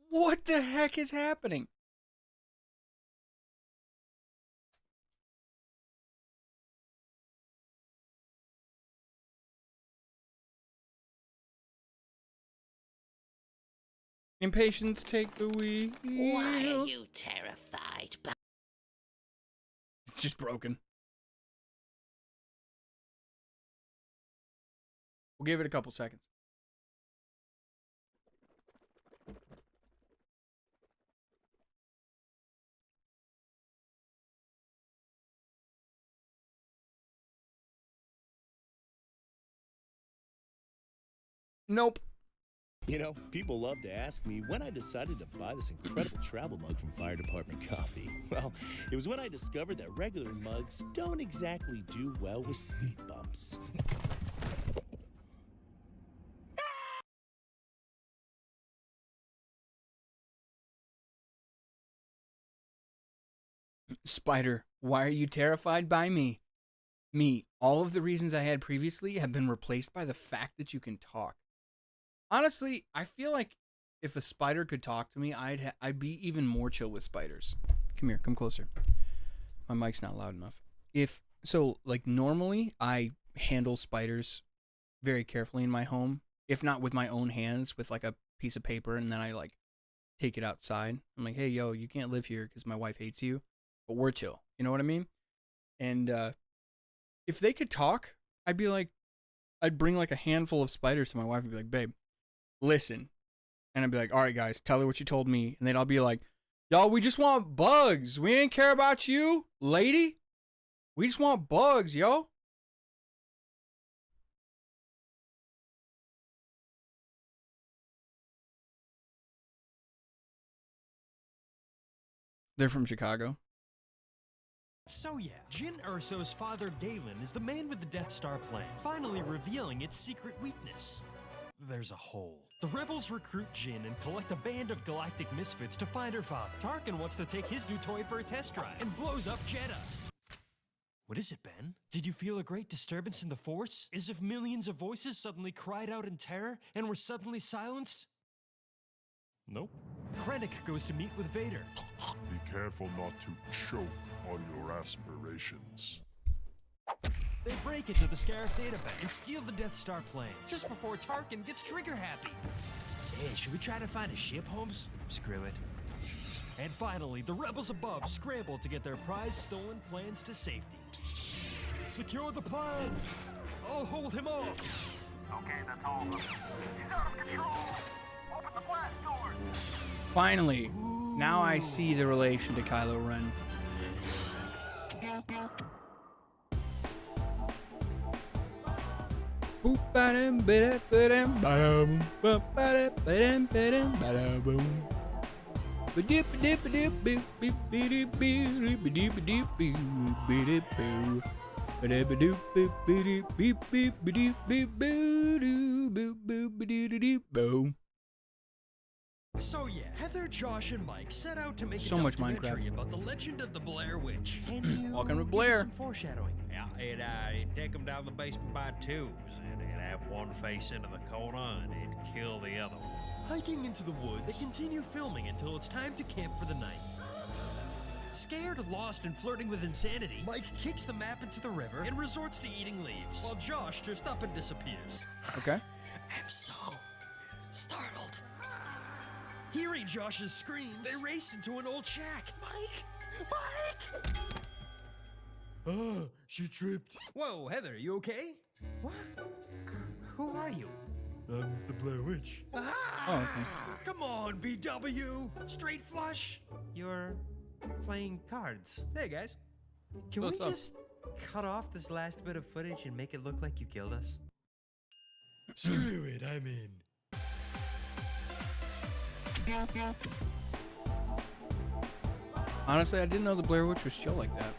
What the heck is happening? Impatience, take the wheel. Why are you terrified? It's just broken. We'll give it a couple seconds. Nope. You know, people love to ask me when I decided to buy this incredible travel mug from Fire Department Coffee. Well, it was when I discovered that regular mugs don't exactly do well with speed bumps. Spider, why are you terrified by me? Me, all of the reasons I had previously have been replaced by the fact that you can talk. Honestly, I feel like if a spider could talk to me, I'd be even more chill with spiders. Come here, come closer. My mic's not loud enough. Like normally I handle spiders very carefully in my home, if not with my own hands, with like a piece of paper, and then I like take it outside. I'm like, hey, yo, you can't live here because my wife hates you, but we're chill. You know what I mean? And if they could talk, I'd bring like a handful of spiders to my wife and be like, babe, listen. And I'd be like, all right, guys, tell her what you told me. And then I'll be like, y'all, we just want bugs. We ain't care about you, lady. We just want bugs, yo. They're from Chicago. So yeah, Jyn Erso's father Galen is the man with the Death Star plan, finally revealing its secret weakness. There's a hole. The rebels recruit Jyn and collect a band of galactic misfits to find her father. Tarkin wants to take his new toy for a test drive and blows up Jeddah. What is it, Ben? Did you feel a great disturbance in the Force? As if millions of voices suddenly cried out in terror and were suddenly silenced? Nope. Krennic goes to meet with Vader. Be careful not to choke on your aspirations. They break into the Scarif databank and steal the Death Star plans just before Tarkin gets trigger happy. Hey, should we try to find a ship, Holmes? Screw it. And finally, the rebels above scramble to get their prized stolen plans to safety. Secure the plans! I'll hold him off! Okay, that's all of them. He's out of control! Open the blast doors! Finally, now I see the relation to Kylo Ren. So yeah, Heather, Josh, and Mike set out to make So a much documentary Minecraft. about the legend of the Blair Witch. Can you Welcome to give Blair. us some foreshadowing? Yeah, it'd take them down the basement by twos, and it'd have one face into the corner, and it'd kill the other one. Hiking into the woods, they continue filming until it's time to camp for the night. Scared, lost, and flirting with insanity, Mike kicks the map into the river and resorts to eating leaves, while Josh just up and disappears. Okay. I'm so startled. Hearing Josh's screams, they race into an old shack. Mike! Oh, she tripped. Whoa, Heather, you okay? What? Who are you? I'm the Blair Witch. Oh, okay. Come on, BW! Straight flush! You're playing cards. Hey, guys. Can What's we up? just cut off this last bit of footage and make it look like you killed us? Screw it, I'm in. Honestly, I didn't know the Blair Witch was chill like that.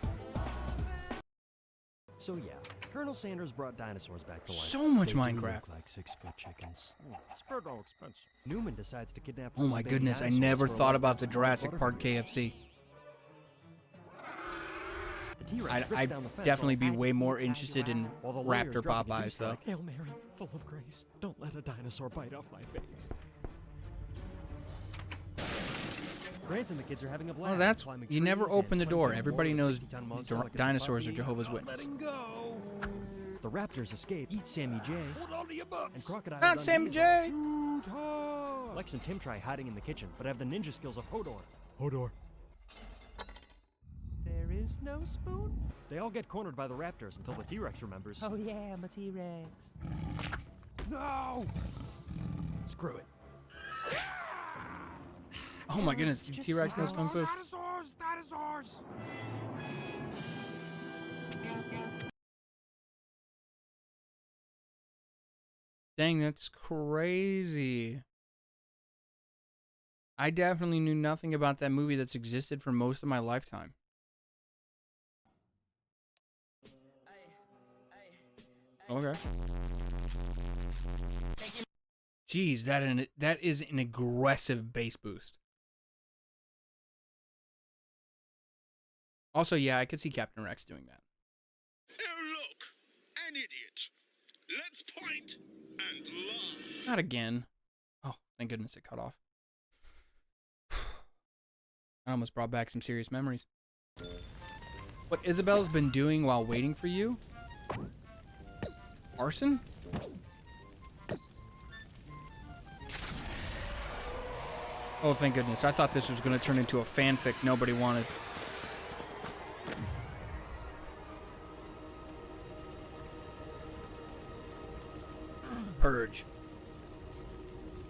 So yeah, Colonel Sanders brought dinosaurs back to life. So much They do Minecraft. look like 6-foot chickens. Spare no expense. Newman decides to kidnap. Oh my baby goodness, I dinosaurs never for a thought lot about of the those Jurassic small Park Butterfingers. KFC. The T-Rex rips I'd down the fence definitely all be happy way more eats how you interested in are. While the lawyers Raptor drop a Popeyes, beast though. like, Hail Mary, full of grace. Don't let a dinosaur bite off my face. Grant and the kids are having a blast. Oh, that's climbing you never trees open and the playing door. tug of war Everybody with a knows 60-ton monster like a dinosaurs are puppy. Jehovah's Not Witnesses. letting go. The raptors escape, eat Sammy J. Hold on to your butts. And Crocodile. Not Sammy J. Lex and Tim try hiding in the kitchen, but have the ninja skills of Hodor. Hodor. There is no spoon. They all get cornered by the raptors until the T-Rex remembers. Oh yeah, I'm a T-Rex. No! Screw it. Oh my goodness, T-Rex knows Kung Fu. Dinosaurs! Dinosaurs! Dang, that's crazy. I definitely knew nothing about that movie that's existed for most of my lifetime. Okay. Jeez, that is an aggressive bass boost. Also, yeah, I could see Captain Rex doing that. Oh, look! An idiot. Let's point and laugh. Not again. Oh, thank goodness it cut off. I almost brought back some serious memories. What Isabel's been doing while waiting for you? Arson? Oh, thank goodness. I thought this was going to turn into a fanfic nobody wanted. Purge.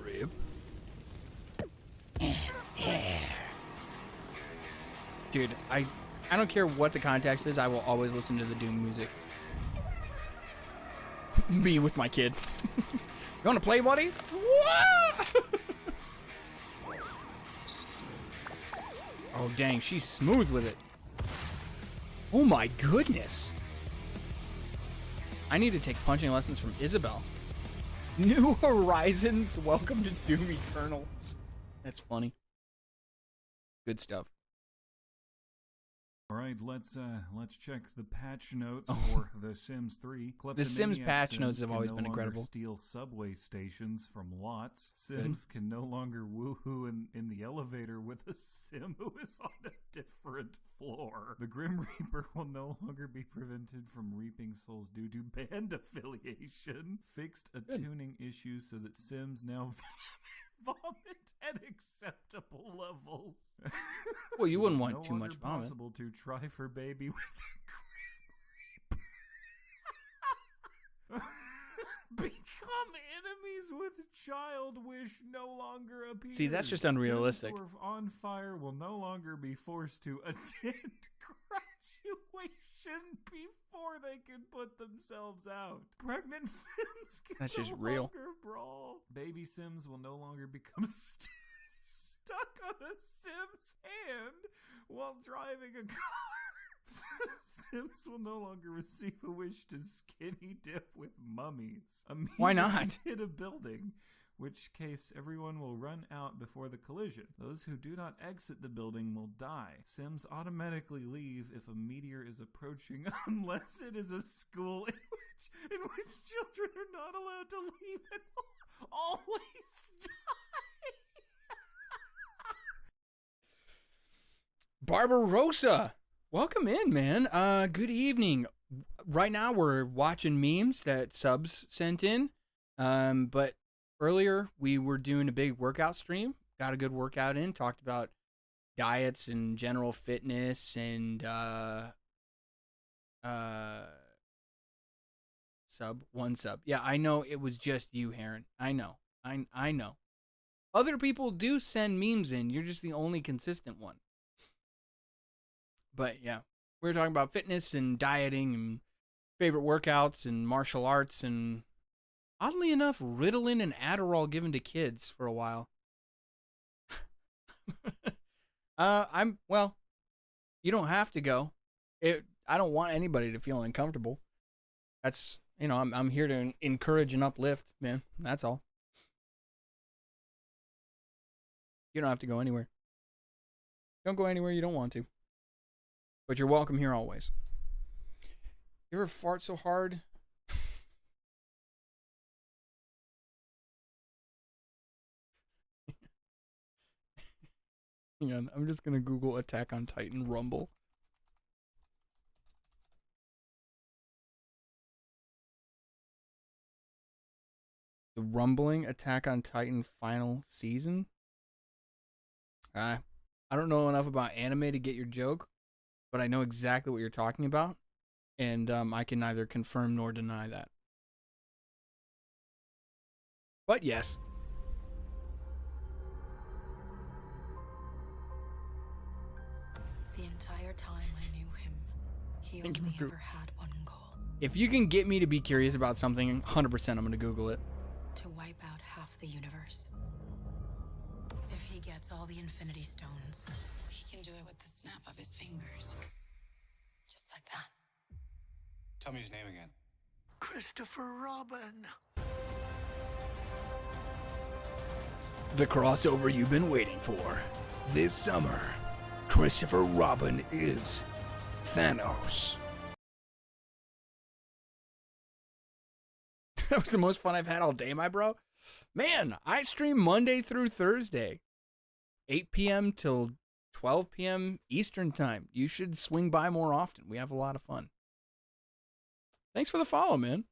Rip. And tear. Dude, I don't care what the context is, I will always listen to the Doom music. Me with my kid. You want to play, buddy? Oh, dang, she's smooth with it. Oh my goodness. I need to take punching lessons from Isabel. New Horizons, welcome to Doom Eternal. That's funny. Good stuff. All right, let's check the patch notes for The Sims 3. The Sims Kleptomaniac patch notes Sims have can always no been longer incredible. Steal subway stations from lots. Sims can no longer woohoo in the elevator with a Sim who is on a different floor. The Grim Reaper will no longer be prevented from reaping souls due to band affiliation. Fixed a tuning issue so that Sims now vomit at acceptable levels. Well, you wouldn't It is want no too much longer vomit. possible to try for baby with a Grim Reaper. Become enemies with child wish no longer appears. See, that's just unrealistic. Sims who are on fire will no longer be forced to attend graduation before they can put themselves out. Pregnant Sims can That's no just real. longer brawl. Baby Sims will no longer become stuck on a Sim's hand while driving a car. Sims will no longer receive a wish to skinny dip with mummies. Why not? Hit a building, which case everyone will run out before the collision. Those who do not exit the building will die. Sims automatically leave if a meteor is approaching, unless it is a school in which children are not allowed to leave and will always die. Barbarossa, welcome in, man. Good evening. Right now we're watching memes that subs sent in. But earlier we were doing a big workout stream. Got a good workout in. Talked about diets and general fitness and one sub. Yeah, I know it was just you, Heron. I know. I know. Other people do send memes in. You're just the only consistent one. But yeah, we were talking about fitness and dieting and favorite workouts and martial arts and, oddly enough, Ritalin and Adderall given to kids for a while. Well, you don't have to go. I don't want anybody to feel uncomfortable. That's, you know, I'm here to encourage and uplift, man. That's all. You don't have to go anywhere. Don't go anywhere you don't want to. But you're welcome here always. You ever fart so hard? Hang on, I'm just gonna Google Attack on Titan Rumble. The Rumbling Attack on Titan final season? I don't know enough about anime to get your joke, but I know exactly what you're talking about, and I can neither confirm nor deny that. But yes. The entire time I knew him, he only ever had one goal. If you can get me to be curious about something, 100% I'm going to Google it. To wipe out half the universe. If he gets all the Infinity Stones, he can do it with the snap of his fingers. Just like that. Tell me his name again. Christopher Robin. The crossover you've been waiting for. This summer, Christopher Robin is Thanos. That was the most fun I've had all day, my bro. Man, I stream Monday through Thursday, 8 p.m. till 12 p.m. Eastern time. You should swing by more often. We have a lot of fun. Thanks for the follow, man.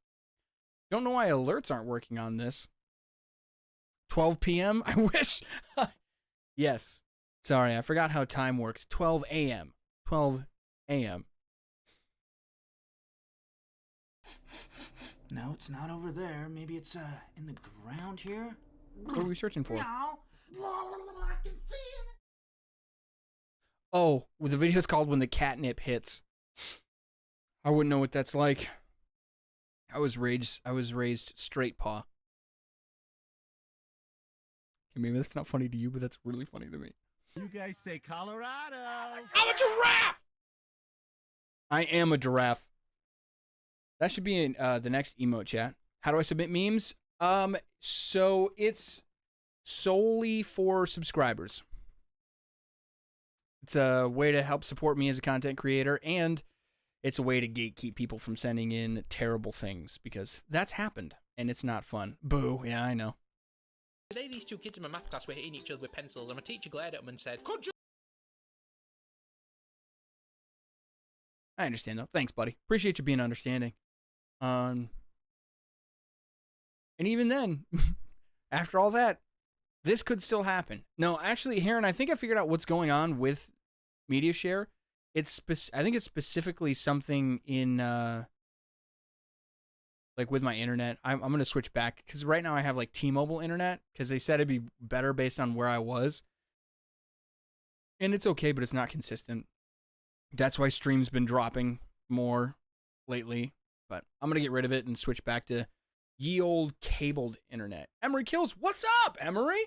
Don't know why alerts aren't working on this. 12 p.m.? I wish. Yes. Sorry, I forgot how time works. 12 a.m. 12 a.m. No, it's not over there. Maybe it's in the ground here. What are we searching for? No. Oh, well, the video's called When the Catnip Hits. I wouldn't know what that's like. I was raised straight paw. Maybe that's not funny to you, but that's really funny to me. You guys say Colorado. I'm a giraffe! I am a giraffe. That should be in the next emote chat. How do I submit memes? So it's solely for subscribers. It's a way to help support me as a content creator, and it's a way to gatekeep people from sending in terrible things, because that's happened, and it's not fun. Boo, yeah, I know. Today, these two kids in my math class were hitting each other with pencils, and my teacher glared at them and said, "Could you?" I understand, though. Thanks, buddy. Appreciate you being understanding. And even then, after all that, this could still happen. No, actually, Heron, I think I figured out what's going on with Media Share. I think it's specifically something in, like with my internet. I'm going to switch back, because right now I have like T-Mobile internet, because they said it'd be better based on where I was. And it's okay, but it's not consistent. That's why stream's been dropping more lately. But I'm going to get rid of it and switch back to ye old cabled internet. Emery Kills, what's up, Emery?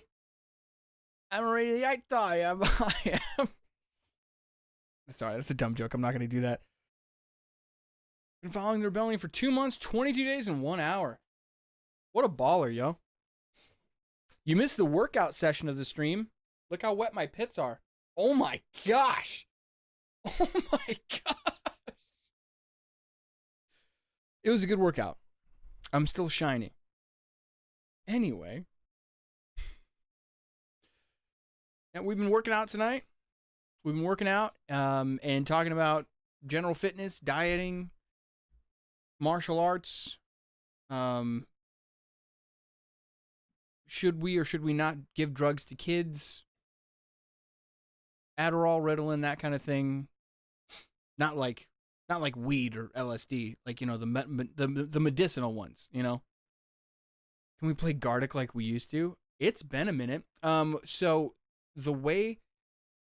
Emery, I am. Sorry, that's a dumb joke. I'm not going to do that. Been following the rebellion for 2 months, 22 days, and 1 hour. What a baller, yo. You missed the workout session of the stream. Look how wet my pits are. Oh my gosh. Oh my gosh. It was a good workout. I'm still shiny. Anyway. And we've been working out tonight. We've been working out and talking about general fitness, dieting, martial arts. Should we or should we not give drugs to kids? Adderall, Ritalin, that kind of thing. Not like weed or LSD, like, you know, the medicinal ones, you know. Can we play Gartic like we used to? It's been a minute. So the way,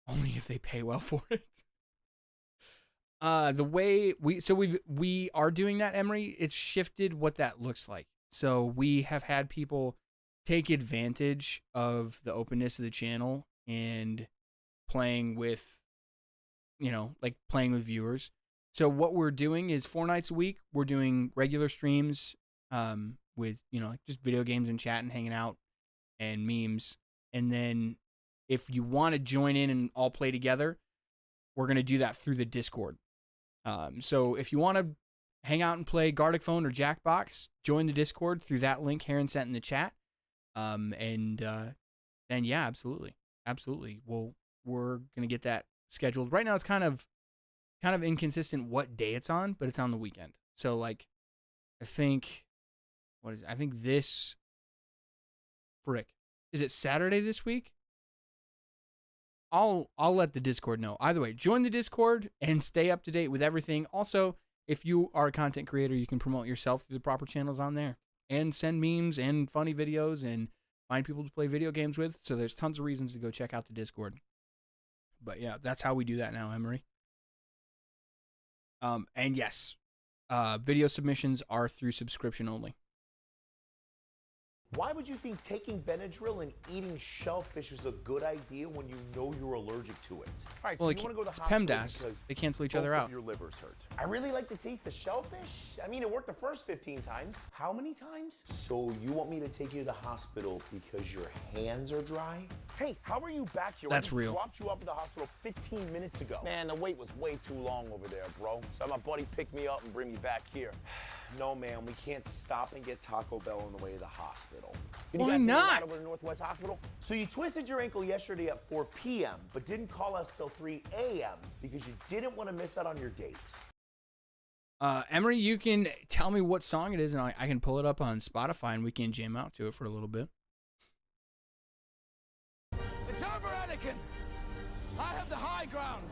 only if they pay well for it. The way we are doing that, Emery, it's shifted what that looks like. So we have had people take advantage of the openness of the channel and playing with, you know, like playing with viewers. So what we're doing is 4 nights a week, we're doing regular streams with, like just video games and chat and hanging out and memes. And then if you want to join in and all play together, we're going to do that through the Discord. So if you want to hang out and play Gartic Phone or Jackbox, join the Discord through that link Heron sent in the chat. Then yeah, absolutely. We're going to get that scheduled. Right now it's kind of inconsistent what day it's on, but it's on the weekend. So like, I think this, is it Saturday this week? I'll let the Discord know. Either way, join the Discord and stay up to date with everything. Also, if you are a content creator, you can promote yourself through the proper channels on there and send memes and funny videos and find people to play video games with. So there's tons of reasons to go check out the Discord. But yeah, that's how we do that now, Emery. And yes, video submissions are through subscription only. Why would you think taking Benadryl and eating shellfish is a good idea when you know you're allergic to it? All right, Well, so you want to go to the it's hospital PEMDAS. because They cancel each both other of out. Your liver's hurt. I really like the taste of shellfish. I mean, it worked the first 15 times. How many times? So you want me to take you to the hospital because your hands are dry? Hey, how are you back here? That's I just real. dropped you off at the hospital 15 minutes ago. Man, the wait was way too long over there, bro. So my buddy picked me up and bring me back here. No, man, we can't stop and get Taco Bell on the way to the hospital. Can you Why guys move not? right over to Northwest Hospital? So you twisted your ankle yesterday at 4 p.m., but didn't call us till 3 a.m. because you didn't want to miss out on your date. Emery, you can tell me what song it is, and I can pull it up on Spotify, and we can jam out to it for a little bit. It's over, Anakin! I have the high ground!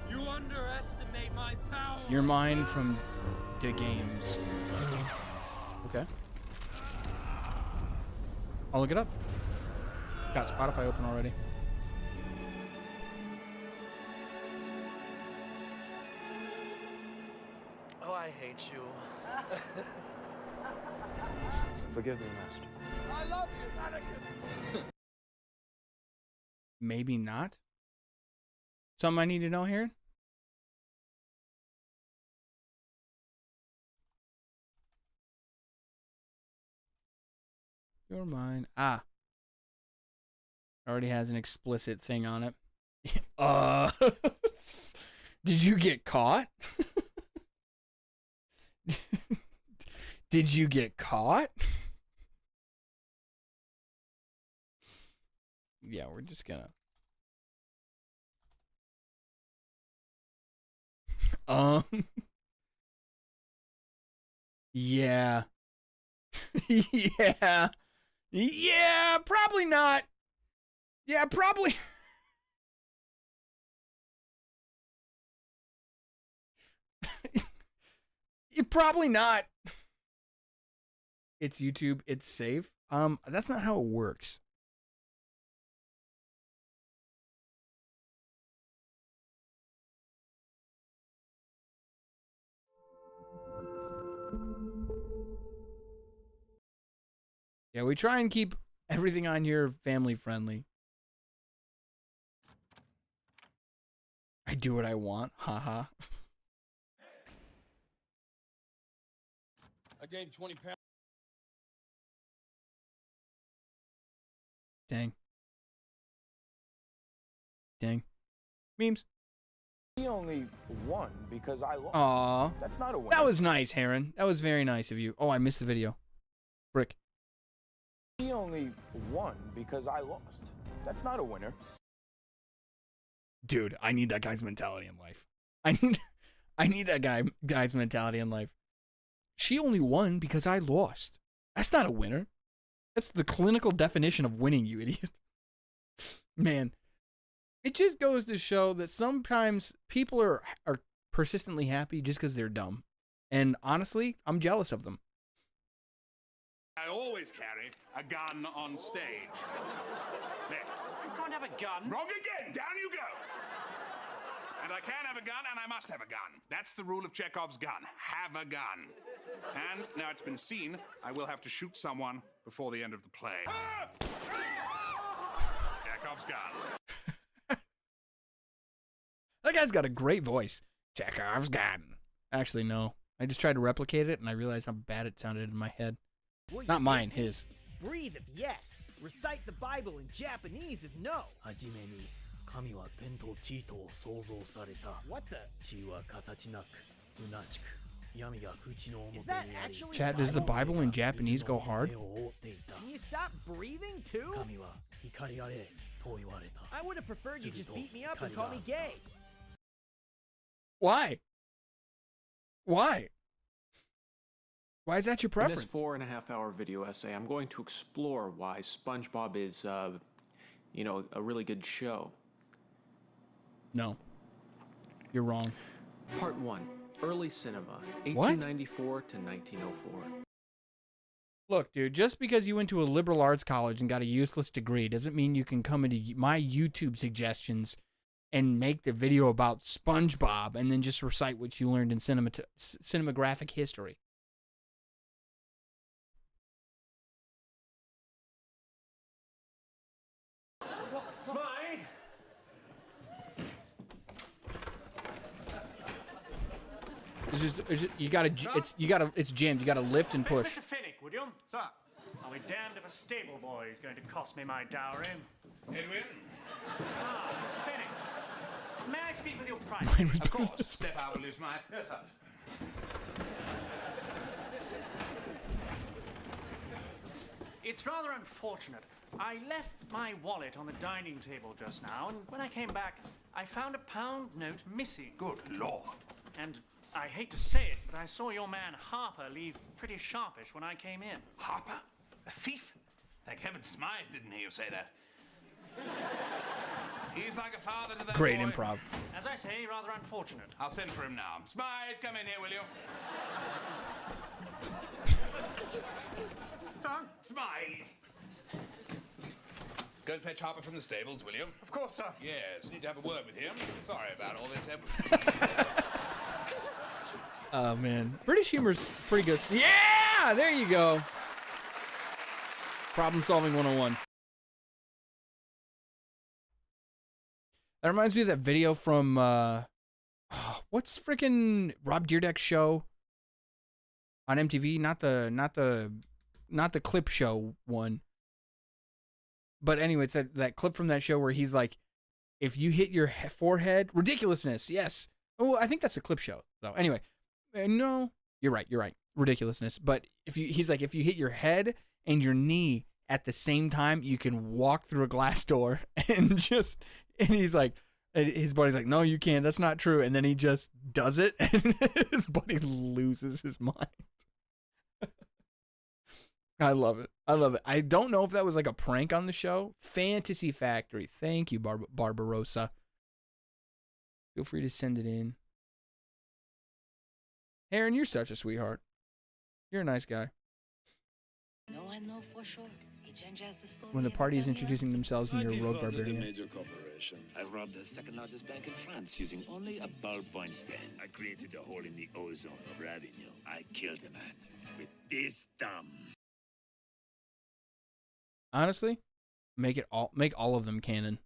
You underestimate my power! Your Mind from the games. Okay. I'll look it up. Got Spotify open already. Oh, I hate you. Forgive me, Master. I love you, Anakin! Maybe not. Something I need to know here? Your Mind. Ah. Already has an explicit thing on it. Did you get caught? Did you get caught? Yeah, we're just gonna. Yeah. Yeah. Yeah, probably not. Yeah, probably. Probably not. It's YouTube. It's safe. That's not how it works. Yeah, we try and keep everything on here family friendly. I do what I want. Haha. I gained 20 pounds. Dang. Dang. Memes. He only won because I lost. Aw. That's not a win. That was nice, Heron. That was very nice of you. Oh, I missed the video. Brick. He only won because I lost. That's not a winner. Dude, I need that guy's mentality in life. I need that guy's mentality in life. She only won because I lost. That's not a winner. That's the clinical definition of winning, you idiot. Man, it just goes to show that sometimes people are persistently happy just because they're dumb. And honestly, I'm jealous of them. I always carry a gun on stage. Next. You can't have a gun. Wrong again! Down you go! And I can have a gun, and I must have a gun. That's the rule of Chekhov's gun. Have a gun. And, now it's been seen, I will have to shoot someone before the end of the play. Ah! Chekhov's gun. That guy's got a great voice. Chekhov's gun. Actually, no. I just tried to replicate it, and I realized how bad it sounded in my head. Not mine, his. Breathe if yes. Recite the Bible in Japanese if no. What the? Is that actually Chat, does the Bible in Japanese go hard? Can you stop breathing too? I would have preferred you just beat me up and call me gay. Why? Why? Why is that your preference? In this 4.5-hour video essay, I'm going to explore why SpongeBob is, you know, a really good show. No. You're wrong. Part 1. Early cinema, 1894 to 1904. Look, dude, just because you went to a liberal arts college and got a useless degree doesn't mean you can come into my YouTube suggestions and make the video about SpongeBob and then just recite what you learned in cinematographic history. It's jammed. You gotta lift and push. Mr. Finnick, would you? Sir. I'll be damned if a stable boy is going to cost me my dowry. Edwin? Ah, Mr. Finnick. May I speak with your private? Of course. Step out, will you, Smythe? Yes, sir. It's rather unfortunate. I left my wallet on the dining table just now, and when I came back, I found a pound note missing. Good Lord. And I hate to say it, but I saw your man Harper leave pretty sharpish when I came in. Harper? A thief? Thank heaven Smythe didn't hear you say that. He's like a father to that Great boy. improv. As I say, rather unfortunate. I'll send for him now. Smythe, come in here, will you? Son? Smythe! Go and fetch Harper from the stables, will you? Of course, sir. Yes, need to have a word with him. Sorry about all this, Edwin. Oh, man. British humor's pretty good. Yeah! There you go. Problem solving 101. That reminds me of that video from, what's freaking Rob Dyrdek's show on MTV? Not the clip show one. But anyway, it's that clip from that show where he's like, if you hit your forehead, ridiculousness, yes. Oh, I think that's the clip show, though. Anyway, no, you're right. Ridiculousness. But he's like, if you hit your head and your knee at the same time, you can walk through a glass door and he's like, his buddy's like, no, you can't. That's not true. And then he just does it, and his buddy loses his mind. I love it. I don't know if that was like a prank on the show. Fantasy Factory. Thank you, Barbarossa. Feel free to send it in. Aaron, you're such a sweetheart. You're a nice guy. No one know for sure. He changes the story. When the party is introducing themselves and you're a rogue barbarian. I robbed the second largest bank in France using only a ballpoint pen. I created a hole in the ozone of Ravignon. I killed a man with this thumb. Honestly, make all of them canon.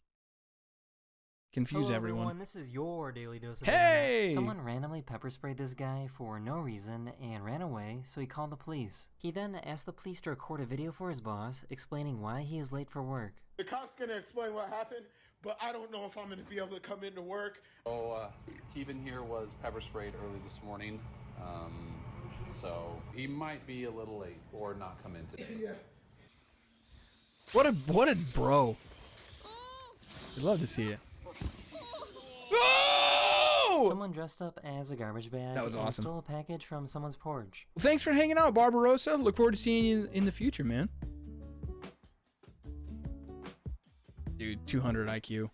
Confuse Hello, everyone. This is your Daily Dose of Hey! Anime. Someone randomly pepper sprayed this guy for no reason and ran away, so he called the police. He then asked the police to record a video for his boss, explaining why he is late for work. The cop's gonna explain what happened, but I don't know if I'm gonna be able to come into work. Keevan here was pepper sprayed early this morning, so he might be a little late or not come in today. Yeah. What a bro. I'd love to see it. Oh! Someone dressed up as a garbage bag That was and awesome. stole a package from someone's porch. Well, thanks for hanging out, Barbarossa. Look forward to seeing you in the future, man. Dude, 200 IQ.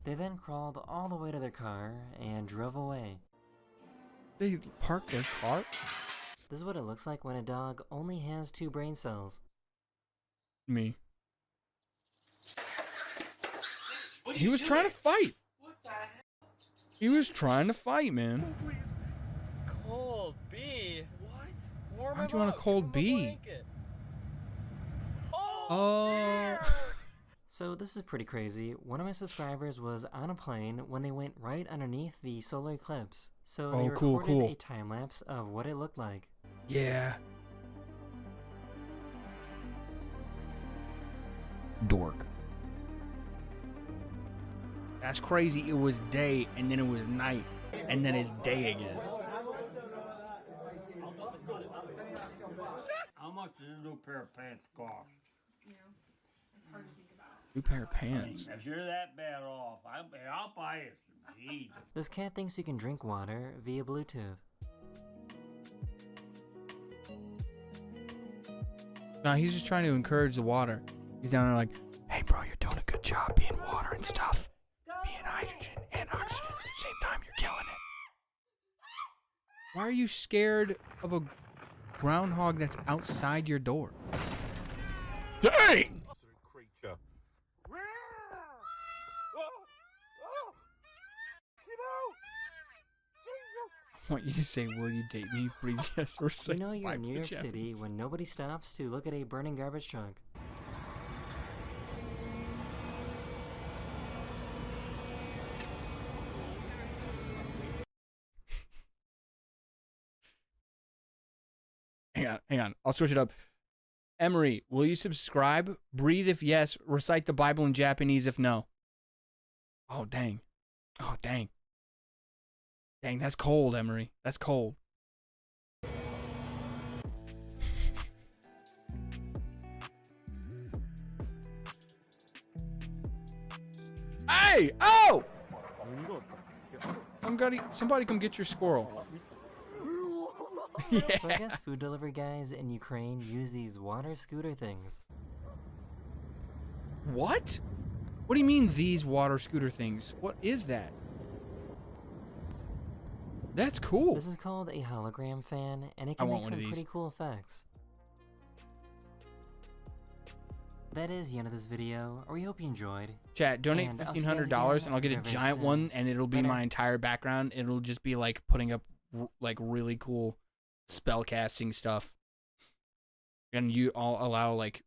They then crawled all the way to their car and drove away. They parked their car? This is what it looks like when a dog only has 2 brain cells. Me. He was trying to fight. He was trying to fight, man. Cold B. What? Why'd you want a cold B? Oh. So this is pretty crazy. One of my subscribers was on a plane when they went right underneath the solar eclipse. So they recorded a time lapse of what it looked like. Yeah. Dork. That's crazy. It was day, and then it was night, and then it's day again. How much does a new pair of pants cost? New pair of pants. If you're that bad off, I'll buy it. Jeez. This cat thinks you can drink water via Bluetooth. No, he's just trying to encourage the water. He's down there like, hey bro, you're doing a good job being water and stuff. Being hydrogen and oxygen at the same time, you're killing it. Why are you scared of a groundhog that's outside your door? Dang! Creature. I want you to say, will you date me? Breathe yes or say You know you're in bye New York for City Japanese. when nobody stops to look at a burning garbage truck. Hang on. I'll switch it up. Emery, will you subscribe? Breathe if yes. Recite the Bible in Japanese if no. Oh, dang. Oh, dang. Dang, that's cold, Emery. That's cold. Hey! Oh! Somebody come get your squirrel. So I guess food delivery guys in Ukraine use these water scooter things. What? What do you mean these water scooter things? What is that? That's cool. This is called a hologram fan, and it can make some pretty cool effects. That is the end of this video. We hope you enjoyed. Chat, donate And I'll see you guys $1,500 again and I'll get a very giant soon. one, and it'll be Later. my entire background. It'll just be like putting up like really cool spell casting stuff. And you all allow like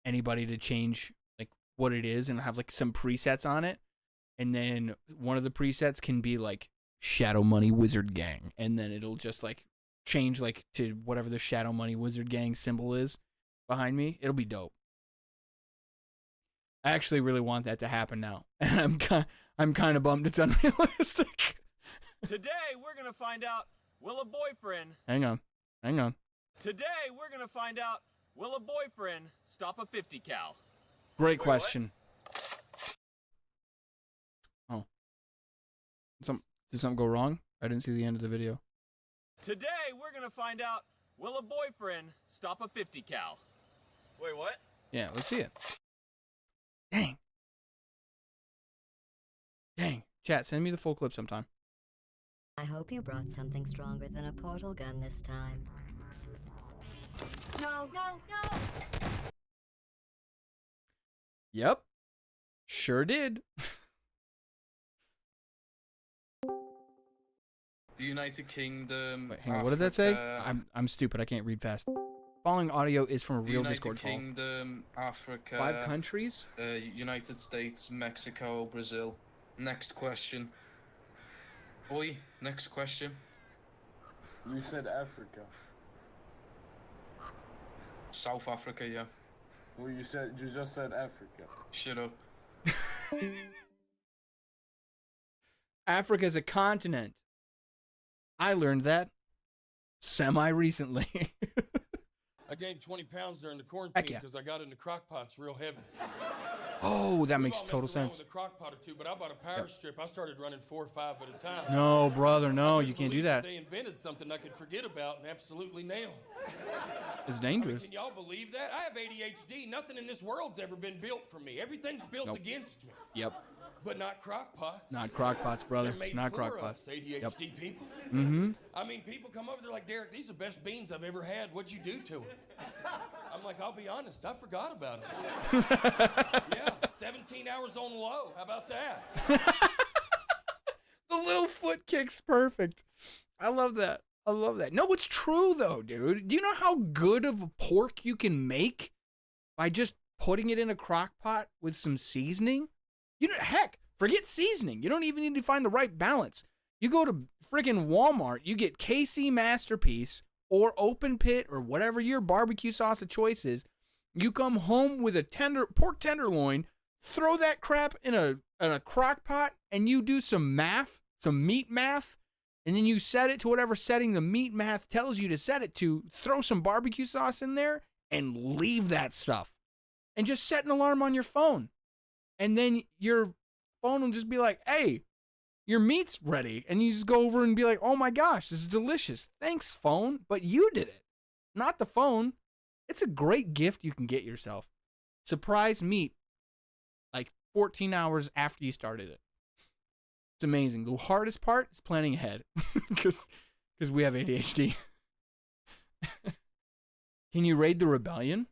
anybody to change like what it is and have like some presets on it. And then one of the presets can be like Shadow Money Wizard Gang, and then it'll just like change like to whatever the Shadow Money Wizard Gang symbol is behind me. It'll be dope. I actually really want that to happen now, and I'm kind of bummed it's unrealistic. Today we're gonna find out, will a boyfriend... Hang on. Today we're gonna find out, will a boyfriend stop a 50 cal? Great question. Oh. Did something go wrong? I didn't see the end of the video. Today we're gonna find out, will a boyfriend stop a 50 cal? Wait, what? Yeah, let's see it. Dang. Chat, send me the full clip sometime. I hope you brought something stronger than a portal gun this time. No, no, no! Yep. Sure did. The United Kingdom. Wait, hang on, what did that say? Africa, I'm stupid. I can't read fast. Following audio is from a the real United Discord call. Kingdom, Africa. 5 countries? United States, Mexico, Brazil. Next question. Oi, next question. You said Africa. South Africa, yeah. Well, you just said Africa. Shut up. Africa's a continent. I learned that semi-recently. I gained 20 pounds during the quarantine Heck yeah. because I got into crock pots real heavy. Oh, that We've makes all total messed around sense. with a crock pot or two, but I bought a power strip. I started running 4 or 5 at a time. No, brother, no, I you can't do believe that. They invented something I could forget about and absolutely nail. It's I mean, dangerous. can y'all believe that? I have ADHD. Nothing in this world's ever been built for me. Everything's built Nope. against me. Yep. But not crock pots. Not crock pots, brother. They're made Not for crock us, pots. ADHD Yep. people. Mm-hmm. I mean, people come over, they're like, Derek, these are the best beans I've ever had. What'd you do to them? I'm like, I'll be honest, I forgot about them. Yeah, 17 hours on low. How about that? The little foot kick's perfect. I love that. I love that. No, it's true though, dude. Do you know how good of a pork you can make by just putting it in a crock pot with some seasoning. You know, heck, forget seasoning. You don't even need to find the right balance. You go to freaking Walmart, you get KC Masterpiece or Open Pit or whatever your barbecue sauce of choice is. You come home with a pork tenderloin, throw that crap in a crock pot, and you do some math, some meat math, and then you set it to whatever setting the meat math tells you to set it to, throw some barbecue sauce in there, and leave that stuff. And just set an alarm on your phone. And then your phone will just be like, hey, your meat's ready. And you just go over and be like, oh my gosh, this is delicious. Thanks, phone. But you did it, not the phone. It's a great gift you can get yourself. Surprise meat, like 14 hours after you started it. It's amazing. The hardest part is planning ahead because we have ADHD. Can you raid the rebellion?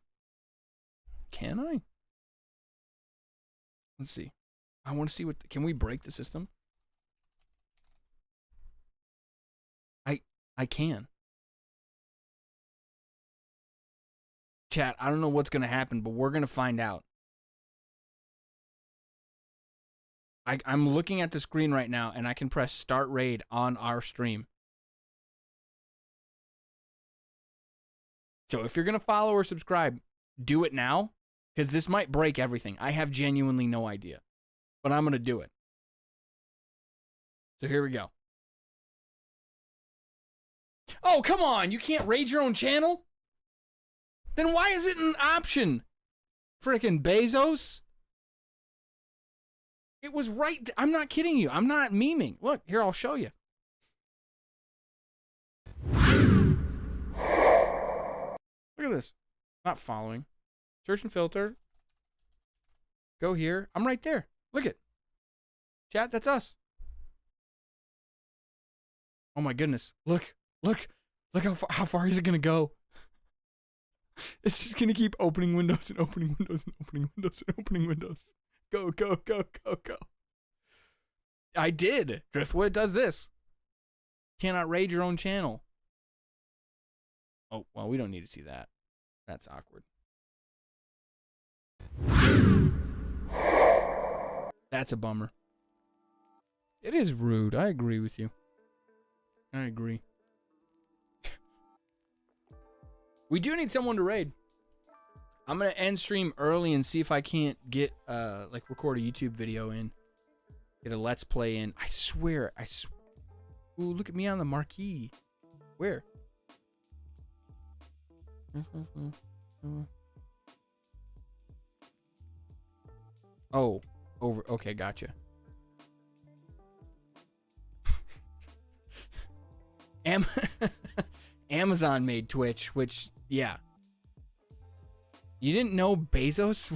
Can I? Let's see. I want to see what... Can we break the system? I can. Chat, I don't know what's going to happen, but we're going to find out. I'm looking at the screen right now, and I can press Start Raid on our stream. So if you're going to follow or subscribe, do it now, because this might break everything. I have genuinely no idea, but I'm going to do it. So here we go. Oh, come on. You can't raid your own channel? Then why is it an option? Frickin' Bezos. It was right. I'm not kidding you. I'm not memeing. Look, here, I'll show you. Look at this. Not following. Search and filter. Go here. I'm right there. Look it. Chat, that's us. Oh my goodness. Look. Look. Look how far is it going to go? It's just going to keep opening windows and opening windows and opening windows and opening windows. Go, go, go, go, go. I did. Driftwood does this. Cannot raid your own channel. Oh, well, we don't need to see that. That's awkward. That's a bummer. It is rude. I agree with you. I agree. We do need someone to raid. I'm going to end stream early and see if I can't get, like, record a YouTube video in. Get a Let's Play in. I swear. Ooh, look at me on the marquee. Where? Oh, over. Okay, gotcha. Amazon made Twitch, which, yeah. You didn't know Bezos?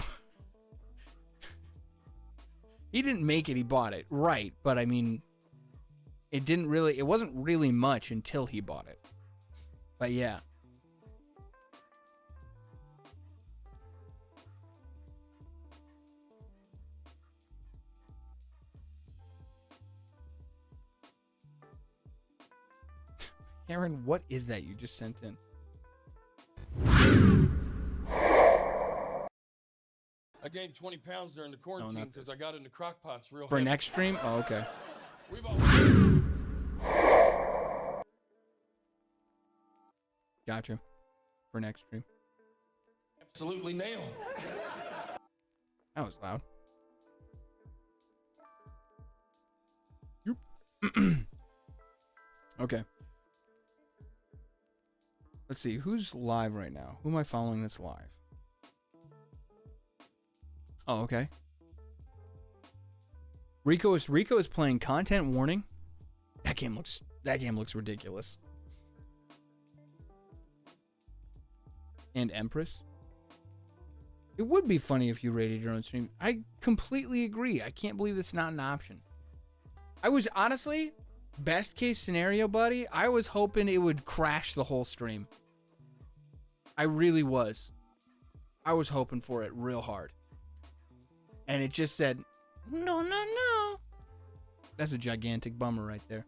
He didn't make it, he bought it. Right, but I mean, it wasn't really much until he bought it. But yeah. Aaron, what is that you just sent in? I gained 20 pounds during the quarantine because I got into crock pots real For heavy. next stream? Oh, okay. We've all... Gotcha. For next stream. Absolutely nailed. That was loud. Okay. Let's see. Who's live right now? Who am I following that's live? Oh, okay. Rico is playing Content Warning. That game looks ridiculous. And Empress. It would be funny if you rated your own stream. I completely agree. I can't believe it's not an option. I was honestly, best case scenario, buddy, I was hoping it would crash the whole stream. I really was. I was hoping for it real hard. And it just said, no, no, no. That's a gigantic bummer right there.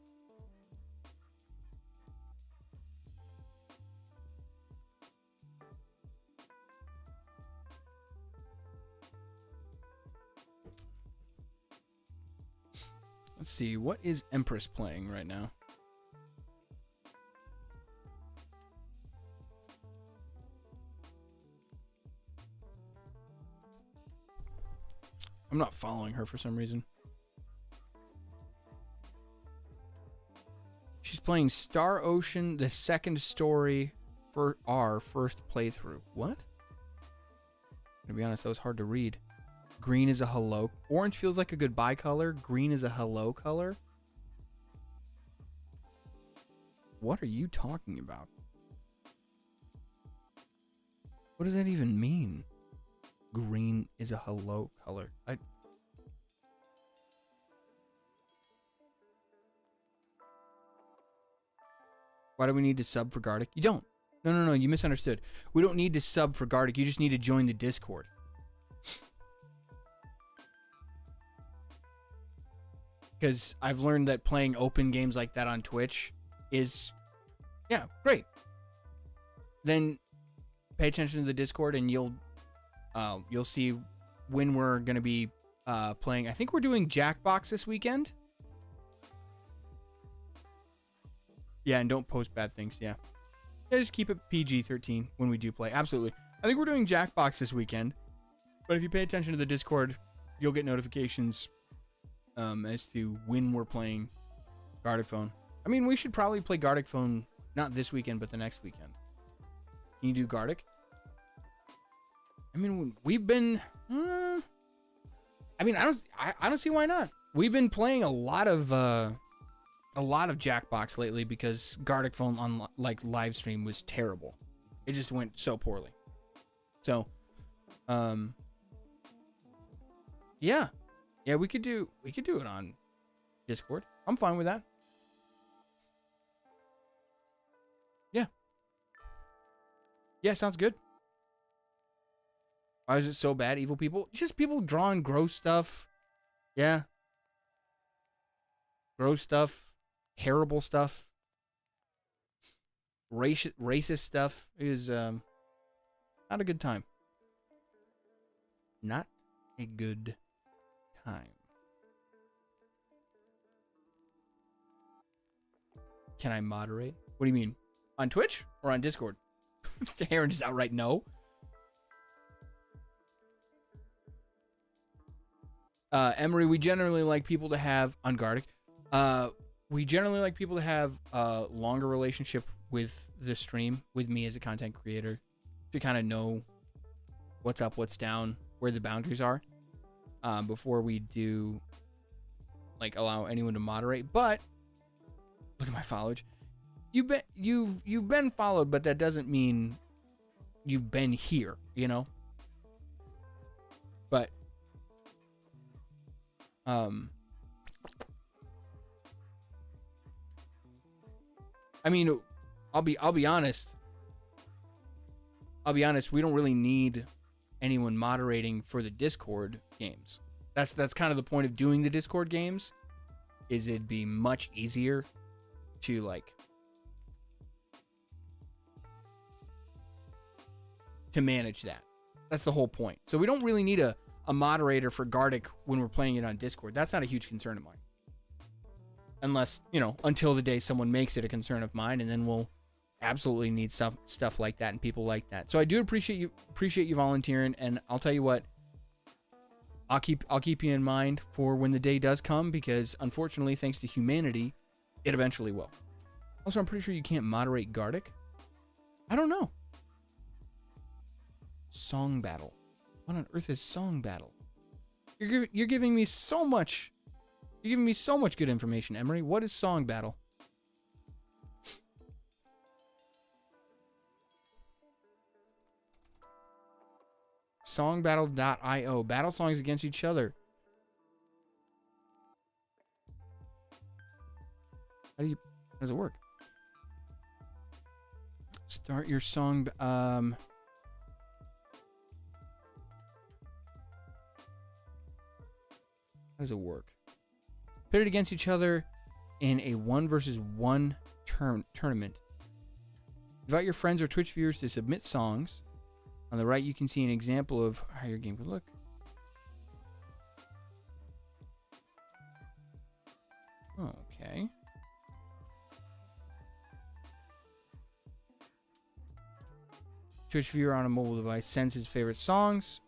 Let's see, what is Empress playing right now? I'm not following her for some reason. She's playing Star Ocean, the second story for our first playthrough. What? To be honest, that was hard to read. Green is a hello. Orange feels like a goodbye color. Green is a hello color. What are you talking about? What does that even mean? Green is a hello color. Why do we need to sub for Gardic? You don't. No, you misunderstood. We don't need to sub for Gardic. You just need to join the Discord. Because I've learned that playing open games like that on Twitch is, yeah, great. Then pay attention to the Discord and you'll see when we're going to be playing. I think we're doing Jackbox this weekend. Yeah, and don't post bad things. Yeah, just keep it PG-13 when we do play. Absolutely. I think we're doing Jackbox this weekend. But if you pay attention to the Discord, you'll get notifications as to when we're playing Gardic Phone. I mean, we should probably play Gardic Phone not this weekend, but the next weekend. Can you do Gardic? I mean, we've been. I mean, I don't see why not. We've been playing a lot of Jackbox lately because Gardic Phone on like live stream was terrible. It just went so poorly. So, yeah, we could do it on Discord. I'm fine with that. Yeah, sounds good. Why is it so bad, evil people? Just people drawing gross stuff. Yeah. Gross stuff. Terrible stuff. Racist stuff is not a good time. Not a good time. Can I moderate? What do you mean? On Twitch or on Discord? Aaron just outright no. Emery, we generally like people to have on Gardic. We generally like people to have a longer relationship with the stream, with me as a content creator, to kind of know what's up, what's down, where the boundaries are, before we do like allow anyone to moderate. But look at my followage. You've been followed, but that doesn't mean you've been here, you know? But I mean, I'll be honest. We don't really need anyone moderating for the Discord games. That's kind of the point of doing the Discord games, is it'd be much easier to like to manage that. That's the whole point. So we don't really need a moderator for Gardic when we're playing it on Discord. That's not a huge concern of mine. Unless, until the day someone makes it a concern of mine, and then we'll absolutely need stuff like that and people like that. So I do appreciate you volunteering, and I'll tell you what, I'll keep you in mind for when the day does come, because unfortunately, thanks to humanity, it eventually will. Also, I'm pretty sure you can't moderate Gardic. I don't know. Song battle. What on earth is song battle? You're giving me so much. You're giving me so much good information, Emery. What is song battle? Songbattle.io. Battle songs against each other. How does it work? Start your song. How does it work? Pitted against each other in a 1 versus 1 tournament. Invite your friends or Twitch viewers to submit songs. On the right, you can see an example of how your game could look. Okay. Twitch viewer on a mobile device sends his favorite songs.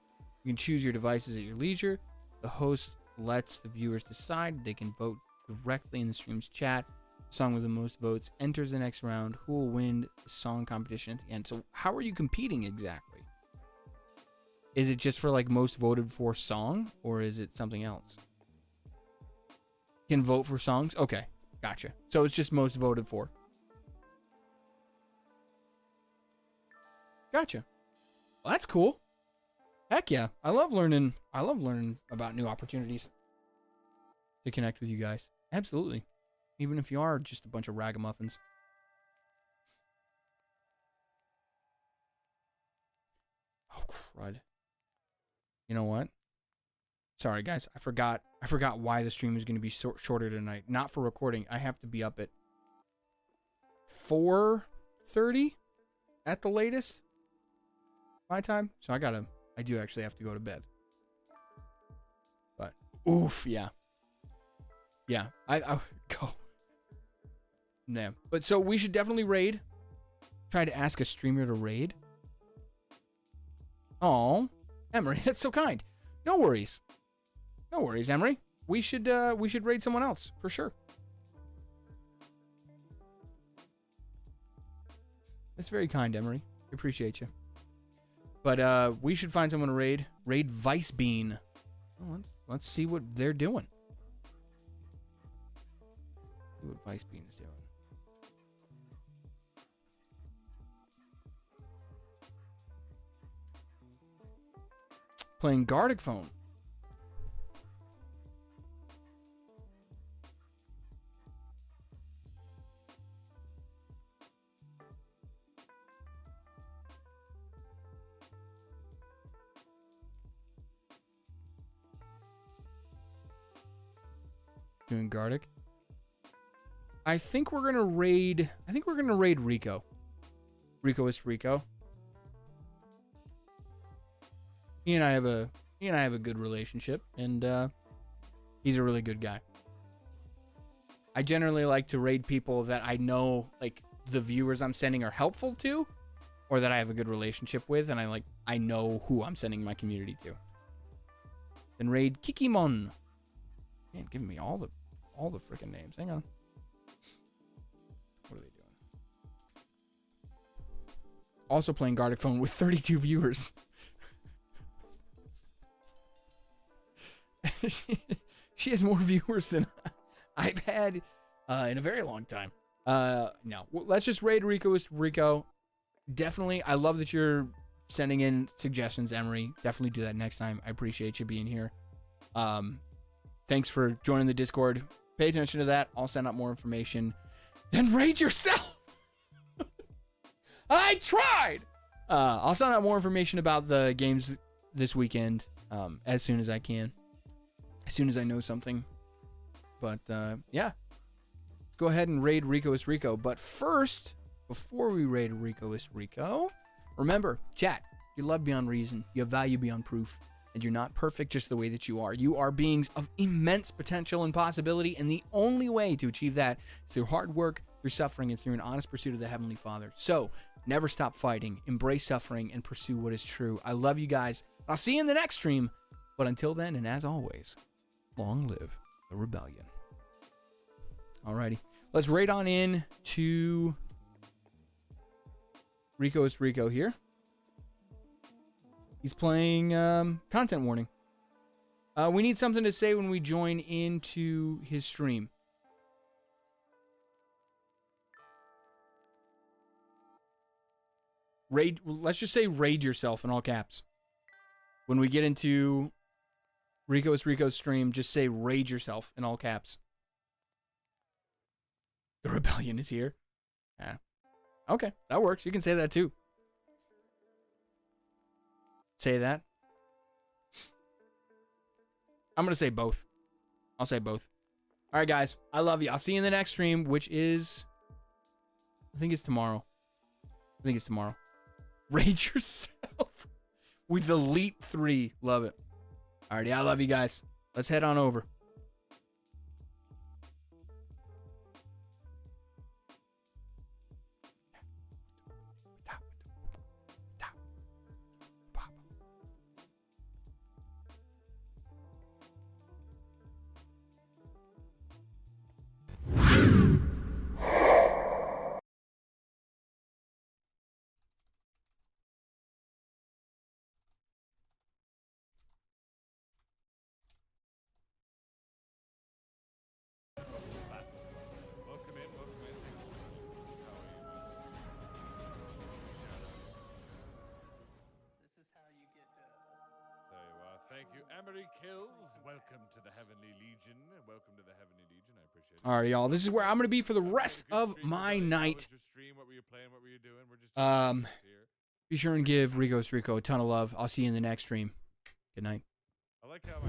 You can choose your devices at your leisure. The host lets the viewers decide. They can vote directly in the stream's chat. The song with the most votes enters the next round. Who will win the song competition at the end? So how are you competing exactly? Is it just for like most voted for song, or is it something else? You can vote for songs? Okay, gotcha. So it's just most voted for. Gotcha. Well, that's cool. Heck yeah. I love learning about new opportunities to connect with you guys. Absolutely. Even if you are just a bunch of ragamuffins. Oh, crud. You know what? Sorry, guys. I forgot why the stream is going to be shorter tonight. Not for recording. I have to be up at 4:30 at the latest. My time. So I do actually have to go to bed. But, oof, yeah. Yeah, I go. Nah. But so we should definitely raid. Try to ask a streamer to raid. Oh, Emery, that's so kind. No worries. No worries, Emery. We should raid someone else for sure. That's very kind, Emery. We appreciate you. But we should find someone to raid. Raid Vice Bean. Oh, let's see what they're doing. See what Vice Bean's doing. Playing Gardic Phone. Doing Gardic. I think we're gonna raid Rico. Rico is Rico. He and I have a good relationship, and he's a really good guy. I generally like to raid people that I know, like, the viewers I'm sending are helpful to, or that I have a good relationship with, and I know who I'm sending my community to. Then raid Kikimon. Man, giving me all the freaking names. Hang on. What are they doing? Also playing Gardic Phone with 32 viewers. She has more viewers than I've had in a very long time. No, let's just raid Rico is Rico. Definitely, I love that you're sending in suggestions, Emery. Definitely do that next time. I appreciate you being here. Thanks for joining the Discord. Pay attention to that. I'll send out more information. Then raid yourself. I tried. I'll send out more information about the games this weekend as soon as I can. As soon as I know something. But yeah. Let's go ahead and raid Rico is Rico. But first, before we raid Rico is Rico, remember, chat, you love beyond reason. You have value beyond proof. And you're not perfect just the way that you are. You are beings of immense potential and possibility, and the only way to achieve that is through hard work, through suffering, and through an honest pursuit of the Heavenly Father. So, never stop fighting, embrace suffering, and pursue what is true. I love you guys. I'll see you in the next stream. But until then, and as always, long live the rebellion. Alrighty. Let's raid on in to Rico is Rico here. He's playing Content Warning. We need something to say when we join into his stream. Raid. Let's just say raid yourself in all caps. When we get into Rico is Rico's stream, just say raid yourself in all caps. The rebellion is here. Yeah. Okay, that works. You can say that too. Say that. I'm going to say both. I'll say both. All right, guys. I love you. I'll see you in the next stream, which is... I think it's tomorrow. Raid yourself with Elite 3. Love it. Alrighty, I love you guys. Let's head on over. Amory Kills, welcome to the Heavenly Legion. Welcome to the Heavenly Legion. I appreciate it. All right, y'all. This is where I'm going to be for the rest of my night. What were you playing? What were you doing? We're just Be sure and give Rico Strico a ton of love. I'll see you in the next stream. Good night. I like how